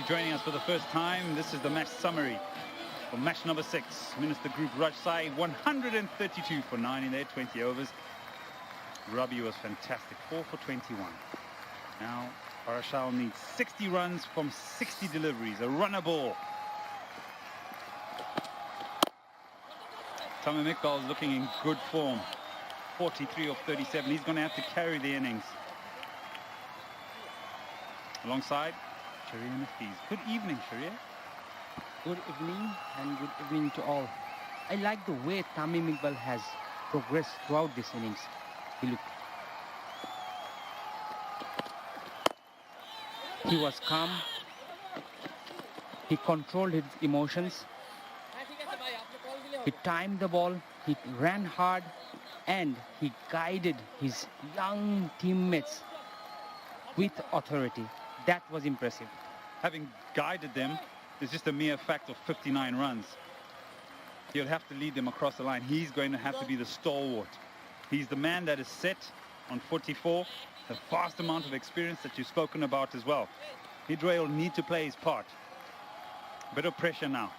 [SPEAKER 21] Joining us for the first time, this is the match summary for match number 6. Minister Group Rajshahi 132 for 9 in their 20 overs. Rabi was fantastic, 4 for 21. Now Barisal needs 60 runs from 60 deliveries, a runner ball. Tamim Iqbal is looking in good form, 43 of 37. He's going to have to carry the innings. Alongside Sharia Nafiz. Good evening, Sharia.
[SPEAKER 2] Good evening and good evening to all. I like the way Tamim Iqbal has progressed throughout this innings. He was calm. He controlled his emotions. He timed the ball. He ran hard and he guided his young teammates with authority. That was impressive.
[SPEAKER 21] Having guided them is just a mere fact of 59 runs. He'll have to lead them across the line. He's going to have to be the stalwart. He's the man that is set on 44, the vast amount of experience that you've spoken about as well. Hidroy will need to play his part. Bit of pressure now.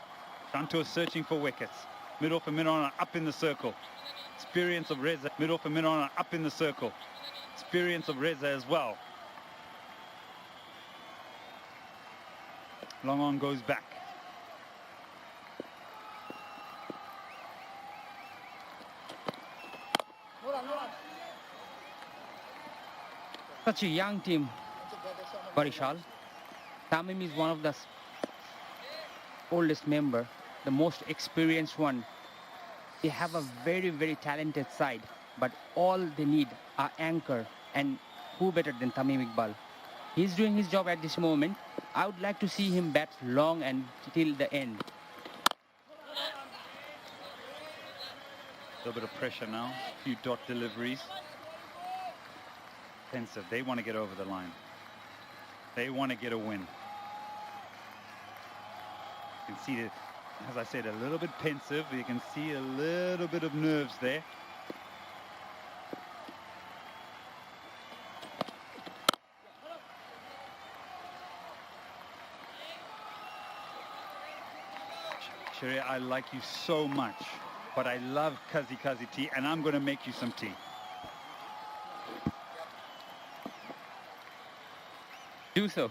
[SPEAKER 21] Shanto is searching for wickets. Mid-off and mid-on up in the circle. Experience of Reza. Mid-off and mid-on up in the circle. Experience of Reza as well. Long on goes back.
[SPEAKER 2] Such a young team, Barisal. Tamim is one of the oldest member, the most experienced one. They have a very, very talented side, but all they need are anchor, and who better than Tamim Iqbal? He's doing his job at this moment. I would like to see him bat long and till the end.
[SPEAKER 21] A little bit of pressure now. A few dot deliveries. Pensive. They want to get over the line. They want to get a win. You can see that, as I said, a little bit pensive. You can see a little bit of nerves there. Sharia, I like you so much, but I love Kazi tea, and I'm going to make you some tea.
[SPEAKER 2] Do so.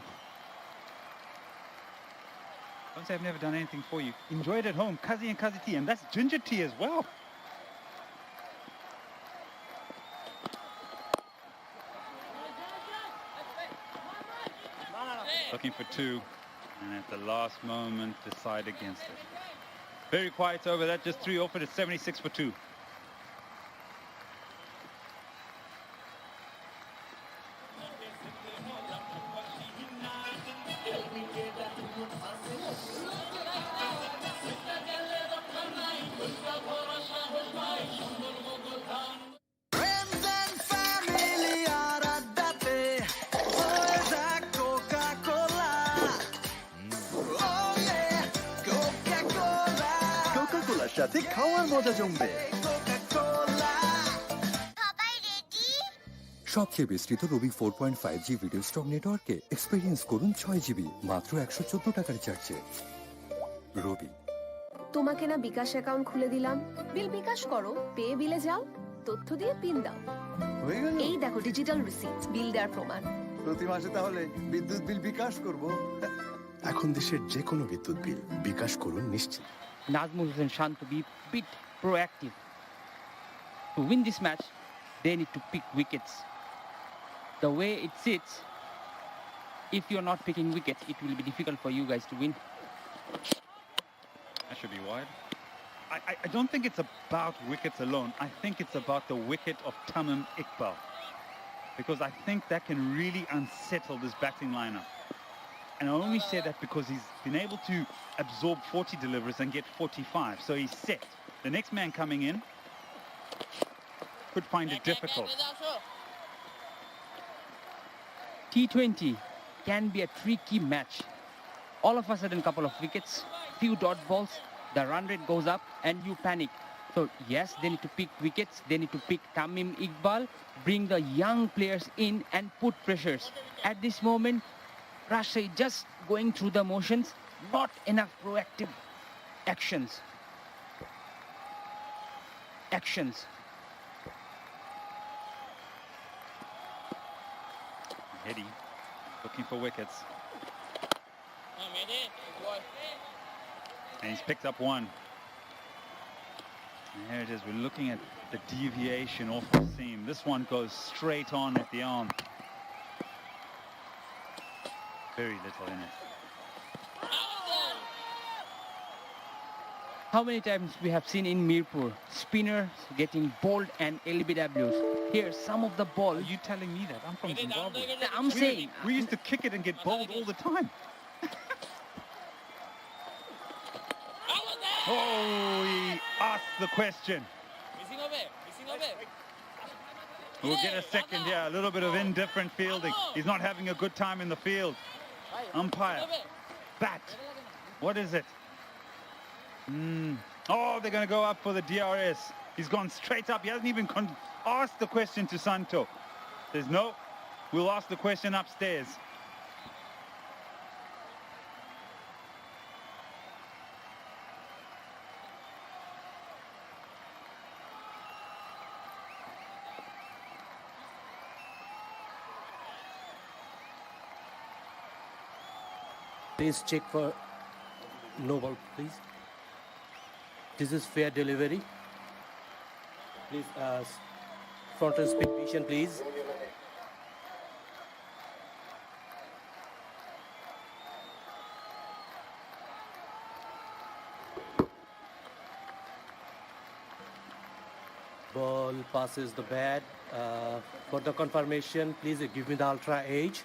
[SPEAKER 21] Don't say I've never done anything for you. Enjoy it at home, Kazi and Kazi tea, and that's ginger tea as well. Looking for 2, and at the last moment decide against it. Very quiet over that, just 3 off it at 76 for 2.
[SPEAKER 8] যাতে খাওয়ার মজা জমবে।
[SPEAKER 12] সবচেয়ে বিস্তৃত রবি 4.5G video stock নেটওয়ার্কে experience করুন 6GB মাত্র 114 টাকার চার্জে। রবি।
[SPEAKER 1] তোমাকে না বিকাশ অ্যাকাউন্ট খুলে দিলাম, বিল বিকাশ করো, পে বিলে যাও, তথ্য দিয়ে পিন দাও।
[SPEAKER 5] হয়ে গেল?
[SPEAKER 1] এই দেখো ডিজিটাল রিসিট, বিল দেওয়ার প্রমাণ।
[SPEAKER 5] প্রতি মাসে তাহলে বিদ্যুৎ বিল বিকাশ করব।
[SPEAKER 8] এখন দেশের যে কোনো বিদ্যুৎ বিল বিকাশ করুন নিশ্চিত।
[SPEAKER 2] Nazmul and Shan to be a bit proactive. To win this match, they need to pick wickets. The way it sits, if you're not picking wickets, it will be difficult for you guys to win.
[SPEAKER 21] That should be wide. I don't think it's about wickets alone. I think it's about the wicket of Tamim Iqbal. Because I think that can really unsettle this batting lineup. And I only say that because he's been able to absorb 40 deliveries and get 45. So he's set. The next man coming in could find it difficult.
[SPEAKER 2] T20 can be a tricky match. All of a sudden, couple of wickets, few dot balls, the run rate goes up and you panic. So yes, they need to pick wickets. They need to pick Tamim Iqbal, bring the young players in and put pressures. At this moment, Rajshahi just going through the motions, not enough proactive actions.
[SPEAKER 21] Heady, looking for wickets. And he's picked up one. And there it is, we're looking at the deviation off the seam. This one goes straight on with the arm. Very little in it.
[SPEAKER 2] How many times we have seen in Mirpur, spinners getting bowled and LBWs. Here, some of the ball...
[SPEAKER 21] Are you telling me that? I'm from Zimbabwe.
[SPEAKER 2] I'm saying...
[SPEAKER 21] We used to kick it and get bowled all the time. Oh, he asked the question. We'll get a second here. A little bit of indifferent fielding. He's not having a good time in the field. Umpire. Bat. What is it? Oh, they're going to go up for the DRS. He's gone straight up. He hasn't even asked the question to Santo. There's no. We'll ask the question upstairs.
[SPEAKER 13] Please check for no ball, please. This is fair delivery. Please, front and speed vision, please. Ball passes the bat. For the confirmation, please give me the ultra edge.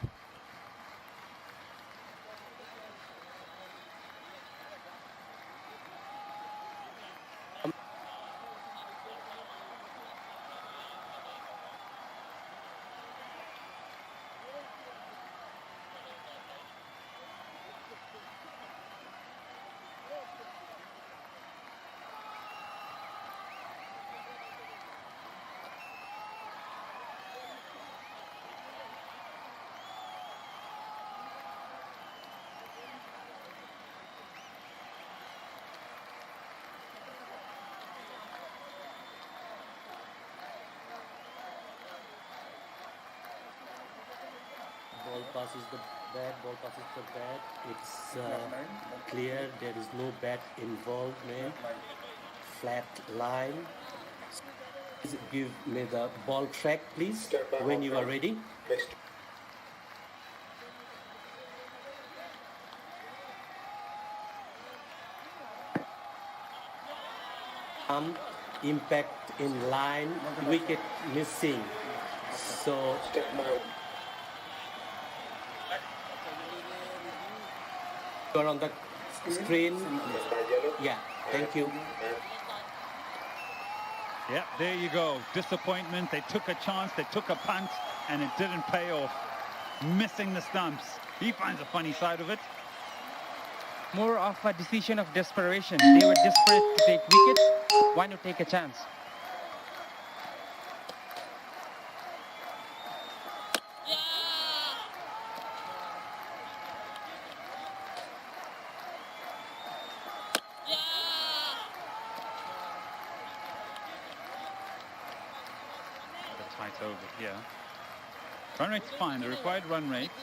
[SPEAKER 13] Ball passes the bat, it's clear, there is no bat involvement, flat line. Please give me the ball track, please, when you are ready. Impact in line, wicket missing. So you're on the screen. Yeah, thank you.
[SPEAKER 21] Yeah, there you go. Disappointment. They took a chance, they took a punt, and it didn't pay off. Missing the stumps. He finds a funny side of it.
[SPEAKER 2] More of a decision of desperation. They were desperate to take wickets. Why not take a chance?
[SPEAKER 21] Tight over here. Run rate's fine. The required run rate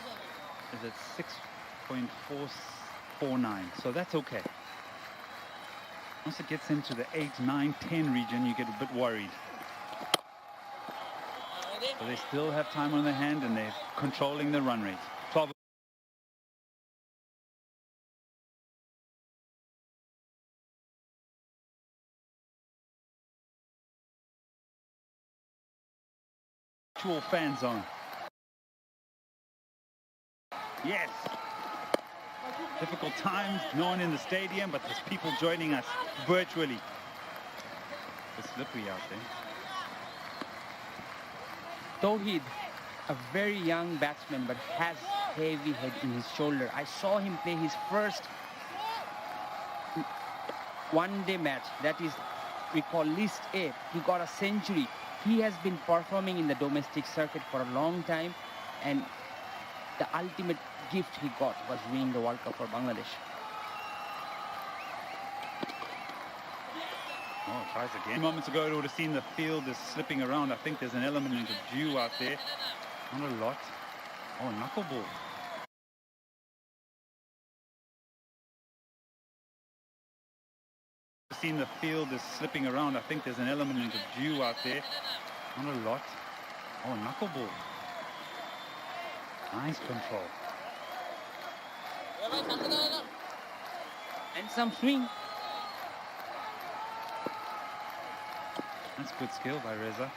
[SPEAKER 21] is at 6.449, so that's okay. Once it gets into the 8, 9, 10 region, you get a bit worried. So they still have time on their hand and they're controlling the run rate. 12. Virtual fan zone. Yes. Difficult times, no one in the stadium, but there's people joining us virtually. It's slippery out there.
[SPEAKER 2] Tawheed, a very young batsman, but has heavy head in his shoulder. I saw him play his first one-day match. That is, we call List A. He got a century. He has been performing in the domestic circuit for a long time, and the ultimate gift he got was winning the World Cup for Bangladesh.
[SPEAKER 21] Oh, tries again. Moments ago, it would have seen the field is slipping around. I think there's an element of dew out there. Not a lot. Oh, knuckleball. Seen the field is slipping around. I think there's an element of dew out there. Not a lot. Oh, knuckleball. Nice control.
[SPEAKER 2] And some swing.
[SPEAKER 21] That's good skill by Reza.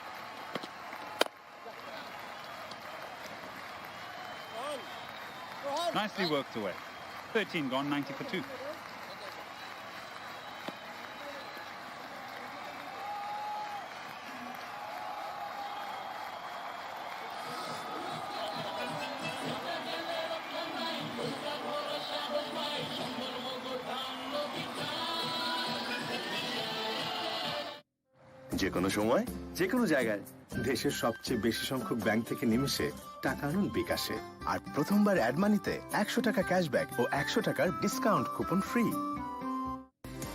[SPEAKER 21] Nicely worked away. 13 gone, 90 for 2.
[SPEAKER 8] যে কোনো সময় যে কোনো জায়গায় দেশের সবচেয়ে বেশি সংখ্যক ব্যাংক থেকে নিমেষে টাকা আনুন বিকাশে আর প্রথমবার অ্যাড মানিতে 100 টাকা ক্যাশব্যাক ও 100 টাকার ডিসকাউন্ট কুপন ফ্রি।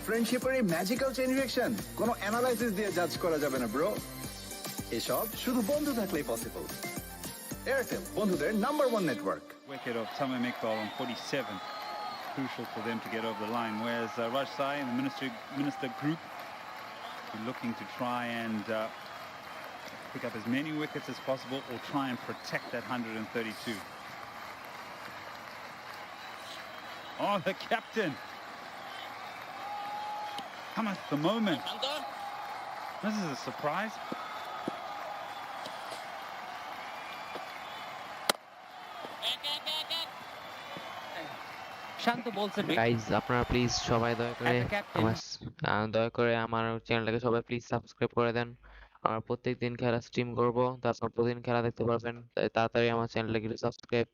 [SPEAKER 7] ফ্রেন্ডশিপের এই ম্যাজিক্যাল চেইন রিঅ্যাকশন কোনো অ্যানালাইসিস দিয়ে জাজ করা যাবে না ব্রো। এসব শুধু বন্ধু থাকলেই পসিবল। এয়ারটেল বন্ধুদের number 1 network.
[SPEAKER 21] Wicket of Tamim Iqbal on 47. Crucial for them to get over the line. Whereas Rajshahi and the minister group looking to try and pick up as many wickets as possible or try and protect that 132. Oh, the captain. Come at the moment. This is a surprise.
[SPEAKER 2] শান্ত বলছে
[SPEAKER 18] guys আপনারা please সবাই দয়া করে আমার চ্যানেলটাকে সবাই please subscribe করে দেন। আমরা প্রত্যেকদিন খেলা স্ট্রিম করব, তারপর প্রতিদিন খেলা দেখতে পারবেন। তাই তাড়াতাড়ি আমার চ্যানেলটাকে সাবস্ক্রাইব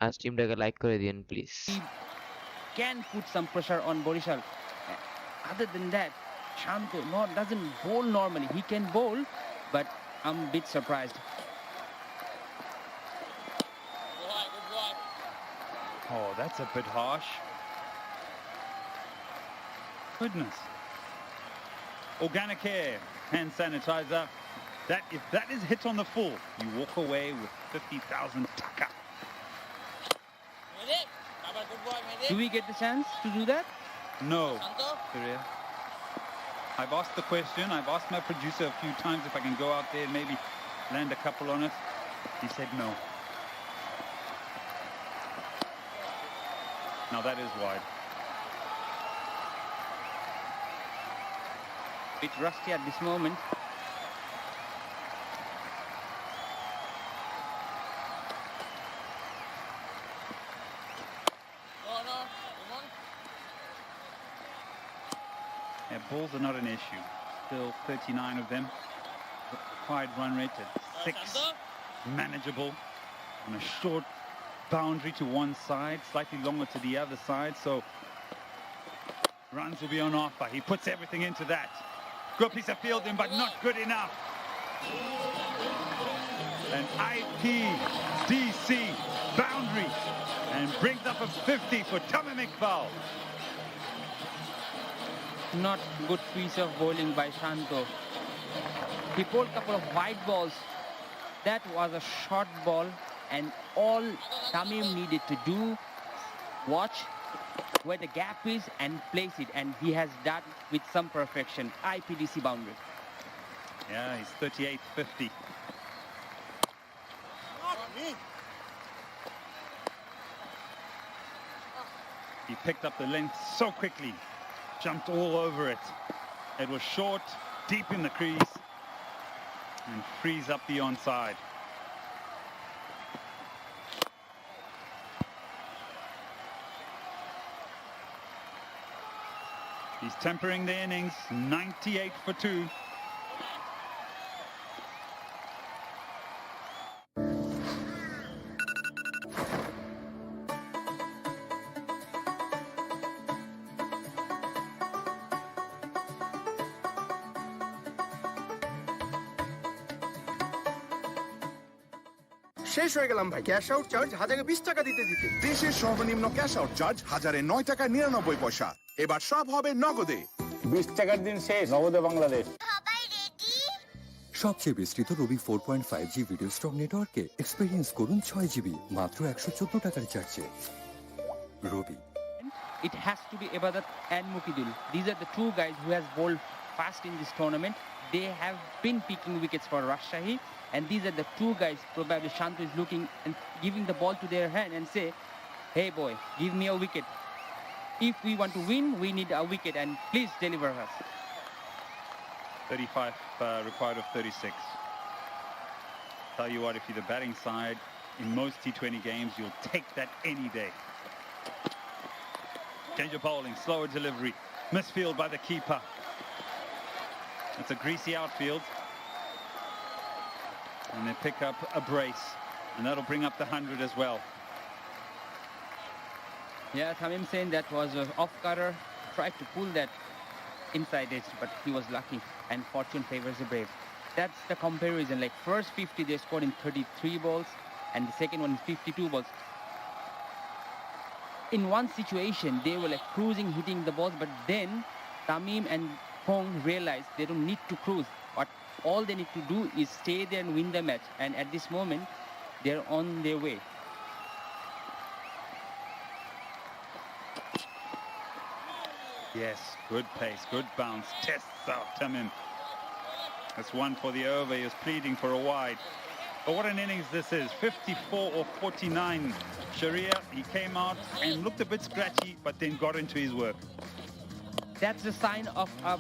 [SPEAKER 18] আর স্ট্রিমটাকে লাইক করে দিন please.
[SPEAKER 2] Can put some pressure on Barisal. Other than that, Shanto doesn't bowl normally. He can bowl, but I'm a bit surprised.
[SPEAKER 21] Oh, that's a bit harsh. Goodness. Organic hair, hand sanitizer. If that is hit on the full, you walk away with 50,000 taka.
[SPEAKER 2] Do we get the chance to do that?
[SPEAKER 21] No. Surya. I've asked the question. I've asked my producer a few times if I can go out there and maybe land a couple on it. He said no. Now that is wide.
[SPEAKER 2] Bit rusty at this moment.
[SPEAKER 21] Yeah, balls are not an issue. Still 39 of them. The required run rate at 6. Manageable. On a short boundary to one side, slightly longer to the other side. So Runs will be on offer. He puts everything into that. Good piece of fielding, but not good enough. An IPDC boundary and brings up a 50 for Tamim Iqbal.
[SPEAKER 2] Not good piece of bowling by Shanto. He bowled a couple of wide balls. That was a short ball, and all Tamim needed to do, watch where the gap is and place it, and he has done with some perfection. IPDC boundary.
[SPEAKER 21] Yeah, he's 38, 50. He picked up the length so quickly, jumped all over it. It was short, deep in the crease, and frees up the onside. He's tempering the innings, 98 for 2.
[SPEAKER 24] শেষ হয়ে গেলাম ভাই। Cash out charge 1020 টাকা দিতে দিতে। দেশের সর্বনিম্ন cash out charge 1009 টাকা 99 পয়সা। এবার সব হবে নগদে।
[SPEAKER 15] 20 টাকার দিন শেষ, নগদে বাংলাদেশ।
[SPEAKER 12] সবচেয়ে বিস্তৃত রবি 4.5G ভিডিও স্ট্রং নেটওয়ার্কে এক্সপেরিয়েন্স করুন 6 GB মাত্র 114 টাকার চার্জে। রবি।
[SPEAKER 2] It has to be Ibadat and Mukidul. These are the two guys who has bowled fast in this tournament. They have been picking wickets for Rajshahi, and these are the two guys. Probably Shantu is looking and giving the ball to their hand and say, "Hey boy, give me a wicket. If we want to win, we need a wicket, and please deliver us."
[SPEAKER 21] 35 required of 36. Tell you what, if you're the batting side, in most T20 games, you'll take that any day. Change of bowling, slower delivery, misfield by the keeper. It's a greasy outfield. And they pick up a brace, and that'll bring up the 100 as well.
[SPEAKER 2] Yeah, Tamim saying that was an off-cutter. Tried to pull that inside edge, but he was lucky, and fortune favors the brave. That's the comparison. Like first 50 they scored in 33 balls, and the second one in 52 balls. In one situation they were like cruising, hitting the balls, but then Tamim and Hong realized they don't need to cruise. But all they need to do is stay there and win the match, and at this moment they're on their way.
[SPEAKER 21] Yes, good pace, good bounce, tests out Tamim. That's one for the over. He was pleading for a wide. But what an innings this is. 54 or 49. Sharia, he came out and looked a bit scratchy, but then got into his work.
[SPEAKER 2] That's the sign of a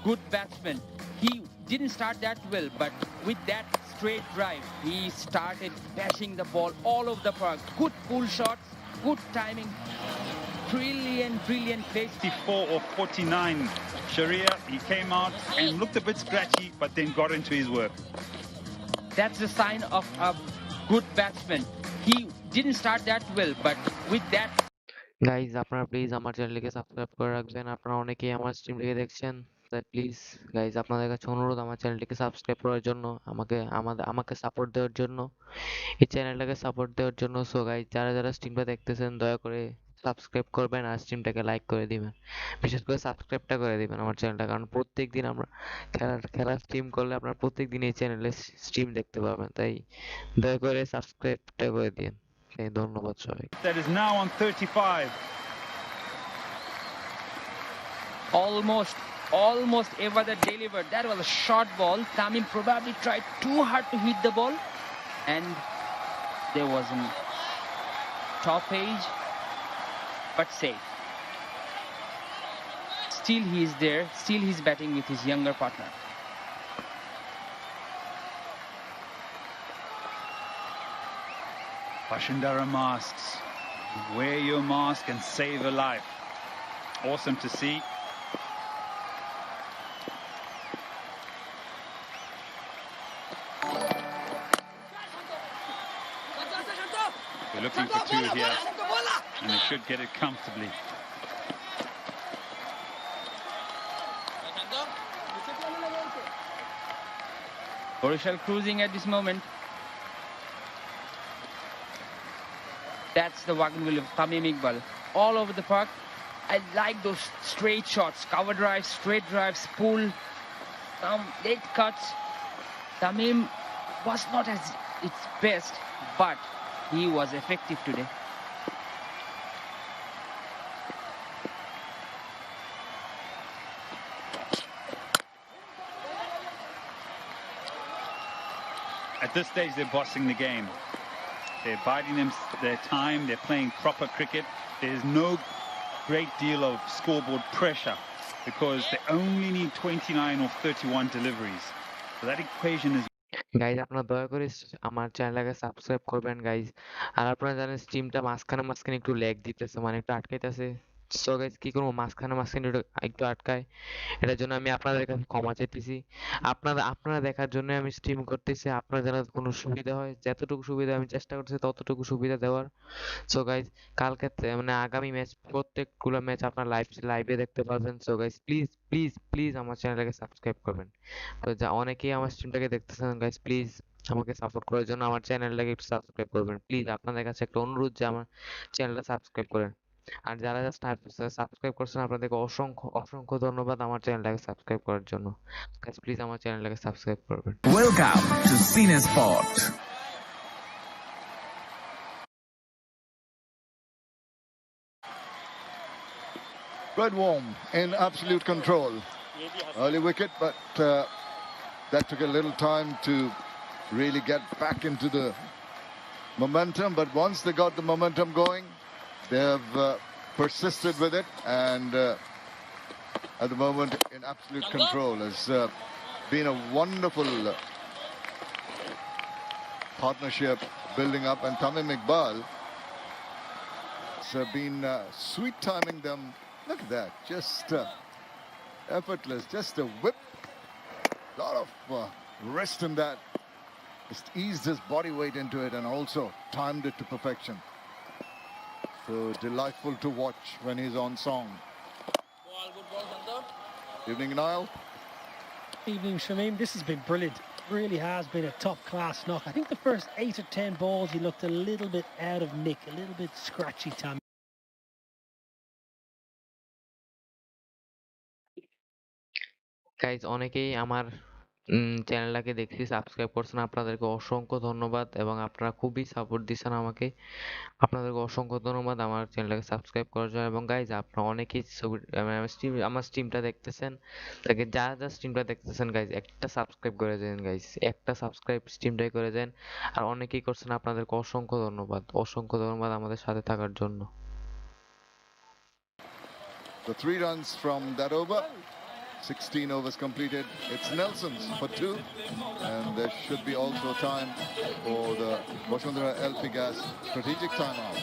[SPEAKER 2] good batsman. He didn't start that well, but with that straight drive, he started bashing the ball all over the park. Good pull shots, good timing, brilliant pace.
[SPEAKER 21] 54 or 49. Sharia, he came out and looked a bit scratchy, but then got into his work.
[SPEAKER 2] That's the sign of a good batsman. He didn't start that well, but with that.
[SPEAKER 18] Guys আপনারা please আমার চ্যানেলটিকে subscribe করে রাখবেন। আপনারা অনেকেই আমার স্ট্রিমটিকে দেখছেন, তাই প্লিজ গাইজ আপনাদের কাছে অনুরোধ আমার চ্যানেলটিকে সাবস্ক্রাইব করার জন্য, আমাকে সাপোর্ট দেওয়ার জন্য, এই চ্যানেলটাকে সাপোর্ট দেওয়ার জন্য। সো গাইজ যারা স্ট্রিমটা দেখতেছেন দয়া করে সাবস্ক্রাইব করবেন আর স্ট্রিমটাকে লাইক করে দিবেন, বিশেষ করে সাবস্ক্রাইবটা করে দিবেন আমার চ্যানেলটা, কারণ প্রত্যেকদিন আমরা খেলা স্ট্রিম করলে আপনারা প্রত্যেকদিন এই চ্যানেলে স্ট্রিম দেখতে পাবেন, তাই দয়া করে সাবস্ক্রাইবটা করে দিন। ধন্যবাদ সবাই।
[SPEAKER 21] That is now on 35.
[SPEAKER 2] Almost ever that delivered. That was a short ball. Tamim probably tried too hard to hit the ball, and there was a top edge, but safe. Still he is there. Still he's batting with his younger partner.
[SPEAKER 21] Bashundara masks. Wear your mask and save a life. Awesome to see. We're looking for two here, and they should get it comfortably.
[SPEAKER 2] Barisal cruising at this moment. That's the wagon wheel of Tamim Iqbal. All over the park. I like those straight shots. Cover drives, straight drives, pull, some late cuts. Tamim was not at its best, but he was effective today.
[SPEAKER 21] At this stage, they're bossing the game. They're biding them their time. They're playing proper cricket. There's no great deal of scoreboard pressure because they only need 29 or 31 deliveries. So that equation is.
[SPEAKER 18] Guys আপনারা দয়া করে আমার চ্যানেলটাকে subscribe করবেন guys. আর আপনারা জানেন স্ট্রিমটা মাঝখানে একটু ল্যাগ দিতেছে, মানে একটু আটকাইতেছে। সো গাইজ কি করবো, মাঝখানে একটু আটকায়, এটার জন্য আমি আপনাদের কাছে ক্ষমা চাইতেছি। আপনারা দেখার জন্য আমি স্ট্রিম করতেছি, আপনার যেন কোনো সুবিধা হয়, যতটুকু সুবিধা আমি চেষ্টা করতেছি ততটুকু সুবিধা দেওয়ার। সো গাইজ কালকে মানে আগামী ম্যাচ, প্রত্যেকগুলো ম্যাচ আপনার লাইভে দেখতে পারবেন। So guys please please please আমার চ্যানেলটাকে সাবস্ক্রাইব করবেন। তো যা অনেকেই আমার স্ট্রিমটাকে দেখতেছেন গাইজ, প্লিজ আমাকে সাপোর্ট করার জন্য আমার চ্যানেলটাকে একটু সাবস্ক্রাইব করবেন প্লিজ। আপনাদের কাছে একটা অনুরোধ যে আমার চ্যানেলটা সাবস্ক্রাইব করেন। আর যারা সাবস্ক্রাইব করছেন আপনাদেরকে অসংখ্য অসংখ্য ধন্যবাদ আমার চ্যানেলটাকে সাবস্ক্রাইব করার জন্য। গাইজ প্লিজ আমার চ্যানেলটাকে সাবস্ক্রাইব করবেন।
[SPEAKER 16] ওয়েলকাম টু সিনে spot.
[SPEAKER 3] Red Warm in absolute control. Early wicket, but that took a little time to really get back into the momentum. But once they got the momentum going, they have persisted with it, and at the moment in absolute control. Has been a wonderful partnership building up, and Tamim Iqbal has been sweet timing them. Look at that, just effortless, just a whip. A lot of wrist in that. Just eased his body weight into it and also timed it to perfection. So delightful to watch when he's on song. Evening, Niall.
[SPEAKER 6] Evening, Shamim. This has been brilliant. Really has been a top class knock. I think the first 8 or 10 balls he looked a little bit out of nick, a little bit scratchy, Tam.
[SPEAKER 18] Guys অনেকেই আমার চ্যানেলটাকে দেখছি, subscribe করছেন, আপনাদেরকে অসংখ্য ধন্যবাদ এবং আপনারা খুবই সাপোর্ট দিচ্ছেন আমাকে। আপনাদেরকে অসংখ্য ধন্যবাদ আমার চ্যানেলটাকে সাবস্ক্রাইব করার জন্য। এবং গাইজ আপনারা অনেকেই আমার স্ট্রিমটা দেখতেছেন, তাকে যা স্ট্রিমটা দেখতেছেন গাইজ একটা সাবস্ক্রাইব করে দেন গাইজ, একটা সাবস্ক্রাইব স্ট্রিমটাই করে দেন। আর অনেকেই করছেন, আপনাদেরকে অসংখ্য ধন্যবাদ আমাদের সাথে থাকার জন্য।
[SPEAKER 3] The 3 runs from that over. 16 overs completed. It's Nelson's for 2, and there should be also time for the Bosundhara LP Gas strategic timeout.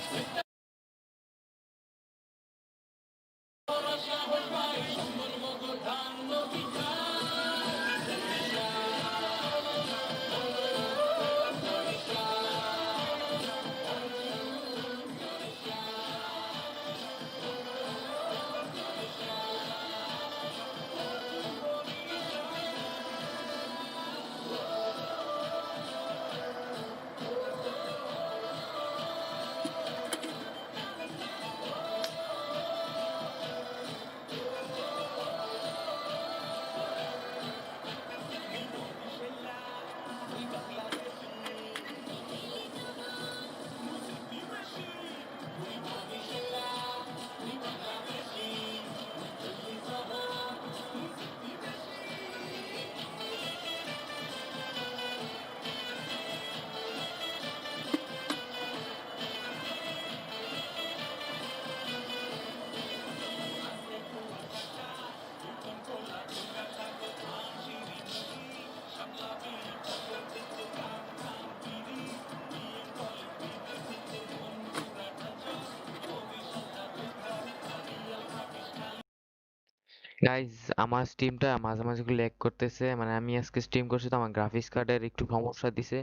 [SPEAKER 18] Guys আমার স্ট্রিমটা মাঝে মাঝে ল্যাগ করতেছে, মানে আমি আজকে স্ট্রিম করছি তো আমার গ্রাফিক্স কার্ডের একটু সমস্যা দিছে।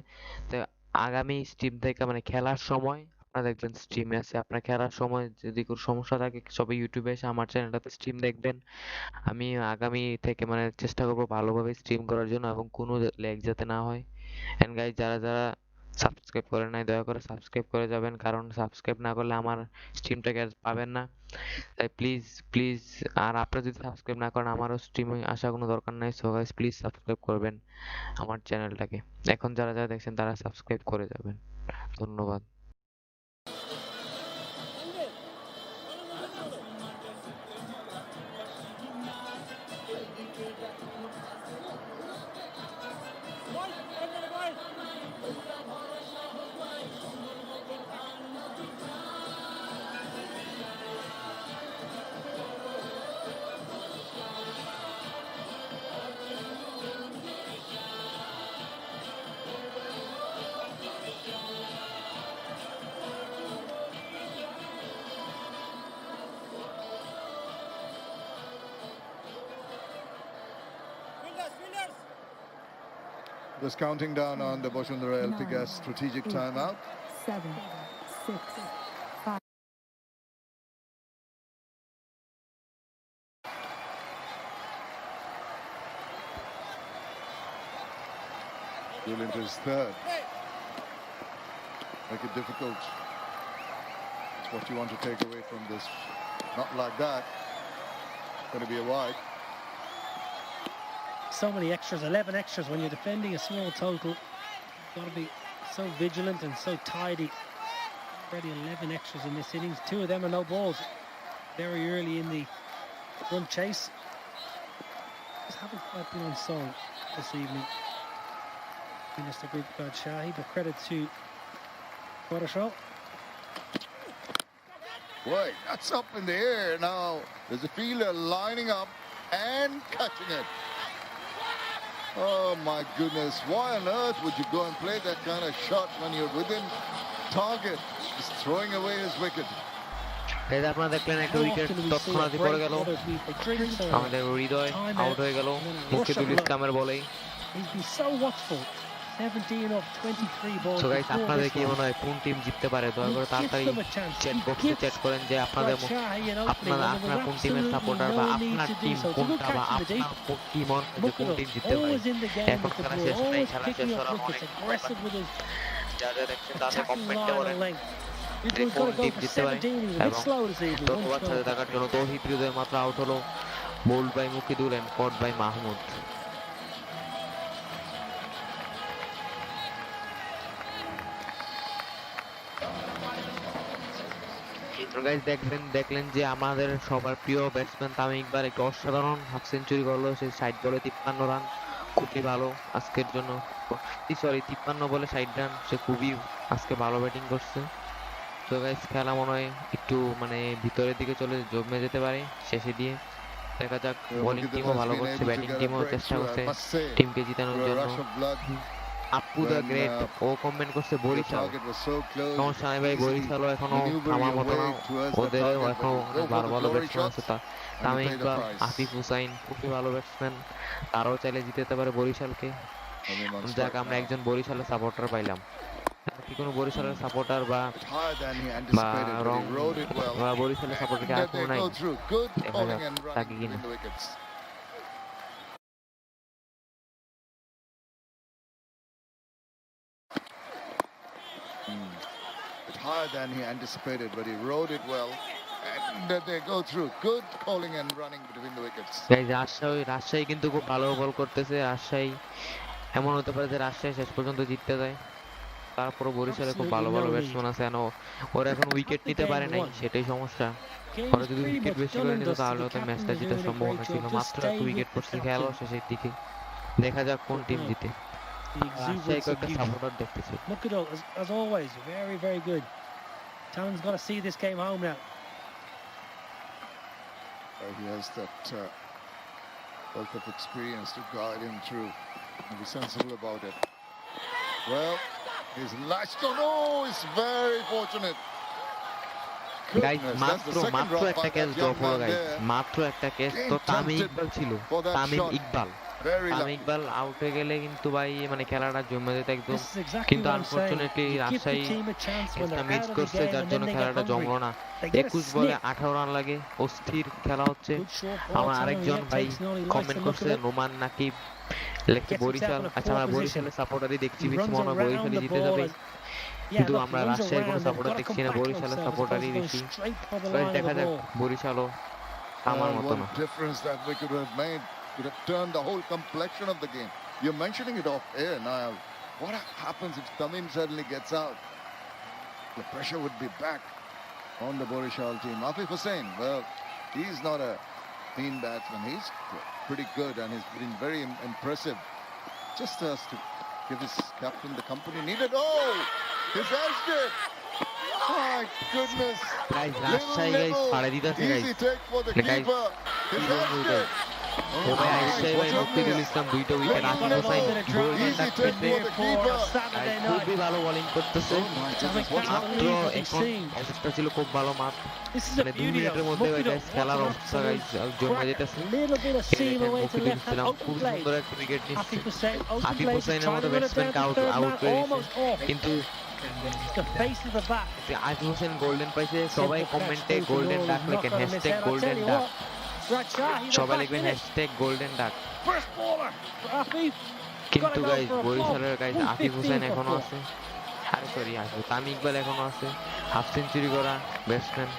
[SPEAKER 18] তো আগামী স্ট্রিম থেকে মানে খেলার সময় আপনারা দেখবেন স্ট্রিমে আছে। আপনার খেলার সময় যদি কোনো সমস্যা থাকে সবাই ইউটিউবে এসে আমার চ্যানেলটাতে স্ট্রিম দেখবেন। আমি আগামী থেকে মানে চেষ্টা করব ভালোভাবে স্ট্রিম করার জন্য এবং কোনো ল্যাগ যাতে না হয়। এন্ড গাইস, যারা যারা সাবস্ক্রাইব করেন নাই দয়া করে সাবস্ক্রাইব করে যাবেন, কারণ সাবস্ক্রাইব না করলে আমার স্ট্রিমটাকে আর পাবেন না। তাই প্লিজ প্লিজ, আর আপনারা যদি সাবস্ক্রাইব না করেন আমারও স্ট্রিমে আসার কোনো দরকার নাই। সো গাইস প্লিজ সাবস্ক্রাইব করবেন আমার চ্যানেলটাকে। এখন যারা যারা দেখছেন তারা সাবস্ক্রাইব করে যাবেন। ধন্যবাদ।
[SPEAKER 3] Just counting down on the Boshundara LP Gas strategic timeout.
[SPEAKER 4] 7, 6, 5.
[SPEAKER 3] Duel into his third. Make it difficult. It's what you want to take away from this. Not like that. Going to be a wide.
[SPEAKER 6] So many extras, 11 extras when you're defending a small total. You've got to be so vigilant and so tidy. Already 11 extras in this innings. 2 of them are no balls. Very early in the run chase. Just haven't quite been on song this evening. Finished the group Rajshahi, but credit to Barisal.
[SPEAKER 3] Boy, that's up in the air now. There's a fielder lining up and catching it. Oh my goodness, why on earth would you go and play that kind of shot when you're within target? Just throwing away his wicket.
[SPEAKER 18] এই যে আপনারা দেখলেন একটা wicket তৎক্ষণাৎই পড়ে গেল, আমাদের হৃদয় out হয়ে গেল মুকিদুল ইসলামের বলেই। সো গাইস, আপনাদের কি মনে হয় কোন টিম জিততে পারে? দয়া করে তাড়াতাড়ি চ্যাট বক্সে চ্যাট করেন যে আপনাদের আপনার কোন টিমের সাপোর্টার বা আপনার টিম কোনটা বা আপনার কোন টিম কোন টিম জিততে পারে। এখন খেলা শেষ নাই, খেলা শেষ হওয়ার অনেক যারা দেখছেন তাদের কমেন্টে বলেন কোন টিম জিততে পারে। এবং ধন্যবাদ সাথে থাকার জন্য। তৌহিদ হৃদয় মাত্র আউট হলো, bowled by Mukidul and caught by Mahmud. Guys দেখলেন যে আমাদের সবার প্রিয় ব্যাটসম্যান তামিম ইকবাল একটা অসাধারণ হাফ সেঞ্চুরি করলো। সে 60 বলে 53 রান, খুবই ভালো আজকের জন্য। 53 বলে 60 রান, সে খুবই আজকে ভালো ব্যাটিং করছে। তো গাইস, খেলা মনে হয় একটু মানে ভিতরের দিকে জমে যেতে পারে শেষে দিয়ে। দেখা যাক, বোলিং টিমও ভালো করছে, ব্যাটিং টিমও চেষ্টা করছে টিমকে জিতানোর জন্য। আপু দ্য গ্রেট ও কমেন্ট করছে বরিশাল, সমস্যা নাই ভাই, বরিশালও এখনো আমার মতো না, ওদেরও এখনো ভালো ভালো ব্যাটসম্যান আছে। তামিম ইকবাল, আফিফ হুসাইন খুবই ভালো ব্যাটসম্যান, তারাও চাইলে জিতাতে পারে বরিশালকে। যাক, আমরা একজন বরিশালের সাপোর্টার পাইলাম। কি কোনো বরিশালের সাপোর্টার বা বরিশালের সাপোর্টার কি আর কোনো নাই? দেখা যাক তাকে কিনা।
[SPEAKER 3] Higher than he anticipated, but he rode it well, and they go through. Good calling and running between the wickets.
[SPEAKER 18] Rajshahi কিন্তু খুব ভালো বল করতেছে। রাজশাহী এমন হতে পারে যে রাজশাহী শেষ পর্যন্ত জিততে যায়, তারপরও বরিশালে খুব ভালো ভালো ব্যাটসম্যান আছে। ওরা এখন উইকেট নিতে পারে নাই, সেটাই সমস্যা। ওরা যদি উইকেট বেশি করে নিত তাহলে ওদের ম্যাচটা জেতার সম্ভাবনা ছিল। মাত্র একটা উইকেট পড়ছে খেলা শেষের দিকে। দেখা যাক কোন টিম জিতে। রাজশাহী কয়েকটা সাপোর্টার দেখতেছি।
[SPEAKER 6] Mukidul, as always, very, very good. Talon's got to see this game home now.
[SPEAKER 3] He has that wealth of experience to guide him through and be sensible about it. Well, he's latched on. Oh, it's very fortunate.
[SPEAKER 18] Guys
[SPEAKER 3] Goodness, that's the second
[SPEAKER 18] মাত্র
[SPEAKER 3] drop
[SPEAKER 18] একটা
[SPEAKER 3] by
[SPEAKER 18] catch
[SPEAKER 3] that
[SPEAKER 18] drop
[SPEAKER 3] young
[SPEAKER 18] হলো
[SPEAKER 3] man
[SPEAKER 18] guys,
[SPEAKER 3] there.
[SPEAKER 18] মাত্র একটা catch তো
[SPEAKER 3] Getting
[SPEAKER 18] Tamim
[SPEAKER 3] tempted
[SPEAKER 18] Iqbal ছিল,
[SPEAKER 3] for that
[SPEAKER 18] Tamim
[SPEAKER 3] shot.
[SPEAKER 18] Iqbal
[SPEAKER 3] Very
[SPEAKER 18] Tamim
[SPEAKER 3] lucky.
[SPEAKER 18] Iqbal out হয়ে গেলে কিন্তু ভাই মানে খেলাটা জমে যেত একদম,
[SPEAKER 6] This is exactly
[SPEAKER 18] কিন্তু
[SPEAKER 6] what I'm saying.
[SPEAKER 18] Unfortunately
[SPEAKER 6] You give the
[SPEAKER 18] Rajshahi
[SPEAKER 6] team a chance when
[SPEAKER 18] একটা
[SPEAKER 6] they're
[SPEAKER 18] miss
[SPEAKER 6] out of the
[SPEAKER 18] করছে
[SPEAKER 6] game
[SPEAKER 18] যার
[SPEAKER 6] and
[SPEAKER 18] জন্য
[SPEAKER 6] then they get
[SPEAKER 18] খেলাটা
[SPEAKER 6] hungry.
[SPEAKER 18] জমলো না।
[SPEAKER 6] They get a
[SPEAKER 18] 21 বলে
[SPEAKER 6] sniff.
[SPEAKER 18] 18 রান লাগে, অস্থির খেলা হচ্ছে।
[SPEAKER 6] Good short ball,
[SPEAKER 18] আমার
[SPEAKER 6] Tamim
[SPEAKER 18] আরেকজন
[SPEAKER 6] yet
[SPEAKER 18] ভাই
[SPEAKER 6] takes it on, he likes
[SPEAKER 18] comment
[SPEAKER 6] the look
[SPEAKER 18] করছে
[SPEAKER 6] of it.
[SPEAKER 18] নোমান নাকিব লেখছে
[SPEAKER 6] Gets himself
[SPEAKER 18] Barishal,
[SPEAKER 6] in a
[SPEAKER 18] আচ্ছা
[SPEAKER 6] poor
[SPEAKER 18] আমরা
[SPEAKER 6] position.
[SPEAKER 18] বরিশালের সাপোর্টারই দেখছি
[SPEAKER 6] He
[SPEAKER 18] বেশি,
[SPEAKER 6] runs
[SPEAKER 18] মনে হয়
[SPEAKER 6] around
[SPEAKER 18] বরিশালই
[SPEAKER 6] the
[SPEAKER 18] জিতে
[SPEAKER 6] ball
[SPEAKER 18] যাবে,
[SPEAKER 6] as- Yeah,
[SPEAKER 18] কিন্তু
[SPEAKER 6] look,
[SPEAKER 18] আমরা
[SPEAKER 6] he runs
[SPEAKER 18] রাজশাহীর কোনো
[SPEAKER 6] around, they've
[SPEAKER 18] supporter
[SPEAKER 6] got to
[SPEAKER 18] দেখছি
[SPEAKER 6] come
[SPEAKER 18] না,
[SPEAKER 6] back to
[SPEAKER 18] বরিশালের
[SPEAKER 6] themselves as
[SPEAKER 18] সাপোর্টারই
[SPEAKER 6] opposed to
[SPEAKER 18] বেশি।
[SPEAKER 6] going straight for the
[SPEAKER 18] guys
[SPEAKER 6] line of
[SPEAKER 18] দেখা
[SPEAKER 6] the
[SPEAKER 18] যাক
[SPEAKER 6] ball.
[SPEAKER 18] বরিশালও আমার মতো
[SPEAKER 3] What
[SPEAKER 18] না।
[SPEAKER 3] difference that we could have made. Could have turned the whole complexion of the game. You're mentioning it off air now. What happens if Tamim suddenly gets out? The pressure would be back on the Barisal team. Afif Hussain, well, he's not a mean batsman. He's pretty good and he's been very impressive. Just has to give his captain the company needed. Oh, he's edged it. My goodness.
[SPEAKER 18] Guys
[SPEAKER 3] Little
[SPEAKER 18] Rajshahi guys
[SPEAKER 3] nibble.
[SPEAKER 18] পাড়ে দিতেছে guys,
[SPEAKER 3] Easy take for the
[SPEAKER 18] guys
[SPEAKER 3] keeper. He's edged it.
[SPEAKER 18] ও ভাই রাজশাহী ভাই মুক্তিদুল ইসলাম দুইটা wicket, Akib Hossain golden duck পেতে খুবই ভালো bowling করতেছে। মাত্র এখন অবস্থা ছিল খুব ভালো, মাত্র মানে 2 মিনিটের মধ্যে গাইস খেলার অবস্থা গাইস জমে যেতেছে। মুক্তিদুল ইসলাম খুব সুন্দর একটা উইকেট নিচ্ছে, আকিব হোসাইনের মতো ব্যাটসম্যানকে আউট করে দিচ্ছে, কিন্তু আকিব হোসেন গোল্ডেন পাইছে। সবাই কমেন্টে গোল্ডেন ডাক লেখেন, হ্যাশট্যাগ গোল্ডেন ডাক, সবাই লিখবেন হ্যাশট্যাগ গোল্ডেন ডাক। কিন্তু গাইস বরিশালের গাইস আকিব হোসেন এখনো আছে, আরে সরি তামিম ইকবাল এখনো আছে, হাফ সেঞ্চুরি করা ব্যাটসম্যান,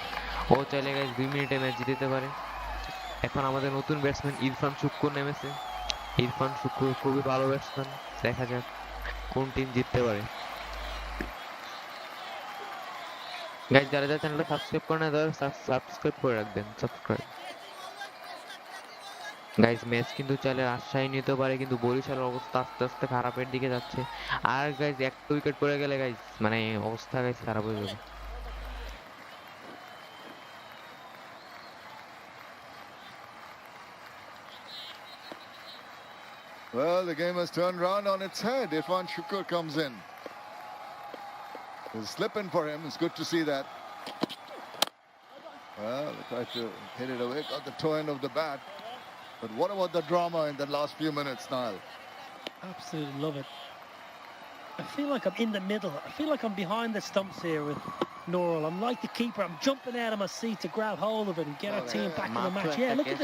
[SPEAKER 18] ও চাইলে গাইস 2 মিনিটে ম্যাচ জিতে পারে। এখন আমাদের নতুন ব্যাটসম্যান ইরফান শুক্কুর নেমেছে, ইরফান শুক্কুর খুবই ভালো ব্যাটসম্যান, দেখা যাক কোন টিম জিততে পারে। গাইস যারা যারা চ্যানেলটা সাবস্ক্রাইব করে না তারা সাবস্ক্রাইব করে রাখবেন, সাবস্ক্রাইব। গাইস ম্যাচ কিন্তু চাইলে রাজশাহী নিতে পারে, কিন্তু বরিশালের অবস্থা আস্তে আস্তে খারাপের দিকে যাচ্ছে। আর গাইস একটা উইকেট পড়ে গেলে গাইস মানে অবস্থা গাইস খারাপ হয়ে যাবে।
[SPEAKER 3] Well, the game has turned round on its head. Irfan Shukr comes in. There's a slip in for him. It's good to see that. Well, they tried to hit it away, got the toe end of the bat. But what about the drama in the last few minutes, Niall?
[SPEAKER 6] Absolutely love it. I feel like I'm in the middle. I feel like I'm behind the stumps here with Norrell. I'm like the keeper. I'm jumping out of my seat to grab hold of it and get our team back in the match. Yeah, look at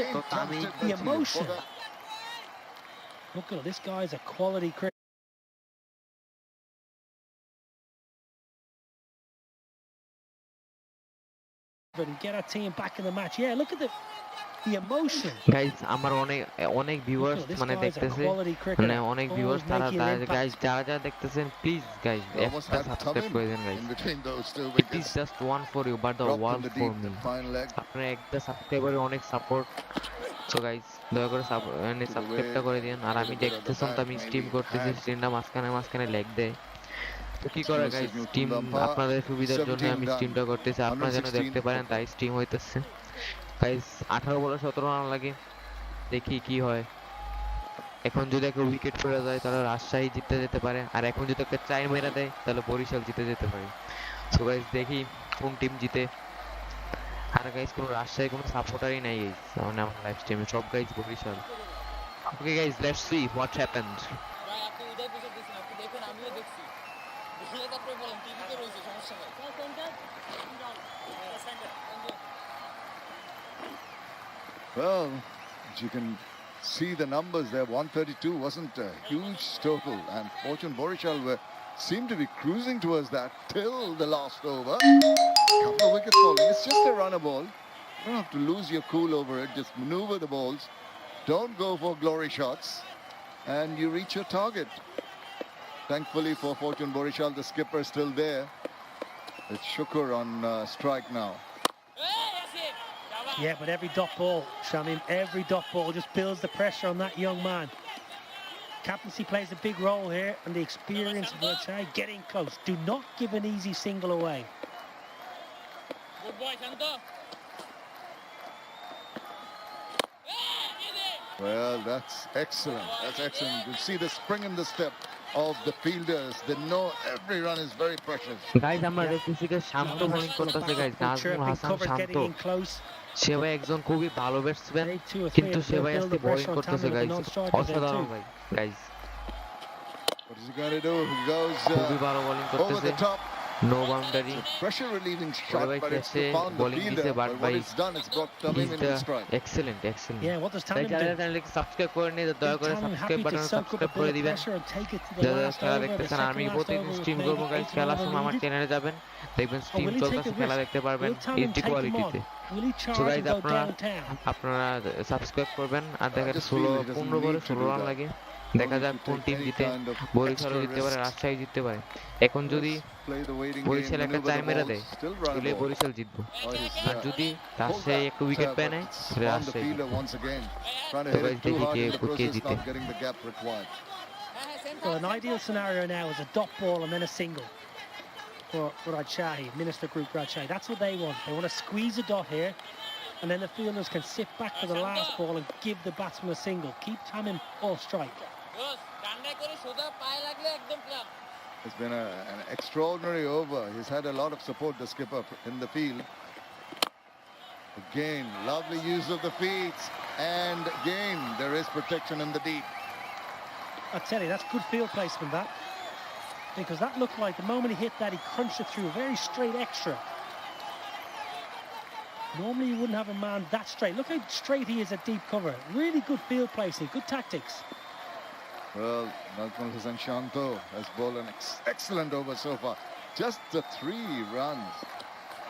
[SPEAKER 6] the emotion. Look at it. This guy's a quality cricketer. And get our team back in the match. Yeah, look at the emotion.
[SPEAKER 18] Guys আমার অনেক viewers মানে দেখতেছে, মানে অনেক viewers তারা guys যারা যারা দেখতেছেন প্লিজ গাইস একটা সাবস্ক্রাইব করে দেন guys. It is just one for you but the world for me. আপনারা একটা সাবস্ক্রাইবারে অনেক সাপোর্ট, সো গাইস দয়া করে মানে সাবস্ক্রাইবটা করে দিন। আর আমি দেখতেছেন তো আমি স্ট্রিম করতেছি, স্ট্রিমটা মাঝখানে ল্যাগ দেয়, তো কি করে গাইস স্ট্রিম আপনাদের সুবিধার জন্য আমি স্ট্রিমটা করতেছি, আপনারা যেন দেখতে পারেন তাই স্ট্রিম হইতেছে। গাইস 18 বলে 17 রান লাগে, দেখি কি হয়। এখন যদি একটা উইকেট পড়ে যায় তাহলে রাজশাহী জিততে যেতে পারে, আর এখন যদি একটা 4 মেরা দেয় তাহলে বরিশাল জিতে যেতে পারে। সো গাইস দেখি কোন টিম জিতে। আর গাইস কোনো রাজশাহী কোনো সাপোর্টারই নাই গাইস মানে আমার লাইভ স্ট্রিমে, সব guys Barishal. Okay guys let's see what happened.
[SPEAKER 3] Well, as you can see the numbers there, 132 wasn't a huge total, and Fortune Borishal seemed to be cruising towards that till the last over. Couple of wickets falling. It's just a runner ball. You don't have to lose your cool over it. Just maneuver the balls. Don't go for glory shots, and you reach your target. Thankfully for Fortune Borishal, the skipper is still there. It's Shukur on strike now.
[SPEAKER 6] Yeah, but every dot ball, Shamim, every dot ball just builds the pressure on that young man. Captaincy plays a big role here, and the experience of Rajshahi getting close. Do not give an easy single away.
[SPEAKER 10] Good boy, Shanto.
[SPEAKER 3] Well, that's excellent. That's excellent. You see the spring in the step of the fielders. They know every run is very precious.
[SPEAKER 18] Guys আমরা দেখতেছি যে শান্ত bowling করতেছে guys Nazmul Hasan শান্ত সে ভাই একজন খুবই ভালো batsman কিন্তু সে ভাই আজকে বোলিং করতেছে গাইজ অসাধারণ ভাই guys
[SPEAKER 3] What is he going to do? He goes
[SPEAKER 18] খুবই ভালো বোলিং
[SPEAKER 3] over
[SPEAKER 18] করতেছে
[SPEAKER 3] the top.
[SPEAKER 18] No boundary
[SPEAKER 3] Pressure relieving shot,
[SPEAKER 18] ভাই
[SPEAKER 3] but it's
[SPEAKER 18] সে
[SPEAKER 3] found the
[SPEAKER 18] বোলিং দিতে
[SPEAKER 3] fielder.
[SPEAKER 18] বাট
[SPEAKER 3] But
[SPEAKER 18] ভাই
[SPEAKER 3] what it's done, it's brought Tamim into strike.
[SPEAKER 18] Excellent excellent
[SPEAKER 6] Yeah, what does
[SPEAKER 18] তাই
[SPEAKER 6] Tamim
[SPEAKER 18] যারা
[SPEAKER 6] do?
[SPEAKER 18] চ্যানেলকে subscribe করে নিয়ে দয়া করে
[SPEAKER 6] Tamim
[SPEAKER 18] সাবস্ক্রাইব
[SPEAKER 6] happy to
[SPEAKER 18] বাটনে
[SPEAKER 6] soak up a
[SPEAKER 18] subscribe
[SPEAKER 6] bit
[SPEAKER 18] করে
[SPEAKER 6] of
[SPEAKER 18] দিবেন
[SPEAKER 6] pressure and take it to the
[SPEAKER 18] যারা
[SPEAKER 6] last
[SPEAKER 18] খেলা
[SPEAKER 6] over, the
[SPEAKER 18] দেখতেছেন আমি
[SPEAKER 6] second last
[SPEAKER 18] প্রতিদিন
[SPEAKER 6] over,
[SPEAKER 18] স্ট্রিম
[SPEAKER 6] maybe
[SPEAKER 18] করবো গাইজ
[SPEAKER 6] 8
[SPEAKER 18] খেলার
[SPEAKER 6] or
[SPEAKER 18] সময় আমার
[SPEAKER 6] 11
[SPEAKER 18] চ্যানেলে যাবেন দেখবেন
[SPEAKER 6] Or
[SPEAKER 18] stream
[SPEAKER 6] will he take
[SPEAKER 18] চলতেছে
[SPEAKER 6] a
[SPEAKER 18] খেলা
[SPEAKER 6] risk?
[SPEAKER 18] দেখতে পারবেন
[SPEAKER 6] Will Tamim
[SPEAKER 18] HD
[SPEAKER 6] take him
[SPEAKER 18] কোয়ালিটিতে
[SPEAKER 6] on? Will he
[SPEAKER 18] so
[SPEAKER 6] charge
[SPEAKER 18] guys
[SPEAKER 6] and go
[SPEAKER 18] আপনারা
[SPEAKER 6] downtown?
[SPEAKER 18] সাবস্ক্রাইব করবেন আর দেখেন
[SPEAKER 3] just feel
[SPEAKER 18] 16
[SPEAKER 3] he doesn't
[SPEAKER 18] 15 বলে
[SPEAKER 3] need to
[SPEAKER 18] 16
[SPEAKER 3] do
[SPEAKER 18] run
[SPEAKER 3] that.
[SPEAKER 18] লাগে দেখা
[SPEAKER 3] Don't
[SPEAKER 18] যাক
[SPEAKER 3] need to
[SPEAKER 18] কোন
[SPEAKER 3] take
[SPEAKER 18] টিম
[SPEAKER 3] any
[SPEAKER 18] জিতে
[SPEAKER 3] kind of
[SPEAKER 18] বরিশালও
[SPEAKER 3] extra
[SPEAKER 18] জিততে পারে
[SPEAKER 3] risks.
[SPEAKER 18] রাজশাহী জিততে পারে এখন যদি
[SPEAKER 3] Play the waiting game,
[SPEAKER 18] Barishal একটা
[SPEAKER 3] maneuver
[SPEAKER 18] চার
[SPEAKER 3] the
[SPEAKER 18] মেরে
[SPEAKER 3] ball,
[SPEAKER 18] দেয়
[SPEAKER 3] still run
[SPEAKER 18] তাহলে
[SPEAKER 3] ball.
[SPEAKER 18] বরিশাল জিতবো
[SPEAKER 3] Oh, he's,
[SPEAKER 18] আর যদি রাজশাহী একটু উইকেট পেয়ে নেয়
[SPEAKER 3] it's
[SPEAKER 18] তাহলে
[SPEAKER 3] found the
[SPEAKER 18] রাজশাহী
[SPEAKER 3] fielder
[SPEAKER 18] জিতবে
[SPEAKER 3] once again. Trying to
[SPEAKER 18] তো
[SPEAKER 3] hit
[SPEAKER 18] গাইজ
[SPEAKER 3] it too
[SPEAKER 18] দেখি
[SPEAKER 3] hard
[SPEAKER 18] K
[SPEAKER 3] in the
[SPEAKER 18] K
[SPEAKER 3] process,
[SPEAKER 18] জিতে
[SPEAKER 3] not getting the gap required.
[SPEAKER 6] Well, an ideal scenario now is a dot ball and then a single for Rajshahi, Minister Group Rajshahi. That's what they want. They want to squeeze a dot here, and then the fielders can sit back for the last ball and give the batsman a single. Keep Tamim off strike.
[SPEAKER 3] It's been an extraordinary over. He's had a lot of support, the skipper, in the field. Again, lovely use of the feet. And again, there is protection in the deep.
[SPEAKER 6] I tell you, that's good field placement, that. Because that looked like the moment he hit that, he crunched it through a very straight extra. Normally you wouldn't have a man that straight. Look how straight he is at deep cover. Really good field placing, good tactics.
[SPEAKER 3] Well, Najmul Hasan Shanto has bowled an excellent over so far. Just the 3 runs.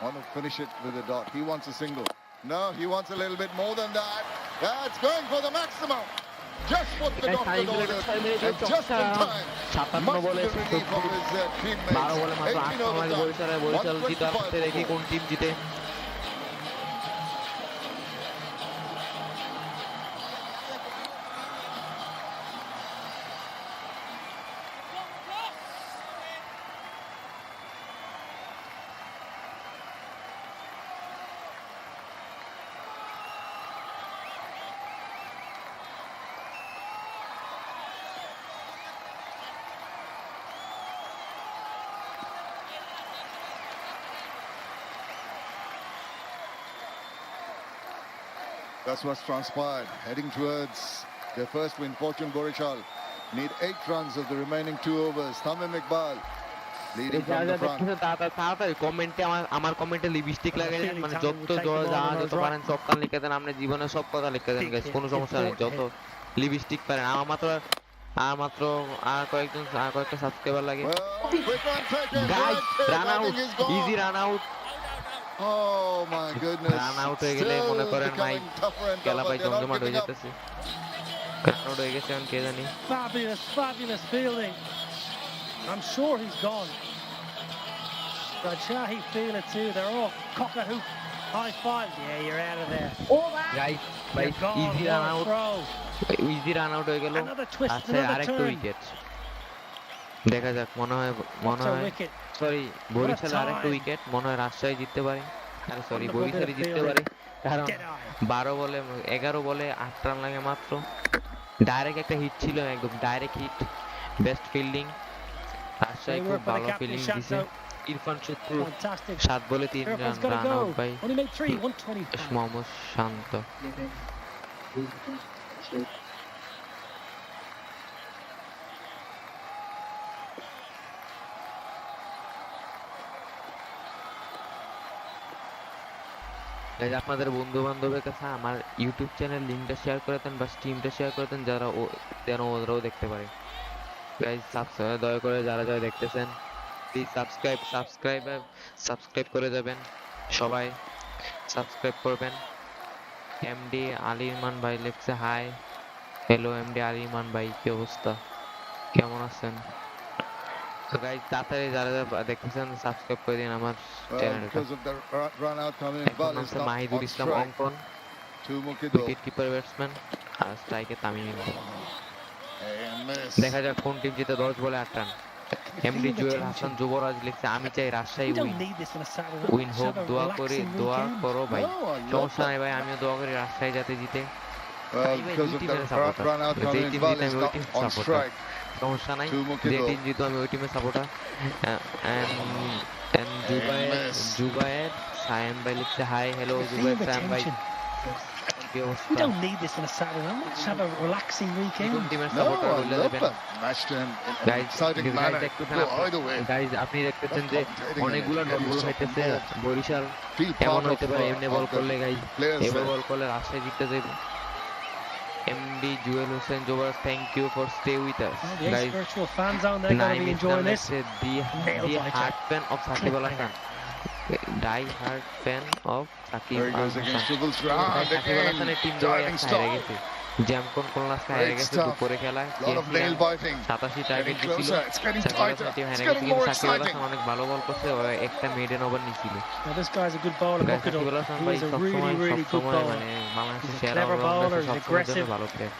[SPEAKER 3] Want to finish it with a dot. He wants a single. No, he wants a little bit more than that. That's going for the maximum. Just what the doctor ordered. And just in time.
[SPEAKER 18] 57 বলে
[SPEAKER 3] Much to the relief of his teammates.
[SPEAKER 18] 12 বলে মাত্র 8
[SPEAKER 3] 18 over
[SPEAKER 18] রানে
[SPEAKER 3] time.
[SPEAKER 18] Barishal জিতে আসতে দেখি কোন team জিতে
[SPEAKER 3] That's what's transpired. Heading towards their first win. Fortune Barisal need 8 runs of the remaining 2 overs. Tamim Iqbal leading from the front.
[SPEAKER 18] তাড়াতাড়ি কমেন্টে আমার কমেন্টে লিপস্টিক লাগাই দেন মানে যত পারেন সব কান লিখে দেন আপনি জীবনে সব কথা লিখে দেন গাইস কোনো সমস্যা নেই যত লিপস্টিক পারেন আমার মাত্র আর কয়েকটা সাবস্ক্রাইবার লাগে guys run out easy run out
[SPEAKER 3] Oh my goodness.
[SPEAKER 18] Run out হয়ে গেলে মনে করেন ভাই খেলা ভাই জমজমাট হয়ে যেতেছে রান আউট হয়ে গেছে কে জানি
[SPEAKER 6] Fabulous fielding. I'm sure he's gone. Rajshahi feel it too. They're all cock-a-hoop. High five. Yeah, you're out of there.
[SPEAKER 18] Guys ভাই ইজি রান আউট হয়ে গেল আচ্ছা আরেকটা উইকেট দেখা যাক মনে হয় সরি বরিশাল আরেকটা উইকেট মনে হয় রাজশাহী জিততে পারে আরে সরি বরিশালই জিততে পারে কারণ 11 বলে 8 রান লাগে মাত্র ডাইরেক্ট একটা হিট ছিল একদম direct hit best fielding Rajshahi খুব ভালো ফিল্ডিং দিছে ইরফান শুক্র 7 বলে 3 run out by Mohammad Shanto আপনাদের বন্ধু বান্ধবের কাছে আমার ইউটিউব চ্যানেল লিংকটা শেয়ার করে দেন বা স্ট্রিমটা শেয়ার করে দেন যারা যেন ওরাও দেখতে পারে গাইস দয়া করে যারা দেখতেছেন প্লিজ সাবস্ক্রাইব করে যাবেন সবাই সাবস্ক্রাইব করবেন এমডি আলী ইরমান ভাই লিখছে হাই হ্যালো এমডি আলী ইরমান ভাই কি অবস্থা কেমন আছেন তো গাইস তাড়াতাড়ি যারা দেখতেছেন সাবস্ক্রাইব করে দিন আমার চ্যানেলটা মাহিদুল ইসলাম অঙ্কন উইকেট কিপার ব্যাটসম্যান আর স্ট্রাইকে তামিম ইকবাল দেখা যাক কোন টিম জিতে 10 বলে 8 রান এমডি জুয়েল হাসান যুবরাজ লিখছে আমি চাই রাজশাহী উইন হোক দোয়া করো ভাই সমস্যা নাই ভাই আমিও দোয়া করি রাজশাহী যাতে জিতে
[SPEAKER 3] Well,
[SPEAKER 18] ভাই
[SPEAKER 3] because of
[SPEAKER 18] দুই
[SPEAKER 3] that
[SPEAKER 18] টিমের সাপোর্টার
[SPEAKER 3] run out,
[SPEAKER 18] যেই
[SPEAKER 3] Tamim
[SPEAKER 18] টিম
[SPEAKER 3] Iqbal
[SPEAKER 18] জিতে
[SPEAKER 3] is
[SPEAKER 18] আমি ওই
[SPEAKER 3] now
[SPEAKER 18] team
[SPEAKER 3] on
[SPEAKER 18] supporter
[SPEAKER 3] strike.
[SPEAKER 18] সমস্যা নাই
[SPEAKER 3] 2
[SPEAKER 18] যে
[SPEAKER 3] Mukido.
[SPEAKER 18] টিম জিতো আমি ওই টিমের supporter and and Jubayer Sayem ভাই লিখছে hi hello
[SPEAKER 6] You feel
[SPEAKER 18] Jubayer
[SPEAKER 6] the
[SPEAKER 18] Sayem ভাই
[SPEAKER 6] tension.
[SPEAKER 18] কি
[SPEAKER 6] We
[SPEAKER 18] অবস্থা
[SPEAKER 6] don't need this on a Saturday night. Let's have a relaxing
[SPEAKER 18] কোন
[SPEAKER 6] weekend.
[SPEAKER 18] টিমের
[SPEAKER 3] No,
[SPEAKER 18] সাপোর্টার
[SPEAKER 3] I
[SPEAKER 18] বলে
[SPEAKER 3] love
[SPEAKER 18] দেবেন
[SPEAKER 3] that match to him in an
[SPEAKER 18] guys
[SPEAKER 3] exciting manner. It could go either way.
[SPEAKER 18] Guys আপনি দেখতেছেন
[SPEAKER 3] Love
[SPEAKER 18] যে
[SPEAKER 3] commentating on it.
[SPEAKER 18] অনেকগুলো
[SPEAKER 3] You get
[SPEAKER 18] dot ball
[SPEAKER 3] yourself
[SPEAKER 18] খাইতেছে
[SPEAKER 3] involved.
[SPEAKER 18] Barishal
[SPEAKER 3] Feel
[SPEAKER 18] এমন
[SPEAKER 3] part
[SPEAKER 18] হইতে পারে এমনি বল
[SPEAKER 3] of the
[SPEAKER 18] করলে গাইজ
[SPEAKER 3] players
[SPEAKER 18] এবার
[SPEAKER 3] there.
[SPEAKER 18] বল করলে রাজশাহী জিততে যাইব এমডি জুয়েল হোসেন জোবার thank you for stay with us
[SPEAKER 6] Well, the Ace
[SPEAKER 18] guys
[SPEAKER 6] Virtual fan zone, they're going to
[SPEAKER 18] Naim
[SPEAKER 6] be
[SPEAKER 18] Islam
[SPEAKER 6] enjoying this.
[SPEAKER 18] লেখছে দি
[SPEAKER 6] Nailed by
[SPEAKER 18] হার্ট
[SPEAKER 6] Jack.
[SPEAKER 18] Fan of Shakib Al Hasan die hard fan of Shakib
[SPEAKER 3] There he
[SPEAKER 18] Al
[SPEAKER 3] goes
[SPEAKER 18] Hasan
[SPEAKER 3] against Dribbles
[SPEAKER 18] guys
[SPEAKER 3] round
[SPEAKER 18] Shakib Al
[SPEAKER 3] again.
[SPEAKER 18] হাসানের team জবাই
[SPEAKER 3] Diving
[SPEAKER 18] আজকে হেরে
[SPEAKER 3] stop.
[SPEAKER 18] গেছে জ্যামকন কোলনাসকে হেরে
[SPEAKER 3] Great
[SPEAKER 18] গেছে
[SPEAKER 3] stuff.
[SPEAKER 18] দুপুরে খেলায়
[SPEAKER 3] Lot of nail biting.
[SPEAKER 18] 87 target
[SPEAKER 3] Getting
[SPEAKER 18] দিছিল
[SPEAKER 3] closer. It's getting
[SPEAKER 18] Shakib Al
[SPEAKER 3] tighter.
[SPEAKER 18] Hasan team
[SPEAKER 3] It's
[SPEAKER 18] হেরে গেছে
[SPEAKER 3] getting
[SPEAKER 18] কিন্তু
[SPEAKER 3] more
[SPEAKER 18] সাকিব আল
[SPEAKER 3] exciting.
[SPEAKER 18] হাসান অনেক ভালো বল করছে ও একটা মেডেন ওভার নিছিল
[SPEAKER 6] Now, this guy's a good bowler.
[SPEAKER 18] Guys
[SPEAKER 6] Look at
[SPEAKER 18] Shakib Al
[SPEAKER 6] him.
[SPEAKER 18] Hasan
[SPEAKER 6] He
[SPEAKER 18] ভাই
[SPEAKER 6] is a
[SPEAKER 18] সবসময়
[SPEAKER 6] really, really good
[SPEAKER 18] সবসময়
[SPEAKER 6] bowler.
[SPEAKER 18] মানে বাংলাদেশের
[SPEAKER 6] He's a
[SPEAKER 18] সেরা
[SPEAKER 6] clever bowler,
[SPEAKER 18] অলরাউন্ডার
[SPEAKER 6] he's
[SPEAKER 18] সবসময় জন্য
[SPEAKER 6] aggressive.
[SPEAKER 18] ভালো player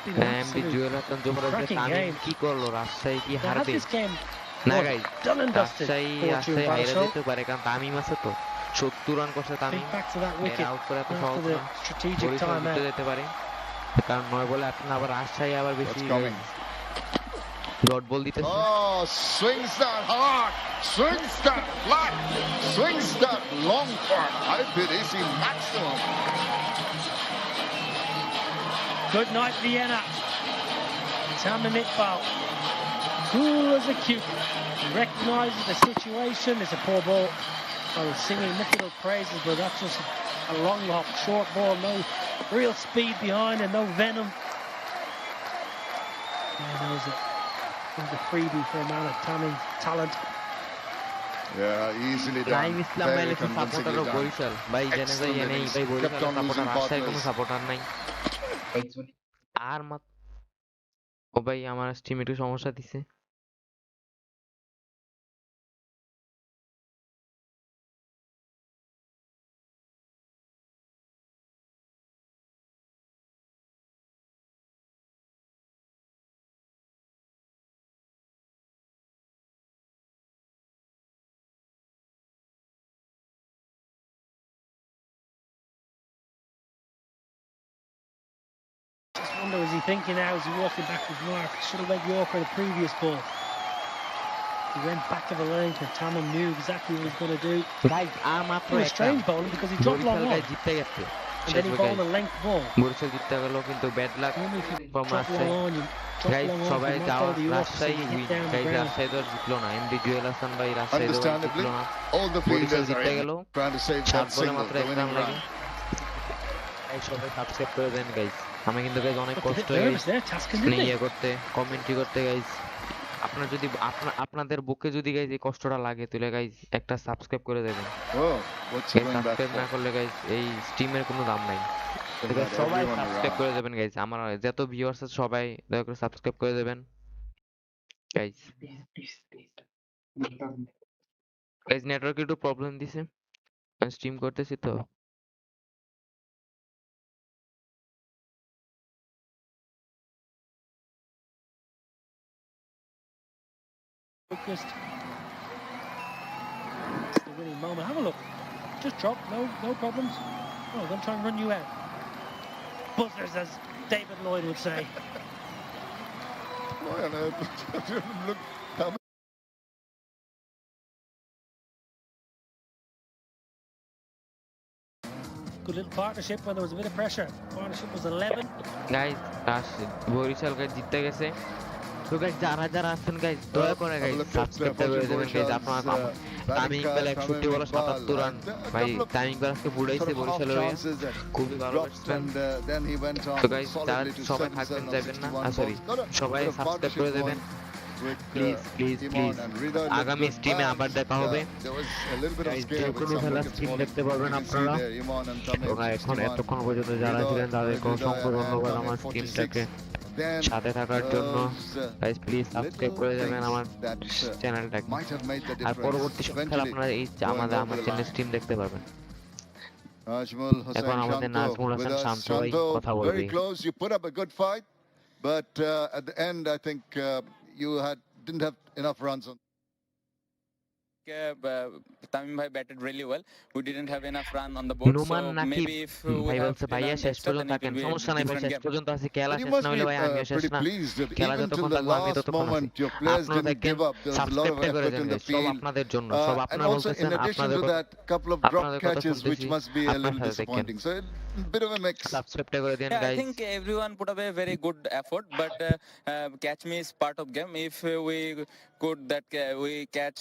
[SPEAKER 6] Been an
[SPEAKER 18] MD
[SPEAKER 6] absolute
[SPEAKER 18] Jewel Hasan জোহরের যে
[SPEAKER 6] cracking
[SPEAKER 18] তামিম
[SPEAKER 6] game.
[SPEAKER 18] কি করলো রাজশাহী কি
[SPEAKER 6] They had
[SPEAKER 18] হারবে
[SPEAKER 6] this game
[SPEAKER 18] না
[SPEAKER 6] was
[SPEAKER 18] guys
[SPEAKER 6] done and dusted.
[SPEAKER 18] Rajshahi
[SPEAKER 6] Fortune
[SPEAKER 18] হাইরা
[SPEAKER 6] Barisal.
[SPEAKER 18] যেতে পারে কারণ তামিম আছে তো 70 রান করছে Tamim
[SPEAKER 6] Think back to that
[SPEAKER 18] এর
[SPEAKER 6] wicket
[SPEAKER 18] আউট করে এত
[SPEAKER 6] after
[SPEAKER 18] সহজ
[SPEAKER 6] the
[SPEAKER 18] না
[SPEAKER 6] strategic
[SPEAKER 18] বরিশাল
[SPEAKER 6] time
[SPEAKER 18] জিতে
[SPEAKER 6] out.
[SPEAKER 18] যেতে পারে কারণ 9 বলে এখন আবার রাজশাহী আবার বেশি
[SPEAKER 3] What's coming?
[SPEAKER 18] ডট বল দিতেছে
[SPEAKER 3] Oh, swings that hard, swings that flat, swings that long for high PDC maximum.
[SPEAKER 6] Good night, Vienna. Tamim Iqbal, cool as a cucumber. He recognises the situation. It's a poor ball. I was singing mythical praises, but that's just a long hop, short ball, no real speed behind and no venom. Yeah, that was a freebie for a man of Tamim's talent.
[SPEAKER 3] Yeah, easily done.
[SPEAKER 18] Naim ইসলাম ভাই
[SPEAKER 3] Very
[SPEAKER 18] লেখা supporter
[SPEAKER 3] convincingly done.
[SPEAKER 18] Barishal ভাই জেনে যাই
[SPEAKER 3] Excellent
[SPEAKER 18] নেই
[SPEAKER 3] innings.
[SPEAKER 18] ভাই Barishal
[SPEAKER 3] Kept on
[SPEAKER 18] supporter
[SPEAKER 3] losing
[SPEAKER 18] রাজশাহীর কোনো
[SPEAKER 3] partners.
[SPEAKER 18] Supporter নাই আর ও ভাই আমার স্টিম একটু সমস্যা দিছে
[SPEAKER 6] Just wonder, is he thinking now, is he walking back with Mark? Should have went Yorker the previous ball. He went back of the length and Tamim knew exactly what he was going to do.
[SPEAKER 18] Guys আর মাত্র
[SPEAKER 6] It was
[SPEAKER 18] একটা
[SPEAKER 6] strange bowling because he dropped long
[SPEAKER 18] Barishal guys
[SPEAKER 6] on
[SPEAKER 18] জিততে গেছে
[SPEAKER 6] and then he bowled a length ball.
[SPEAKER 18] Barishal জিততে গেল কিন্তু bad luck
[SPEAKER 6] Normally if you
[SPEAKER 18] from
[SPEAKER 6] drop
[SPEAKER 18] Rajshahi
[SPEAKER 6] long on, you drop
[SPEAKER 18] guys
[SPEAKER 6] long on,
[SPEAKER 18] সবাই
[SPEAKER 6] you might
[SPEAKER 18] যাওয়া
[SPEAKER 6] bowl the Yorker so
[SPEAKER 18] Rajshahi
[SPEAKER 6] you
[SPEAKER 18] win
[SPEAKER 6] hit down the
[SPEAKER 18] guys
[SPEAKER 6] ground.
[SPEAKER 18] Rajshahi তো আর জিতলো না MD Jewel Hasan ভাই রাজশাহী তো আর
[SPEAKER 3] Understandably,
[SPEAKER 18] জিতলো না
[SPEAKER 3] all the
[SPEAKER 18] Barishal
[SPEAKER 3] fielders are
[SPEAKER 18] জিততে
[SPEAKER 3] in,
[SPEAKER 18] গেল
[SPEAKER 3] trying to save
[SPEAKER 18] 7
[SPEAKER 3] that
[SPEAKER 18] বলে
[SPEAKER 3] single,
[SPEAKER 18] মাত্র
[SPEAKER 3] the
[SPEAKER 18] 1
[SPEAKER 3] winning
[SPEAKER 18] রান লাগে
[SPEAKER 3] run.
[SPEAKER 18] গাইজ সবাই সাবস্ক্রাইব করে দেন গাইজ আমি কিন্তু গাইজ অনেক
[SPEAKER 6] Looked a
[SPEAKER 18] কষ্ট
[SPEAKER 6] bit
[SPEAKER 18] হয়ে
[SPEAKER 6] nervous there, Taskin, didn't he?
[SPEAKER 18] ইয়ে করতে কমেন্ট্রি করতে গাইজ আপনার যদি আপনাদের বুকে যদি গাইজ এই কষ্টটা লাগে তাহলে গাইজ একটা সাবস্ক্রাইব করে দেবেন
[SPEAKER 3] Oh, what's he going back
[SPEAKER 18] subscribe না
[SPEAKER 3] for?
[SPEAKER 18] করলে গাইজ এই স্ট্রিমের কোনো দাম নাই
[SPEAKER 3] They
[SPEAKER 18] তো
[SPEAKER 3] had
[SPEAKER 18] guys, সবাই
[SPEAKER 3] everyone
[SPEAKER 18] সাবস্ক্রাইব
[SPEAKER 3] around.
[SPEAKER 18] করে দেবেন গাইজ আমার যত ভিউয়ার্স আছে সবাই দয়া করে সাবস্ক্রাইব করে দেবেন গাইজ গাইজ নেটওয়ার্কে একটু প্রবলেম দিছে আমি স্ট্রিম করতেছি তো
[SPEAKER 6] Focused. It's the winning moment. Have a look. Just drop. No problems. Oh, they'll try and run you out. Buzzers, as David Lloyd would say.
[SPEAKER 3] Why on earth? Look, how
[SPEAKER 6] Good little partnership when there was a bit of pressure. Partnership was 11.
[SPEAKER 18] Guys Barishal guys জিততে গেছে তো guys যারা যারা আছেন guys দয়া করে guys subscribe করে দেবেন গাইজ আপনারা তামিম ইকবাল 61 বলে 77 রান ভাই তামিম ইকবাল আজকে বুড়াইছে বরিশালের হয়ে খুবই ভালো batsman
[SPEAKER 3] then he went on
[SPEAKER 18] তো গাইজ যারা
[SPEAKER 3] solidly to
[SPEAKER 18] সবাই
[SPEAKER 3] 7
[SPEAKER 18] থাকবেন
[SPEAKER 3] on
[SPEAKER 18] যাবেন না
[SPEAKER 3] 61
[SPEAKER 18] সরি
[SPEAKER 3] balls. Got a
[SPEAKER 18] সবাই
[SPEAKER 3] bit of
[SPEAKER 18] সাবস্ক্রাইব করে
[SPEAKER 3] partnership
[SPEAKER 18] দেবেন
[SPEAKER 3] going with,
[SPEAKER 18] please
[SPEAKER 3] Imran and Rida. Looked
[SPEAKER 18] আগামী
[SPEAKER 3] good,
[SPEAKER 18] স্ট্রিমে
[SPEAKER 3] but,
[SPEAKER 18] আবার দেখা হবে
[SPEAKER 3] there was a little bit of
[SPEAKER 18] guys
[SPEAKER 3] scare
[SPEAKER 18] যে
[SPEAKER 3] with
[SPEAKER 18] কোনো
[SPEAKER 3] some
[SPEAKER 18] খেলা
[SPEAKER 3] wickets
[SPEAKER 18] স্ট্রিম
[SPEAKER 3] falling.
[SPEAKER 18] দেখতে পারবেন
[SPEAKER 3] You can see
[SPEAKER 18] আপনারা
[SPEAKER 3] there, Imran and Tamim,
[SPEAKER 18] তোমরা এখন
[SPEAKER 3] 61.
[SPEAKER 18] এতক্ষণ পর্যন্ত যারা
[SPEAKER 3] Rida,
[SPEAKER 18] ছিলেন তাদেরকে
[SPEAKER 3] Rida
[SPEAKER 18] অসংখ্য
[SPEAKER 3] and
[SPEAKER 18] ধন্যবাদ
[SPEAKER 3] Tamim,
[SPEAKER 18] আমার
[SPEAKER 3] 46.
[SPEAKER 18] স্ট্রিমটাকে
[SPEAKER 3] Then
[SPEAKER 18] সাথে থাকার জন্য গাইজ প্লিজ সাবস্ক্রাইব করে যাবেন আমার
[SPEAKER 3] that
[SPEAKER 18] চ্যানেলটাকে
[SPEAKER 3] might have made the
[SPEAKER 18] R
[SPEAKER 3] difference.
[SPEAKER 18] পরবর্তী সব খেলা
[SPEAKER 3] Eventually,
[SPEAKER 18] আপনারা এই
[SPEAKER 3] going
[SPEAKER 18] আমাদের
[SPEAKER 3] over
[SPEAKER 18] আমার
[SPEAKER 3] the
[SPEAKER 18] চ্যানেলে
[SPEAKER 3] line.
[SPEAKER 18] স্ট্রিম দেখতে পারবেন
[SPEAKER 3] Najmul Hussain
[SPEAKER 18] এখন আমাদের
[SPEAKER 3] Shanto
[SPEAKER 18] Nazmul
[SPEAKER 3] with
[SPEAKER 18] Hasan
[SPEAKER 3] us.
[SPEAKER 18] শান্ত ভাই
[SPEAKER 3] Shanto,
[SPEAKER 18] কথা
[SPEAKER 3] very
[SPEAKER 18] বলবে
[SPEAKER 3] close. You put up a good fight, but at the end, I think you didn't have enough runs on.
[SPEAKER 2] Tamim bhai batted really well. We didn't have enough run on the board,
[SPEAKER 18] Numan
[SPEAKER 2] so
[SPEAKER 18] নাকি
[SPEAKER 2] maybe if we
[SPEAKER 18] ভাই
[SPEAKER 2] have
[SPEAKER 18] বলছে ভাইয়া
[SPEAKER 2] run
[SPEAKER 18] শেষ
[SPEAKER 2] extra,
[SPEAKER 18] পর্যন্ত
[SPEAKER 2] then it
[SPEAKER 18] থাকেন,
[SPEAKER 2] will be
[SPEAKER 18] সমস্যা নাই
[SPEAKER 2] a
[SPEAKER 18] ভাই,
[SPEAKER 2] different
[SPEAKER 18] শেষ
[SPEAKER 2] game.
[SPEAKER 18] পর্যন্ত আছি, খেলা
[SPEAKER 3] But you
[SPEAKER 18] শেষ
[SPEAKER 3] must
[SPEAKER 18] না
[SPEAKER 3] be
[SPEAKER 18] হলে ভাই আমিও শেষ
[SPEAKER 3] pretty
[SPEAKER 18] না,
[SPEAKER 3] pleased that
[SPEAKER 18] খেলা
[SPEAKER 3] even till
[SPEAKER 18] যতক্ষণ
[SPEAKER 3] the
[SPEAKER 18] থাকবো আমি
[SPEAKER 3] last
[SPEAKER 18] ততক্ষণ আছি।
[SPEAKER 3] moment your players
[SPEAKER 18] আপনারা
[SPEAKER 3] didn't
[SPEAKER 18] দেখেন,
[SPEAKER 3] give up. There was a lot of
[SPEAKER 18] সাবস্ক্রাইবটা করে
[SPEAKER 3] effort
[SPEAKER 18] then
[SPEAKER 3] in the
[SPEAKER 18] guys, সব
[SPEAKER 3] field.
[SPEAKER 18] আপনাদের জন্য, সব
[SPEAKER 3] And
[SPEAKER 18] আপনারা
[SPEAKER 3] also
[SPEAKER 18] বলতেছেন,
[SPEAKER 3] in addition
[SPEAKER 18] আপনাদের
[SPEAKER 3] to
[SPEAKER 18] কথা,
[SPEAKER 3] that, couple of drop
[SPEAKER 18] আপনাদের কথা
[SPEAKER 3] catches which
[SPEAKER 18] শুনতেছি,
[SPEAKER 3] must be a
[SPEAKER 18] আপনারা
[SPEAKER 3] little
[SPEAKER 18] সাথে দেখেন।
[SPEAKER 3] disappointing. So a bit of a mix.
[SPEAKER 18] সাবস্ক্রাইবটা করে দেন
[SPEAKER 2] Yeah, I
[SPEAKER 18] guys.
[SPEAKER 2] think everyone put up a very good effort, but catch me is part of game. If we could we catch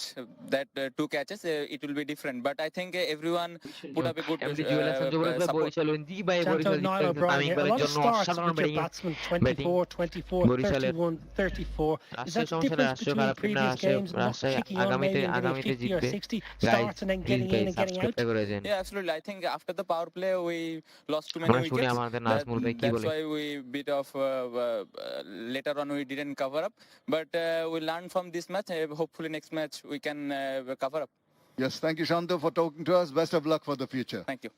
[SPEAKER 2] that 2 catches, it will be different. But I think everyone put up a good
[SPEAKER 18] MD Jewel Hasan Jubel ভাই
[SPEAKER 2] support.
[SPEAKER 18] Barishal জি ভাই
[SPEAKER 6] Chanto
[SPEAKER 18] Barishal
[SPEAKER 6] Niall
[SPEAKER 18] জিততে
[SPEAKER 6] O'Brien
[SPEAKER 18] Tamim
[SPEAKER 6] here. A
[SPEAKER 18] ইকবালের
[SPEAKER 6] lot of
[SPEAKER 18] জন্য
[SPEAKER 6] starts
[SPEAKER 18] অসাধারণ
[SPEAKER 6] with your
[SPEAKER 18] batting
[SPEAKER 6] batsmen,
[SPEAKER 18] batting
[SPEAKER 6] 24, 24,
[SPEAKER 18] বরিশালের
[SPEAKER 6] 31, 34. Is that the
[SPEAKER 18] সমস্যা
[SPEAKER 6] difference
[SPEAKER 18] রাষ্ট্রীয়
[SPEAKER 6] between
[SPEAKER 18] খারাপ টিম না
[SPEAKER 6] previous games? Not
[SPEAKER 18] Rajshahi
[SPEAKER 6] kicking on maybe and getting 50 or
[SPEAKER 18] জিতবে
[SPEAKER 6] 60
[SPEAKER 18] guys
[SPEAKER 6] starts and then
[SPEAKER 18] please
[SPEAKER 6] getting
[SPEAKER 18] guys
[SPEAKER 6] in and getting out?
[SPEAKER 18] সাবস্ক্রাইবটা করে দেন।
[SPEAKER 2] Yeah, absolutely. I think after the power play, we lost too many
[SPEAKER 18] আমরা শুনি
[SPEAKER 2] wickets.
[SPEAKER 18] আমাদের নাজমুল ভাই কি
[SPEAKER 2] That's
[SPEAKER 18] বলে।
[SPEAKER 2] why we bit off. Later on, we didn't cover up. But we learned from this match. Hopefully, next match we can cover up.
[SPEAKER 3] Yes, thank you, Shanto, for talking to us. Best of luck for the future.
[SPEAKER 2] Thank you.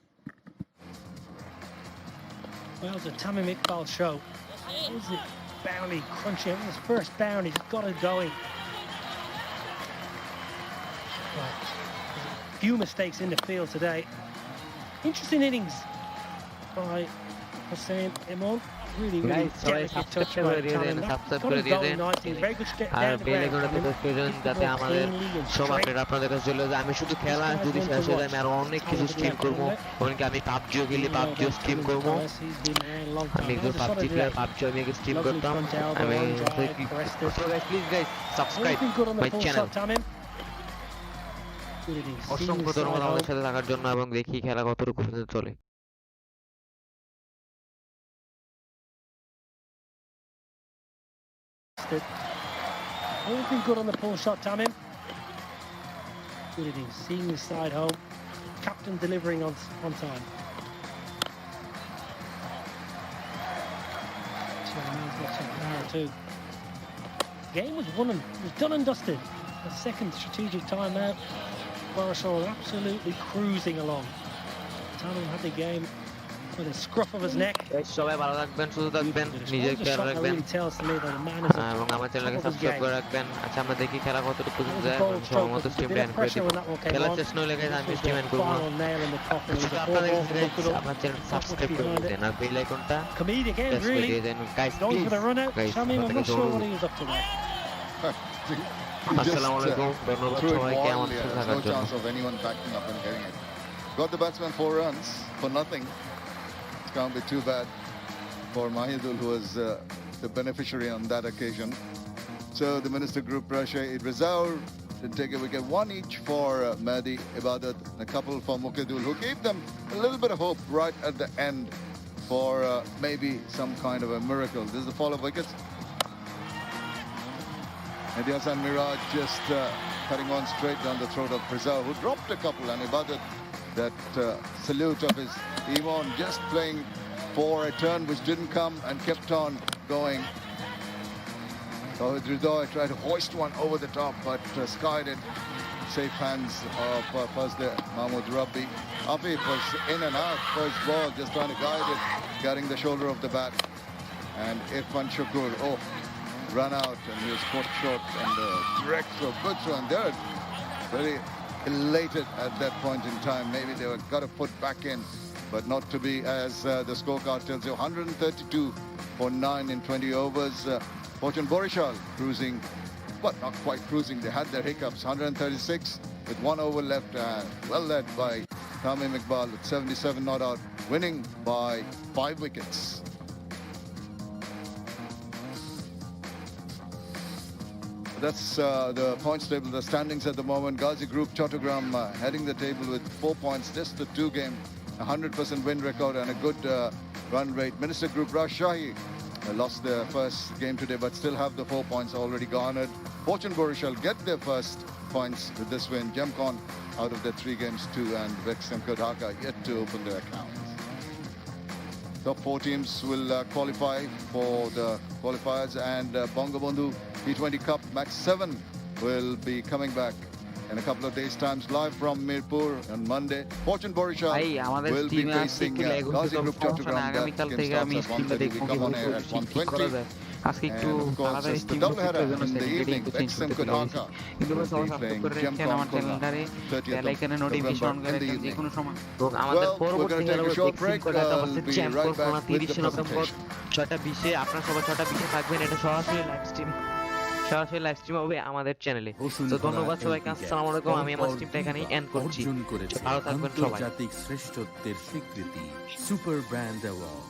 [SPEAKER 6] Well, the Tamim Iqbal show. Is it bounty crunching? It was his first bounty. He's got it going. Well, a few mistakes in the field today. Interesting innings by Hussain Imam. Really
[SPEAKER 18] guys সবাই
[SPEAKER 6] delicate touch
[SPEAKER 18] subscribe
[SPEAKER 6] by
[SPEAKER 18] করে দিয়ে দেন,
[SPEAKER 6] Tamim.
[SPEAKER 18] Subscribe
[SPEAKER 6] Got
[SPEAKER 18] করে
[SPEAKER 6] it
[SPEAKER 18] দিয়ে
[SPEAKER 6] going
[SPEAKER 18] দেন
[SPEAKER 6] nicely. Very good step
[SPEAKER 18] আর
[SPEAKER 6] down the
[SPEAKER 18] bell
[SPEAKER 6] ground.
[SPEAKER 18] আইকনটা press করে দেন যাতে আমাদের সব আপডেট আপনাদের কাছে চলে যায়। আমি শুধু খেলা যদি শেষ হয়ে যায় আমি আরো অনেক কিছু স্ট্রিম করবো, এমনকি আমি পাবজিও খেলি, পাবজিও স্ট্রিম করবো। আমি একজন পাবজি প্লেয়ার, পাবজি আমি আগে স্ট্রিম করতাম। আমি please guys subscribe my channel. অসংখ্য ধন্যবাদ আমাদের সাথে থাকার জন্য এবং দেখি খেলা কতটুকু পর্যন্ত চলে।
[SPEAKER 6] Always been good on the pull shot, Tamim. Good innings, seeing the side home. Captain delivering on time. So the man's got some power too. Game was won and was done and dusted. The second strategic timeout. Barisal absolutely cruising along. Tamim had the game with a scruff of his neck.
[SPEAKER 18] সবাই ভালো থাকবেন, সুস্থ থাকবেন, নিজের
[SPEAKER 6] The
[SPEAKER 18] খেয়াল
[SPEAKER 6] shot that
[SPEAKER 18] রাখবেন
[SPEAKER 6] really tells me that the man is
[SPEAKER 18] এবং আমার চ্যানেলকে
[SPEAKER 6] top of his
[SPEAKER 18] subscribe
[SPEAKER 6] game.
[SPEAKER 18] করে রাখবেন। আচ্ছা আমরা দেখি খেলা কতটুকু পর্যন্ত যায়,
[SPEAKER 6] Bold stroke,
[SPEAKER 18] সময় মতো
[SPEAKER 6] but
[SPEAKER 18] stream
[SPEAKER 6] a bit
[SPEAKER 18] end
[SPEAKER 6] of
[SPEAKER 18] করে
[SPEAKER 6] pressure
[SPEAKER 18] দিব।
[SPEAKER 6] when that one came
[SPEAKER 18] খেলা
[SPEAKER 6] on.
[SPEAKER 18] শেষ না হলে গাইস আমি
[SPEAKER 6] This was
[SPEAKER 18] stream
[SPEAKER 6] the
[SPEAKER 18] end করব।
[SPEAKER 6] final nail in the coffin. It was
[SPEAKER 18] শুধু
[SPEAKER 6] a
[SPEAKER 18] আপনাদের
[SPEAKER 6] ball
[SPEAKER 18] কাছে
[SPEAKER 6] ball,
[SPEAKER 18] আমার চ্যানেল সাবস্ক্রাইব করে দেন আর বেল আইকনটা
[SPEAKER 6] comedic end
[SPEAKER 18] প্রেস করে
[SPEAKER 6] really.
[SPEAKER 18] দিয়ে দেন guys
[SPEAKER 6] Going
[SPEAKER 18] please
[SPEAKER 6] for the run out.
[SPEAKER 18] Guys
[SPEAKER 6] Tamim, I'm not sure what he was up to there.
[SPEAKER 18] আসসালামু আলাইকুম, ধন্যবাদ
[SPEAKER 3] threw it
[SPEAKER 18] সবাইকে
[SPEAKER 3] wildly.
[SPEAKER 18] আমাদের সাথে
[SPEAKER 3] There's
[SPEAKER 18] থাকার
[SPEAKER 3] no
[SPEAKER 18] জন্য।
[SPEAKER 3] chance of anyone backing up and getting it. Got the batsman 4 runs for nothing. It can't be too bad for Mahidul, who was the beneficiary on that occasion. So the Minister Group Rajshahi reserved to take a wicket, 1 each for Mahdi Ibadat, and a couple for Muqaddul, who gave them a little bit of hope right at the end for maybe some kind of a miracle. This is the fall of wickets. And Hassan Miraj just cutting on straight down the throat of Rizal, who dropped a couple, and Ibadat, that salute of his Iman, just playing for a turn which didn't come and kept on going. So Ridhoy tried to hoist one over the top, but skied it. Safe hands of Fazle Mahmood Rabbi. Afif was in and out, first ball, just trying to guide it, getting the shoulder of the bat. And Irfan Shukur, run out, and he was caught short, and direct throw, good throw, and they're very elated at that point in time. Maybe they were got to put back in, but not to be, as the scorecard tells you. 132 for 9 in 20 overs. Fortune Barisal cruising, but not quite cruising. They had their hiccups. 136 with 1 over left, well led by Tamim Iqbal with 77 not out, winning by 5 wickets. That's the points table, the standings at the moment. Ghazi Group, Chattogram heading the table with 4 points, just the 2 game, 100% win record and a good run rate. Minister Group, Rajshahi lost their first game today, but still have the 4 points already garnered. Fortune Barisal get their first points with this win. Gemcon out of their 3 games too, and Wrexham Dhaka yet to open their accounts. Top 4 teams will qualify for the qualifiers, and Bangabandhu T20 Cup Match 7 will be coming back in a couple of days' time, live from Mirpur on Monday. Fortune Barisal will be facing Ghazi Group Chattogram. That game starts at 1:30. We come on air at 1:20.
[SPEAKER 18] আজকে একটু
[SPEAKER 3] And of course,
[SPEAKER 18] আলাদা
[SPEAKER 3] it's the
[SPEAKER 18] stream করতে
[SPEAKER 3] doubleheader
[SPEAKER 18] জন্য
[SPEAKER 3] in the
[SPEAKER 18] সেটিংটা
[SPEAKER 3] evening.
[SPEAKER 18] একটু change
[SPEAKER 3] Bexham
[SPEAKER 18] করতে চলে গেছি
[SPEAKER 3] Kodaka
[SPEAKER 18] কিন্তু
[SPEAKER 3] will
[SPEAKER 18] সবাই
[SPEAKER 3] be
[SPEAKER 18] সাবস্ক্রাইব
[SPEAKER 3] playing
[SPEAKER 18] করে রেখেন আমার চ্যানেলটারে
[SPEAKER 3] 30th
[SPEAKER 18] বেল আইকনে
[SPEAKER 3] of
[SPEAKER 18] নোটিফিকেশন
[SPEAKER 3] November
[SPEAKER 18] করে
[SPEAKER 3] in the
[SPEAKER 18] রাখেন যে
[SPEAKER 3] evening.
[SPEAKER 18] কোনো সময় তো আমাদের
[SPEAKER 3] Well, we're
[SPEAKER 18] পরবর্তী
[SPEAKER 3] going to take
[SPEAKER 18] খেলা
[SPEAKER 3] a short
[SPEAKER 18] Beximco
[SPEAKER 3] break.
[SPEAKER 18] কোডাকা
[SPEAKER 3] I'll
[SPEAKER 18] versus
[SPEAKER 3] be
[SPEAKER 18] champion
[SPEAKER 3] right back
[SPEAKER 18] কোনা
[SPEAKER 3] with the
[SPEAKER 18] 30 নভেম্বর
[SPEAKER 3] presentation.
[SPEAKER 18] 6টা 20-এ আপনারা সবাই 6টা 20-এ থাকবেন এটা সরাসরি লাইভ স্ট্রিম হবে আমাদের চ্যানেলে তো ধন্যবাদ সবাইকে আসসালামু আলাইকুম আমি আমার স্ট্রিমটা এখানেই এন্ড করছি
[SPEAKER 12] অর্জন করেছে
[SPEAKER 18] ভালো থাকবেন সবাই
[SPEAKER 12] আন্তর্জাতিক শ্রেষ্ঠত্বের স্বীকৃতি super brand award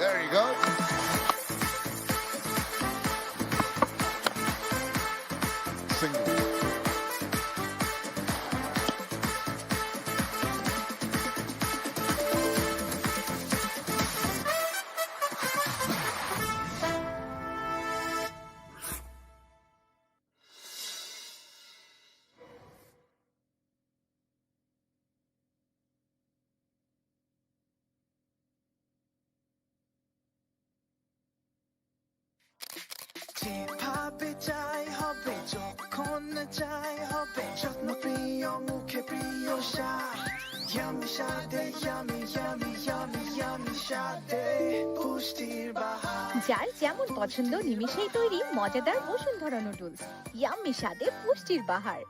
[SPEAKER 3] There you go. Single.
[SPEAKER 10] যেভাবে চাই হবে যখন চাই হবে যত্ন প্রিয় মুখে প্রিয় স্বাদ ইয়ামি স্বাদে ইয়ামি ইয়ামি ইয়ামি ইয়ামি স্বাদে পুষ্টির বাহার
[SPEAKER 19] যার যেমন পছন্দ নিমিষেই তৈরি মজাদার বসুন্ধরা নুডলস ইয়াম্মি স্বাদে পুষ্টির বাহার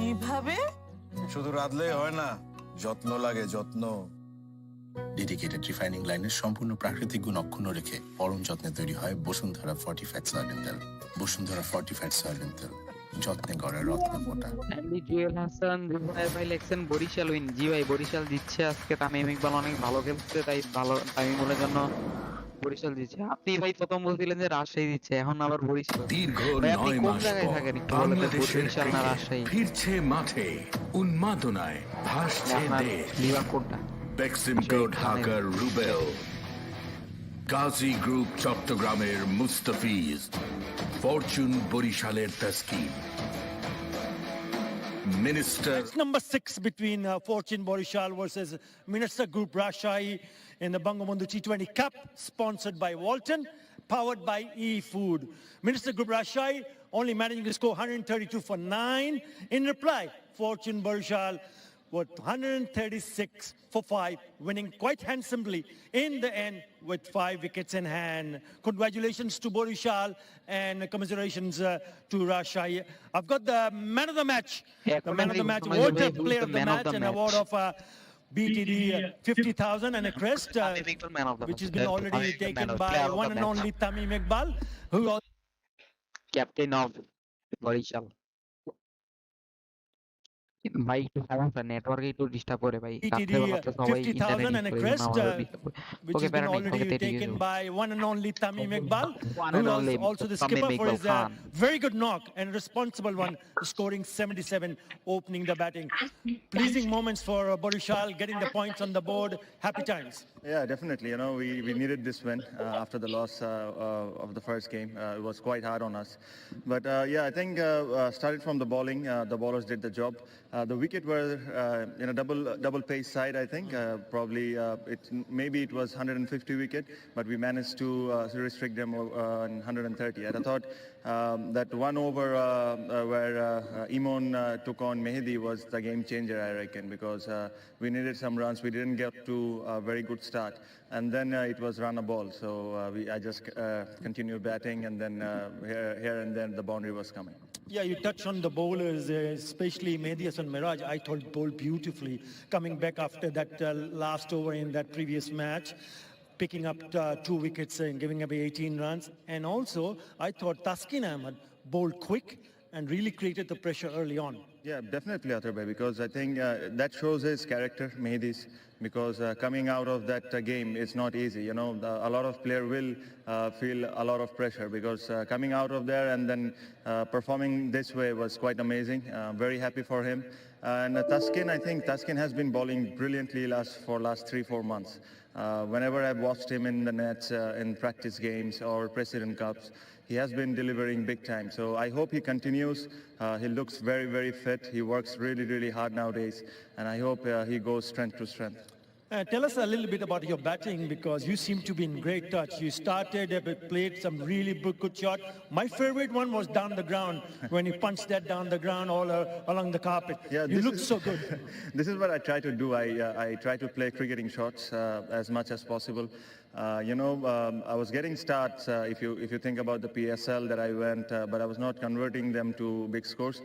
[SPEAKER 10] কিভাবে
[SPEAKER 8] শুধু রাঁধলে হয় না যত্ন লাগে যত্ন ডেডিকেটেড রিফাইনিং লাইনের সম্পূর্ণ প্রাকৃতিক গুণ অক্ষুণ্ণ রেখে পরম যত্নে তৈরি হয় বসুন্ধরা ফর্টিফাইড সয়াবিন তেল বসুন্ধরা ফর্টিফাইড সয়াবিন তেল যত্নে গড়ে রত্ন ফোটা
[SPEAKER 18] জুয়েল হাসান ভাই লেখছেন বরিশাল উইন জি ভাই বরিশাল জিতছে আজকে তামিম ইকবাল অনেক ভালো খেলছে তাই ভালো তামিমুলের জন্য বরিশাল জিতছে আপনি ভাই প্রথম বলছিলেন যে রাজশাহী জিতছে এখন আবার বরিশাল
[SPEAKER 16] দীর্ঘ
[SPEAKER 18] ভাই, আপনি
[SPEAKER 16] 9
[SPEAKER 18] কোন
[SPEAKER 16] মাস
[SPEAKER 18] জায়গায়
[SPEAKER 16] পর
[SPEAKER 18] থাকেন একটু বলেন তো,
[SPEAKER 16] বাংলাদেশের
[SPEAKER 18] বরিশাল না
[SPEAKER 16] ক্রিকেট
[SPEAKER 18] রাজশাহী
[SPEAKER 16] ফিরছে মাঠে উন্মাদনায় ভাসছে
[SPEAKER 18] আপনার
[SPEAKER 16] দেশ
[SPEAKER 18] লিভারপুলটা
[SPEAKER 16] বেক্সিম ঢাকার রুবেল গাজী গ্রুপ চট্টগ্রামের মুস্তাফিজ ফরচুন বরিশালের Taskin Minister.
[SPEAKER 17] Match number 6 between Fortune Borishal versus Minister Group Rajshahi in the Bangabandhu T20 Cup, sponsored by Walton, powered by eFood. Minister Group Rajshahi only managing to score 132 for 9. In reply, Fortune Borishal with 136 for 5, winning quite handsomely in the end with 5 wickets in hand. Congratulations to Borishal and commiserations to Rajshahi. I've got the man of the match, water player of the match, an award of BTD 50,000 and a crest, which has been already taken by one and only Tamim Iqbal, who
[SPEAKER 18] captain of Borishal. ভাই একটু সমস্যা, নেটওয়ার্কে একটু disturb করে ভাই,
[SPEAKER 6] TTD
[SPEAKER 18] রাত্রেবেলা তো সবাই ইন্টারনেট
[SPEAKER 6] 50,000
[SPEAKER 18] ইউজ
[SPEAKER 6] and a
[SPEAKER 18] করে, এই জন্য
[SPEAKER 6] crest,
[SPEAKER 18] আমারও ডিস্টার্ব করে।
[SPEAKER 6] which
[SPEAKER 18] ওকে,
[SPEAKER 6] has been
[SPEAKER 18] প্যারা নাই, ওকে
[SPEAKER 6] already
[SPEAKER 18] ঠিক আছে।
[SPEAKER 6] taken by one and only Tamim Iqbal,
[SPEAKER 18] One
[SPEAKER 6] who
[SPEAKER 18] and
[SPEAKER 6] was
[SPEAKER 18] only
[SPEAKER 6] also the
[SPEAKER 18] Tamim
[SPEAKER 6] skipper for
[SPEAKER 18] Iqbal
[SPEAKER 6] his
[SPEAKER 18] Khan.
[SPEAKER 6] very good knock and responsible one, scoring 77, opening the batting. Pleasing moments for Barisal, getting the points on the board. Happy times.
[SPEAKER 9] Yeah, definitely. You know, we needed this win after the loss of the first game. It was quite hard on us. But yeah, I think started from the bowling. The bowlers did the job. The wicket were in a double pace side, I think. Probably maybe it was 150 wicket, but we managed to restrict them on 130. And I thought that one over where Imon took on Mehdi was the game changer, I reckon, because we needed some runs. We didn't get to a very good start, and then it was run a ball. So I just continued batting, and then here and then the boundary was coming.
[SPEAKER 6] Yeah, you touched on the bowlers, especially Mehdi Hasan Miraj. I thought bowled beautifully, coming back after that last over in that previous match, picking up 2 wickets and giving away 18 runs. And also, I thought Taskin Ahmed bowled quick and really created the pressure early on.
[SPEAKER 9] Yeah, definitely, Athar bhai, because I think that shows his character, Mehdi's, because coming out of that game is not easy. You know, a lot of player will feel a lot of pressure because coming out of there and then performing this way was quite amazing. Very happy for him. And Taskin, I think Taskin has been bowling brilliantly for last 3-4 months. Whenever I've watched him in the nets, in practice games or President Cups, he has been delivering big time. So I hope he continues. He looks very, very fit. He works really, really hard nowadays. And I hope he goes strength to strength.
[SPEAKER 6] Tell us a little bit about your batting, because you seem to be in great touch. You started, played some really good shot. My favorite one was down the ground when you punched that down the ground all along the carpet. Yeah, you looked so good.
[SPEAKER 9] This is what I try to do. I try to play cricketing shots as much as possible. You know, I was getting starts, if you think about the PSL that I went, but I was not converting them to big scores.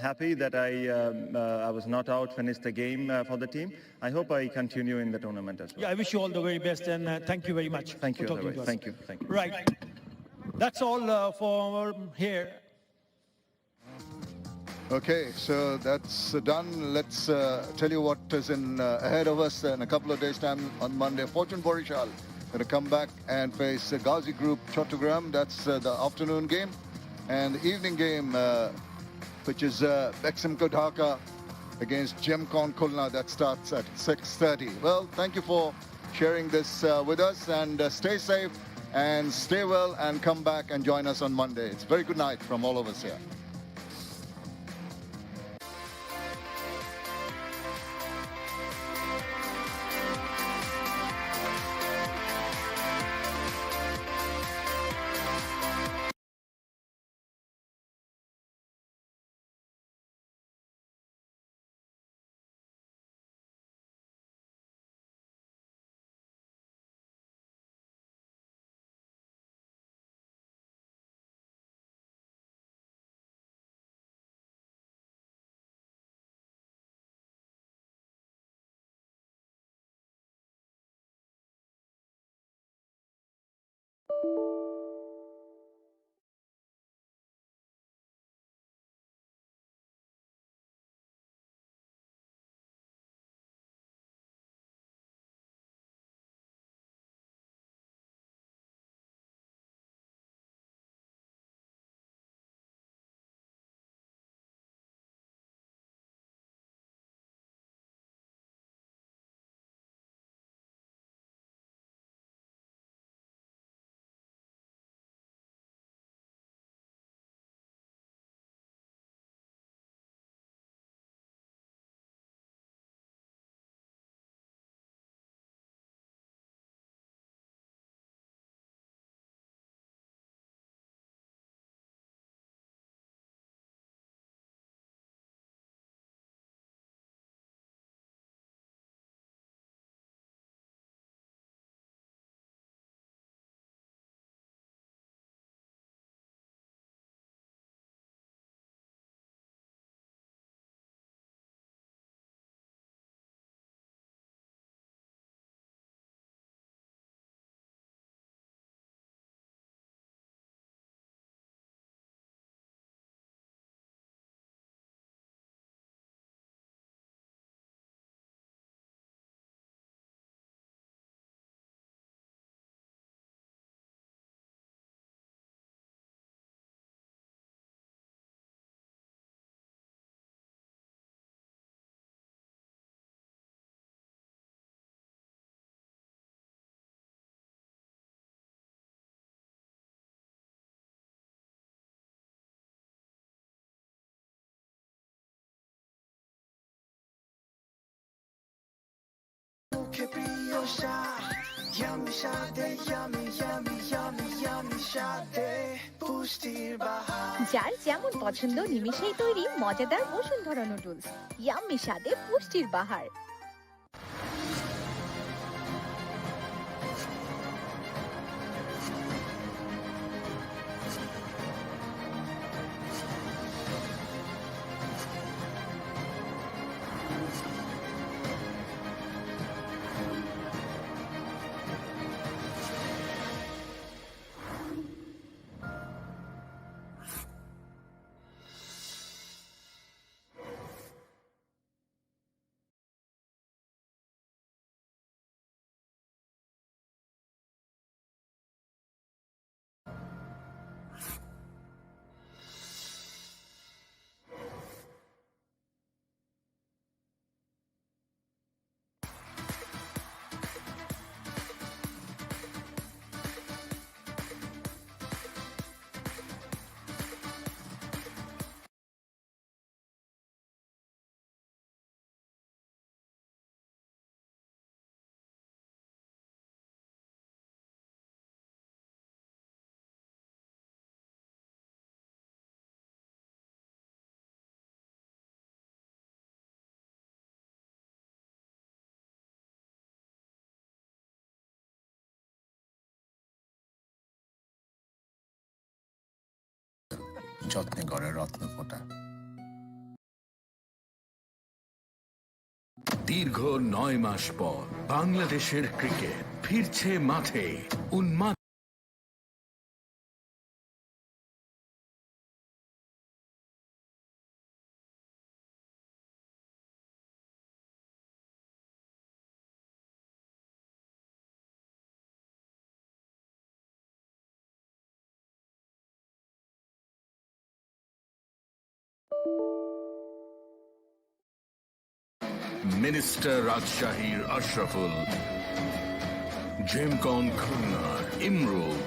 [SPEAKER 9] Happy that I was not out, finished the game for the team. I hope I continue in the tournament as well.
[SPEAKER 6] Yeah, I wish you all the very best, and thank you very much
[SPEAKER 9] Thank
[SPEAKER 6] for
[SPEAKER 9] you,
[SPEAKER 6] talking to us.
[SPEAKER 9] Thank you. Thank you.
[SPEAKER 6] Right. That's all for here.
[SPEAKER 3] Okay, so that's done. Let's tell you what is ahead of us in a couple of days' time on Monday. Fortune Barisal going to come back and face Ghazi Group Chattogram. That's the afternoon game. And the evening game, which is Beximco Dhaka against Gemcon Khulna. That starts at 6:30. Well, thank you for sharing this with us, and stay safe and stay well, and come back and join us on Monday. It's a very good night from all of us here.
[SPEAKER 10] Yummy shade, yummy, yummy, yummy, yummy shade, পুষ্টির বাহার।
[SPEAKER 19] যার যেমন পছন্দ নিমিষেই তৈরি মজাদার Bashundhara noodles, yummy স্বাদে পুষ্টির বাহার।
[SPEAKER 8] যত্নে গড়ে রত্ন ফোঁটা।
[SPEAKER 16] দীর্ঘ 9 মাস পর বাংলাদেশের ক্রিকেট ফিরছে মাঠে উন্মাদ। মিনিস্টার রাজশাহীর আশরাফুল, জেমকন খুলনার ইমরুল,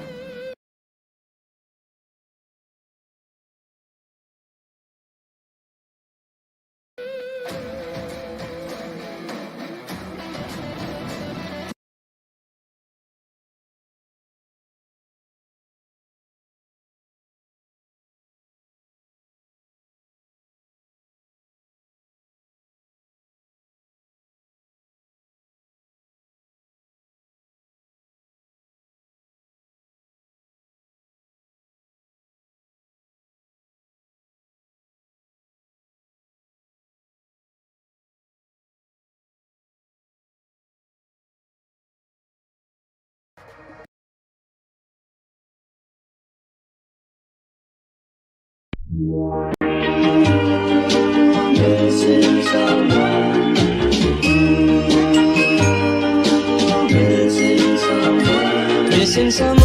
[SPEAKER 10] Missing someone